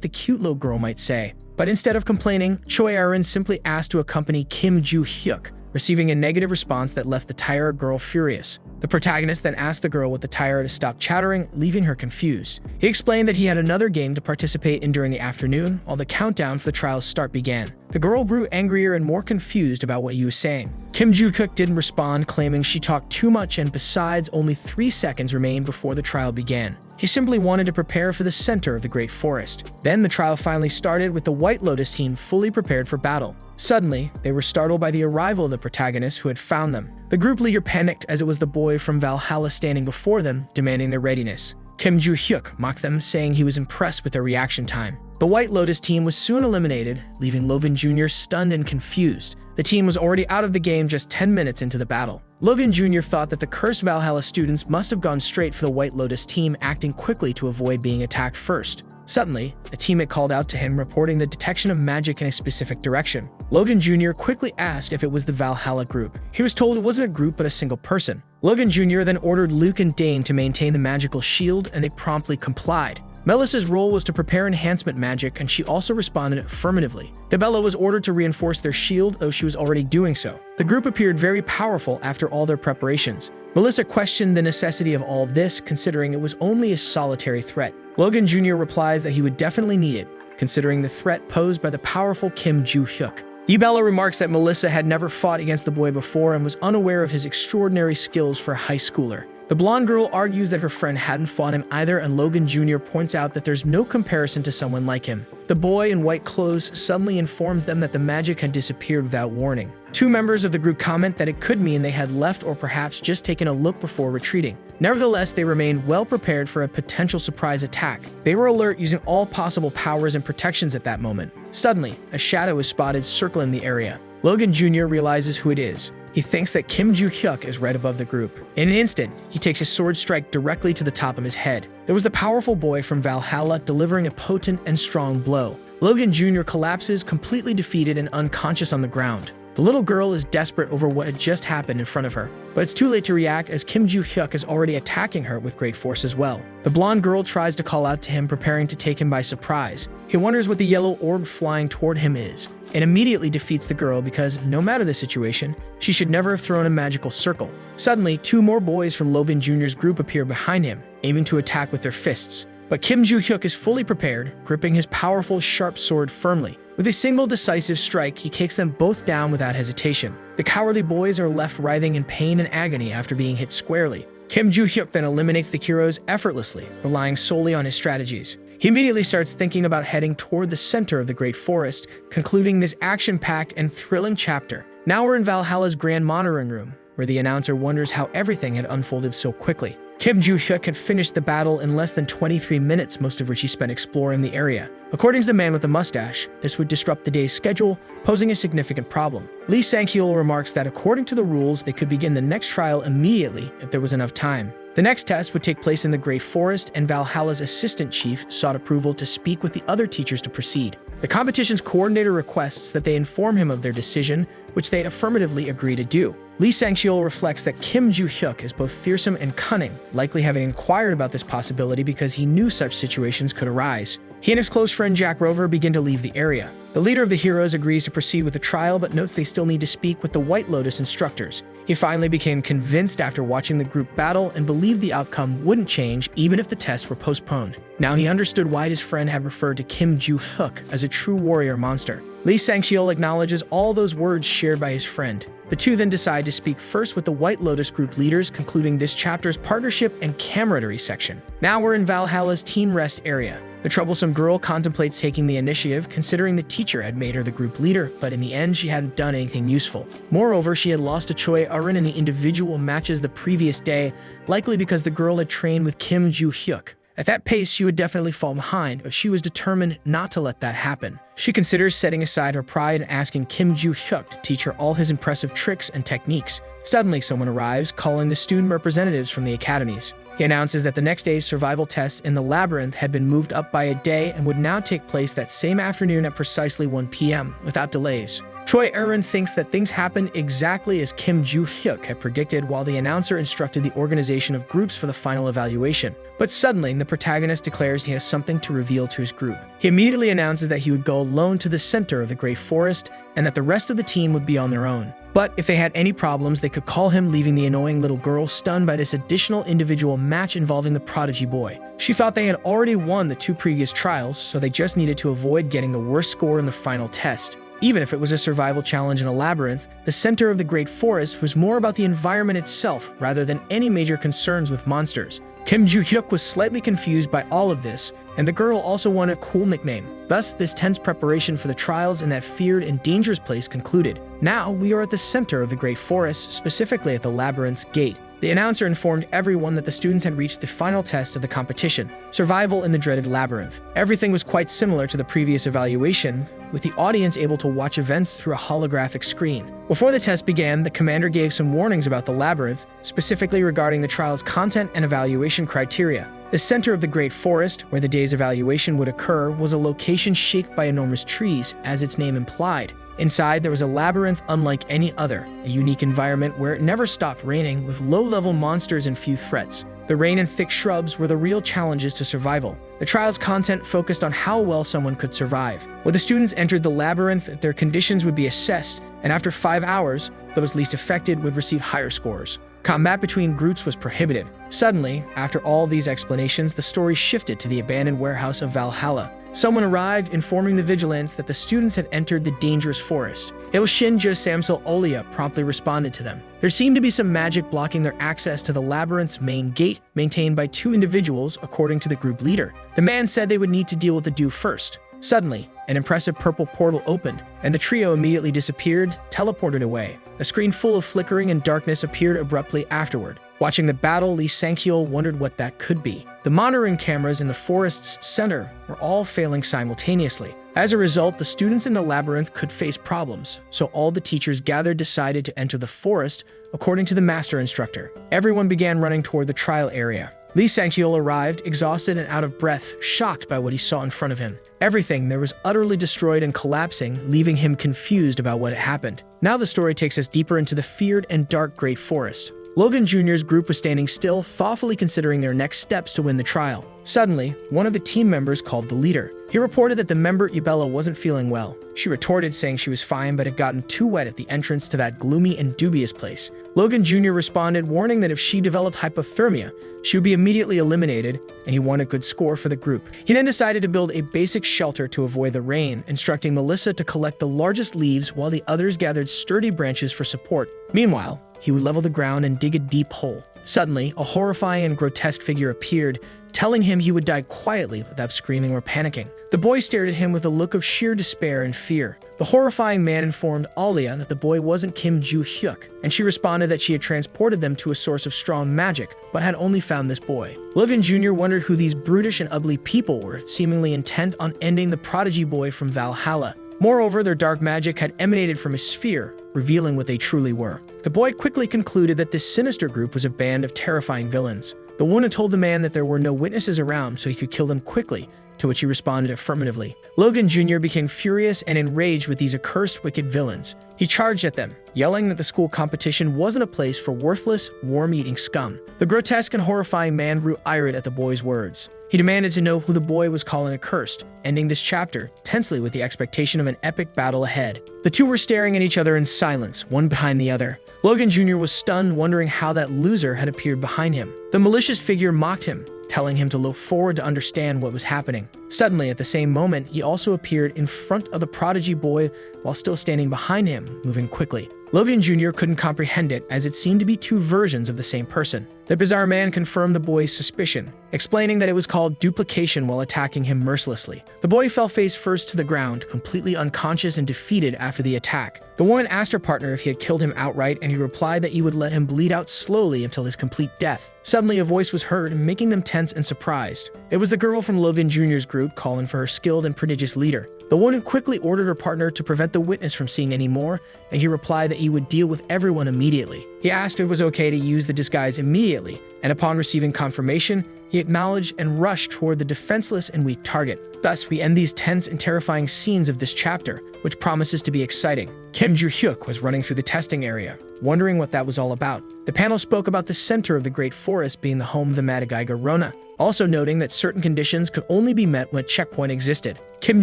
the cute little girl might say. But instead of complaining, Choi Erin simply asked to accompany Kim Joo-hyuk. receiving a negative response that left the Tyra girl furious. The protagonist then asked the girl with the Tyra to stop chattering, leaving her confused. He explained that he had another game to participate in during the afternoon, while the countdown for the trial's start began. The girl grew angrier and more confused about what he was saying. Kim Joo-hyuk didn't respond, claiming she talked too much and besides, only 3 seconds remained before the trial began. He simply wanted to prepare for the center of the Great Forest. Then the trial finally started with the White Lotus team fully prepared for battle. Suddenly, they were startled by the arrival of the protagonist who had found them. The group leader panicked as it was the boy from Valhalla standing before them, demanding their readiness. Kim Joo-hyuk mocked them, saying he was impressed with their reaction time. The White Lotus team was soon eliminated, leaving Logan Jr. stunned and confused. The team was already out of the game just 10 minutes into the battle. Logan Jr. thought that the cursed Valhalla students must have gone straight for the White Lotus team, acting quickly to avoid being attacked first. Suddenly, a teammate called out to him, reporting the detection of magic in a specific direction. Logan Jr. quickly asked if it was the Valhalla group. He was told it wasn't a group but a single person. Logan Jr. then ordered Luke and Dane to maintain the magical shield, and they promptly complied. Melissa's role was to prepare enhancement magic, and she also responded affirmatively. Dabella was ordered to reinforce their shield, though she was already doing so. The group appeared very powerful after all their preparations. Melissa questioned the necessity of all of this, considering it was only a solitary threat. Logan Jr. replies that he would definitely need it, considering the threat posed by the powerful Kim Joo-hyuk. Dabella remarks that Melissa had never fought against the boy before and was unaware of his extraordinary skills for a high schooler. The blonde girl argues that her friend hadn't fought him either, and Logan Jr. points out that there's no comparison to someone like him. The boy in white clothes suddenly informs them that the magic had disappeared without warning. 2 members of the group comment that it could mean they had left or perhaps just taken a look before retreating. Nevertheless, they remained well prepared for a potential surprise attack. They were alert, using all possible powers and protections at that moment. Suddenly, a shadow is spotted circling the area. Logan Jr. realizes who it is. He thinks that Kim Joo-hyuk is right above the group. In an instant, he takes a sword strike directly to the top of his head. There was the powerful boy from Valhalla delivering a potent and strong blow. Logan Jr. collapses, completely defeated and unconscious on the ground. The little girl is desperate over what had just happened in front of her, but it's too late to react as Kim Joo-hyuk is already attacking her with great force as well. The blonde girl tries to call out to him, preparing to take him by surprise. He wonders what the yellow orb flying toward him is, and immediately defeats the girl because, no matter the situation, she should never have thrown a magical circle. Suddenly, 2 more boys from Logan Jr.'s group appear behind him, aiming to attack with their fists. But Kim Joo-hyuk is fully prepared, gripping his powerful, sharp sword firmly. With a single decisive strike, he takes them both down without hesitation. The cowardly boys are left writhing in pain and agony after being hit squarely. Kim Joo-hyuk then eliminates the heroes effortlessly, relying solely on his strategies. He immediately starts thinking about heading toward the center of the Great Forest, concluding this action-packed and thrilling chapter. Now we're in Valhalla's grand monitoring room, where the announcer wonders how everything had unfolded so quickly. Kim Joo-hyuk had finished the battle in less than 23 minutes, most of which he spent exploring the area. According to the man with the mustache, this would disrupt the day's schedule, posing a significant problem. Lee Sang-hyul remarks that according to the rules, they could begin the next trial immediately if there was enough time. The next test would take place in the Great Forest, and Valhalla's assistant chief sought approval to speak with the other teachers to proceed. The competition's coordinator requests that they inform him of their decision, which they affirmatively agree to do. Lee Sang-hyul reflects that Kim Joo-hyuk is both fearsome and cunning, likely having inquired about this possibility because he knew such situations could arise. He and his close friend Jack Rover begin to leave the area. The leader of the heroes agrees to proceed with the trial, but notes they still need to speak with the White Lotus instructors. He finally became convinced after watching the group battle and believed the outcome wouldn't change even if the tests were postponed. Now he understood why his friend had referred to Kim Joo-hyuk as a true warrior monster. Lee Sang-hyul acknowledges all those words shared by his friend. The two then decide to speak first with the White Lotus group leaders, concluding this chapter's partnership and camaraderie section. Now we're in Valhalla's team rest area. The troublesome girl contemplates taking the initiative, considering the teacher had made her the group leader, but in the end she hadn't done anything useful. Moreover, she had lost to Choi Arin in the individual matches the previous day, likely because the girl had trained with Kim Joo-hyuk. At that pace, she would definitely fall behind, but she was determined not to let that happen. She considers setting aside her pride and asking Kim Joo-hyuk to teach her all his impressive tricks and techniques. Suddenly, someone arrives, calling the student representatives from the academies. He announces that the next day's survival test in the labyrinth had been moved up by a day and would now take place that same afternoon at precisely 1 p.m., without delays. Choi Arin thinks that things happened exactly as Kim Joo-hyuk had predicted, while the announcer instructed the organization of groups for the final evaluation. But suddenly, the protagonist declares he has something to reveal to his group. He immediately announces that he would go alone to the center of the Great Forest and that the rest of the team would be on their own. But if they had any problems, they could call him, leaving the annoying little girl stunned by this additional individual match involving the prodigy boy. She thought they had already won the 2 previous trials, so they just needed to avoid getting the worst score in the final test. Even if it was a survival challenge in a labyrinth, the center of the Great Forest was more about the environment itself rather than any major concerns with monsters. Kim Joo-hyuk was slightly confused by all of this, and the girl also wanted a cool nickname. Thus, this tense preparation for the trials in that feared and dangerous place concluded. Now, we are at the center of the Great Forest, specifically at the labyrinth's gate. The announcer informed everyone that the students had reached the final test of the competition, survival in the dreaded labyrinth. Everything was quite similar to the previous evaluation, with the audience able to watch events through a holographic screen. Before the test began, the commander gave some warnings about the labyrinth, specifically regarding the trial's content and evaluation criteria. The center of the Great Forest, where the day's evaluation would occur, was a location shaped by enormous trees, as its name implied. Inside, there was a labyrinth unlike any other, a unique environment where it never stopped raining, with low-level monsters and few threats. The rain and thick shrubs were the real challenges to survival. The trial's content focused on how well someone could survive. When the students entered the labyrinth, their conditions would be assessed, and after 5 hours, those least affected would receive higher scores. Combat between groups was prohibited. Suddenly, after all these explanations, the story shifted to the abandoned warehouse of Valhalla. Someone arrived, informing the vigilance that the students had entered the dangerous forest. Il-shin Jo-samsul Olia promptly responded to them. There seemed to be some magic blocking their access to the labyrinth's main gate, maintained by 2 individuals, according to the group leader. The man said they would need to deal with the dew first. Suddenly, an impressive purple portal opened, and the trio immediately disappeared, teleported away. A screen full of flickering and darkness appeared abruptly afterward. Watching the battle, Lee Sang-hyul wondered what that could be. The monitoring cameras in the forest's center were all failing simultaneously. As a result, the students in the labyrinth could face problems, so all the teachers gathered decided to enter the forest, according to the master instructor. Everyone began running toward the trial area. Lee Sang-hyul arrived, exhausted and out of breath, shocked by what he saw in front of him. Everything there was utterly destroyed and collapsing, leaving him confused about what had happened. Now the story takes us deeper into the feared and dark Great Forest. Logan Jr.'s group was standing still, thoughtfully considering their next steps to win the trial. Suddenly, one of the team members called the leader. He reported that the member Isabella wasn't feeling well. She retorted, saying she was fine but had gotten too wet at the entrance to that gloomy and dubious place. Logan Jr. responded, warning that if she developed hypothermia, she would be immediately eliminated, and he wanted a good score for the group. He then decided to build a basic shelter to avoid the rain, instructing Melissa to collect the largest leaves while the others gathered sturdy branches for support. Meanwhile, he would level the ground and dig a deep hole. Suddenly, a horrifying and grotesque figure appeared, telling him he would die quietly without screaming or panicking. The boy stared at him with a look of sheer despair and fear. The horrifying man informed Alia that the boy wasn't Kim Joo-hyuk, and she responded that she had transported them to a source of strong magic, but had only found this boy. Logan Jr. wondered who these brutish and ugly people were, seemingly intent on ending the prodigy boy from Valhalla. Moreover, their dark magic had emanated from a sphere, revealing what they truly were. The boy quickly concluded that this sinister group was a band of terrifying villains. The woman told the man that there were no witnesses around, so he could kill them quickly, to which he responded affirmatively. Logan Jr. became furious and enraged with these accursed wicked villains. He charged at them, yelling that the school competition wasn't a place for worthless, worm-eating scum. The grotesque and horrifying man grew irate at the boy's words. He demanded to know who the boy was calling accursed, ending this chapter tensely with the expectation of an epic battle ahead. The two were staring at each other in silence, one behind the other. Logan Jr. was stunned, wondering how that loser had appeared behind him. The malicious figure mocked him, telling him to look forward to understand what was happening. Suddenly, at the same moment, he also appeared in front of the prodigy boy while still standing behind him, moving quickly. Logan Jr. couldn't comprehend it, as it seemed to be 2 versions of the same person. The bizarre man confirmed the boy's suspicion, explaining that it was called duplication while attacking him mercilessly. The boy fell face first to the ground, completely unconscious and defeated after the attack. The woman asked her partner if he had killed him outright, and he replied that he would let him bleed out slowly until his complete death. Suddenly, a voice was heard, making them tense and surprised. It was the girl from Logan Jr.'s group calling for her skilled and prodigious leader. The woman quickly ordered her partner to prevent the witness from seeing any more, and he replied that he would deal with everyone immediately. He asked if it was okay to use the disguise immediately, and upon receiving confirmation, he acknowledged and rushed toward the defenseless and weak target. Thus, we end these tense and terrifying scenes of this chapter, which promises to be exciting. Kim Joo-hyuk was running through the testing area, wondering what that was all about. The panel spoke about the center of the Great Forest being the home of the Madagaiga Rona, also noting that certain conditions could only be met when a checkpoint existed. Kim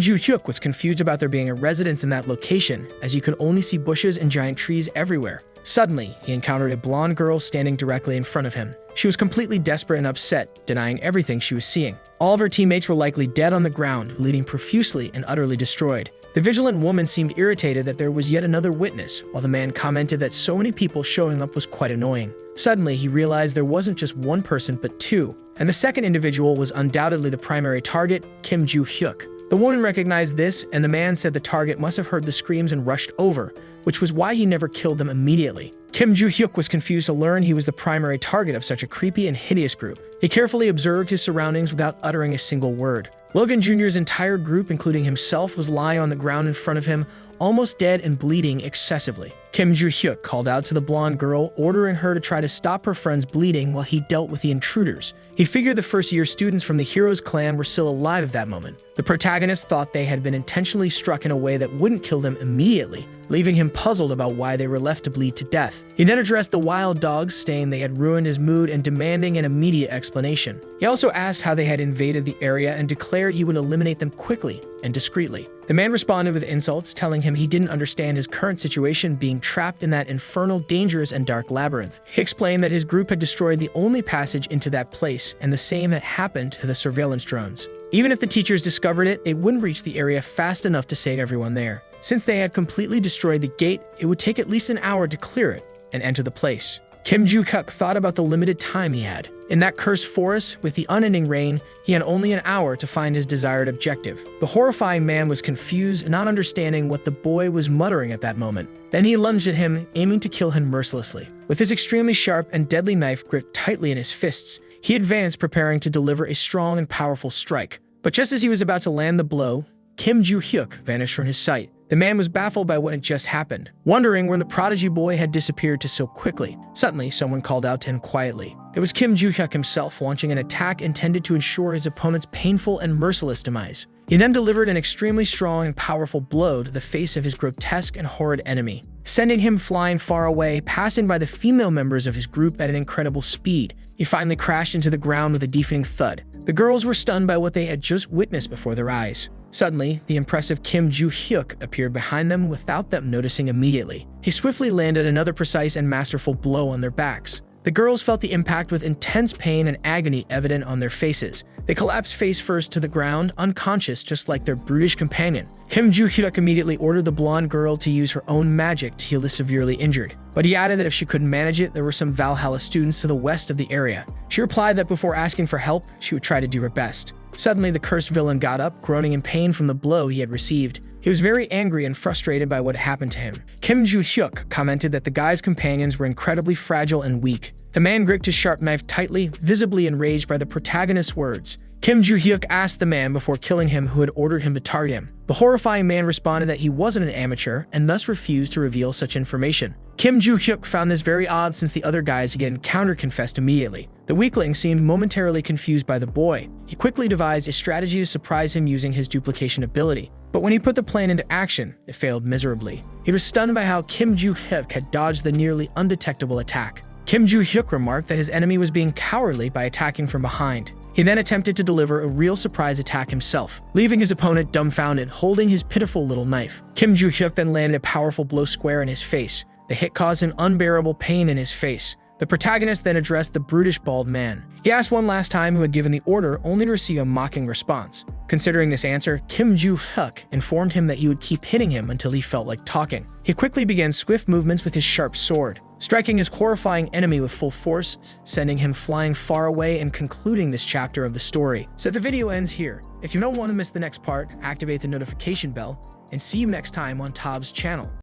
Joo-hyuk was confused about there being a residence in that location, as he could only see bushes and giant trees everywhere. Suddenly, he encountered a blonde girl standing directly in front of him. She was completely desperate and upset, denying everything she was seeing. All of her teammates were likely dead on the ground, bleeding profusely and utterly destroyed. The vigilant woman seemed irritated that there was yet another witness, while the man commented that so many people showing up was quite annoying. Suddenly, he realized there wasn't just one person but two, and the second individual was undoubtedly the primary target, Kim Joo-hyuk. The woman recognized this, and the man said the target must have heard the screams and rushed over, which was why he never killed them immediately. Kim Joo-hyuk was confused to learn he was the primary target of such a creepy and hideous group. He carefully observed his surroundings without uttering a single word. Logan Jr.'s entire group, including himself, was lying on the ground in front of him, almost dead and bleeding excessively. Kim Joo-hyuk called out to the blonde girl, ordering her to try to stop her friend's bleeding while he dealt with the intruders. He figured the first-year students from the hero's clan were still alive at that moment. The protagonist thought they had been intentionally struck in a way that wouldn't kill them immediately, leaving him puzzled about why they were left to bleed to death. He then addressed the wild dogs, saying they had ruined his mood and demanding an immediate explanation. He also asked how they had invaded the area and declared he would eliminate them quickly and discreetly. The man responded with insults, telling him he didn't understand his current situation being trapped in that infernal, dangerous, and dark labyrinth. He explained that his group had destroyed the only passage into that place, and the same had happened to the surveillance drones. Even if the teachers discovered it, they wouldn't reach the area fast enough to save everyone there. Since they had completely destroyed the gate, it would take at least an hour to clear it and enter the place. Kim Joo-hyuk thought about the limited time he had. In that cursed forest, with the unending rain, he had only an hour to find his desired objective. The horrifying man was confused, not understanding what the boy was muttering at that moment. Then he lunged at him, aiming to kill him mercilessly. With his extremely sharp and deadly knife gripped tightly in his fists, he advanced, preparing to deliver a strong and powerful strike. But just as he was about to land the blow, Kim Joo-hyuk vanished from his sight. The man was baffled by what had just happened, wondering where the prodigy boy had disappeared to so quickly. Suddenly, someone called out to him quietly. It was Kim Joo-hyuk himself, launching an attack intended to ensure his opponent's painful and merciless demise. He then delivered an extremely strong and powerful blow to the face of his grotesque and horrid enemy, sending him flying far away, passing by the female members of his group at an incredible speed. He finally crashed into the ground with a deafening thud. The girls were stunned by what they had just witnessed before their eyes. Suddenly, the impressive Kim Joo-hyuk appeared behind them without them noticing immediately. He swiftly landed another precise and masterful blow on their backs. The girls felt the impact with intense pain and agony evident on their faces. They collapsed face first to the ground, unconscious just like their brutish companion. Kim Joo-hyuk immediately ordered the blonde girl to use her own magic to heal the severely injured. But he added that if she couldn't manage it, there were some Valhalla students to the west of the area. She replied that before asking for help, she would try to do her best. Suddenly, the cursed villain got up, groaning in pain from the blow he had received. He was very angry and frustrated by what happened to him. Kim Joo-hyuk commented that the guy's companions were incredibly fragile and weak. The man gripped his sharp knife tightly, visibly enraged by the protagonist's words. Kim Joo-hyuk asked the man before killing him who had ordered him to target him. The horrifying man responded that he wasn't an amateur and thus refused to reveal such information. Kim Joo-hyuk found this very odd since the other guys he had encountered confessed immediately. The weakling seemed momentarily confused by the boy. He quickly devised a strategy to surprise him using his duplication ability. But when he put the plan into action, it failed miserably. He was stunned by how Kim Joo-hyuk had dodged the nearly undetectable attack. Kim Joo-hyuk remarked that his enemy was being cowardly by attacking from behind. He then attempted to deliver a real surprise attack himself, leaving his opponent dumbfounded, holding his pitiful little knife. Kim Joo-hyuk then landed a powerful blow square in his face. The hit caused an unbearable pain in his face. The protagonist then addressed the brutish bald man. He asked one last time who had given the order, only to receive a mocking response. Considering this answer, Kim Joo-hyuk informed him that he would keep hitting him until he felt like talking. He quickly began swift movements with his sharp sword, striking his horrifying enemy with full force, sending him flying far away and concluding this chapter of the story. So the video ends here. If you don't want to miss the next part, activate the notification bell, and see you next time on Tob's channel.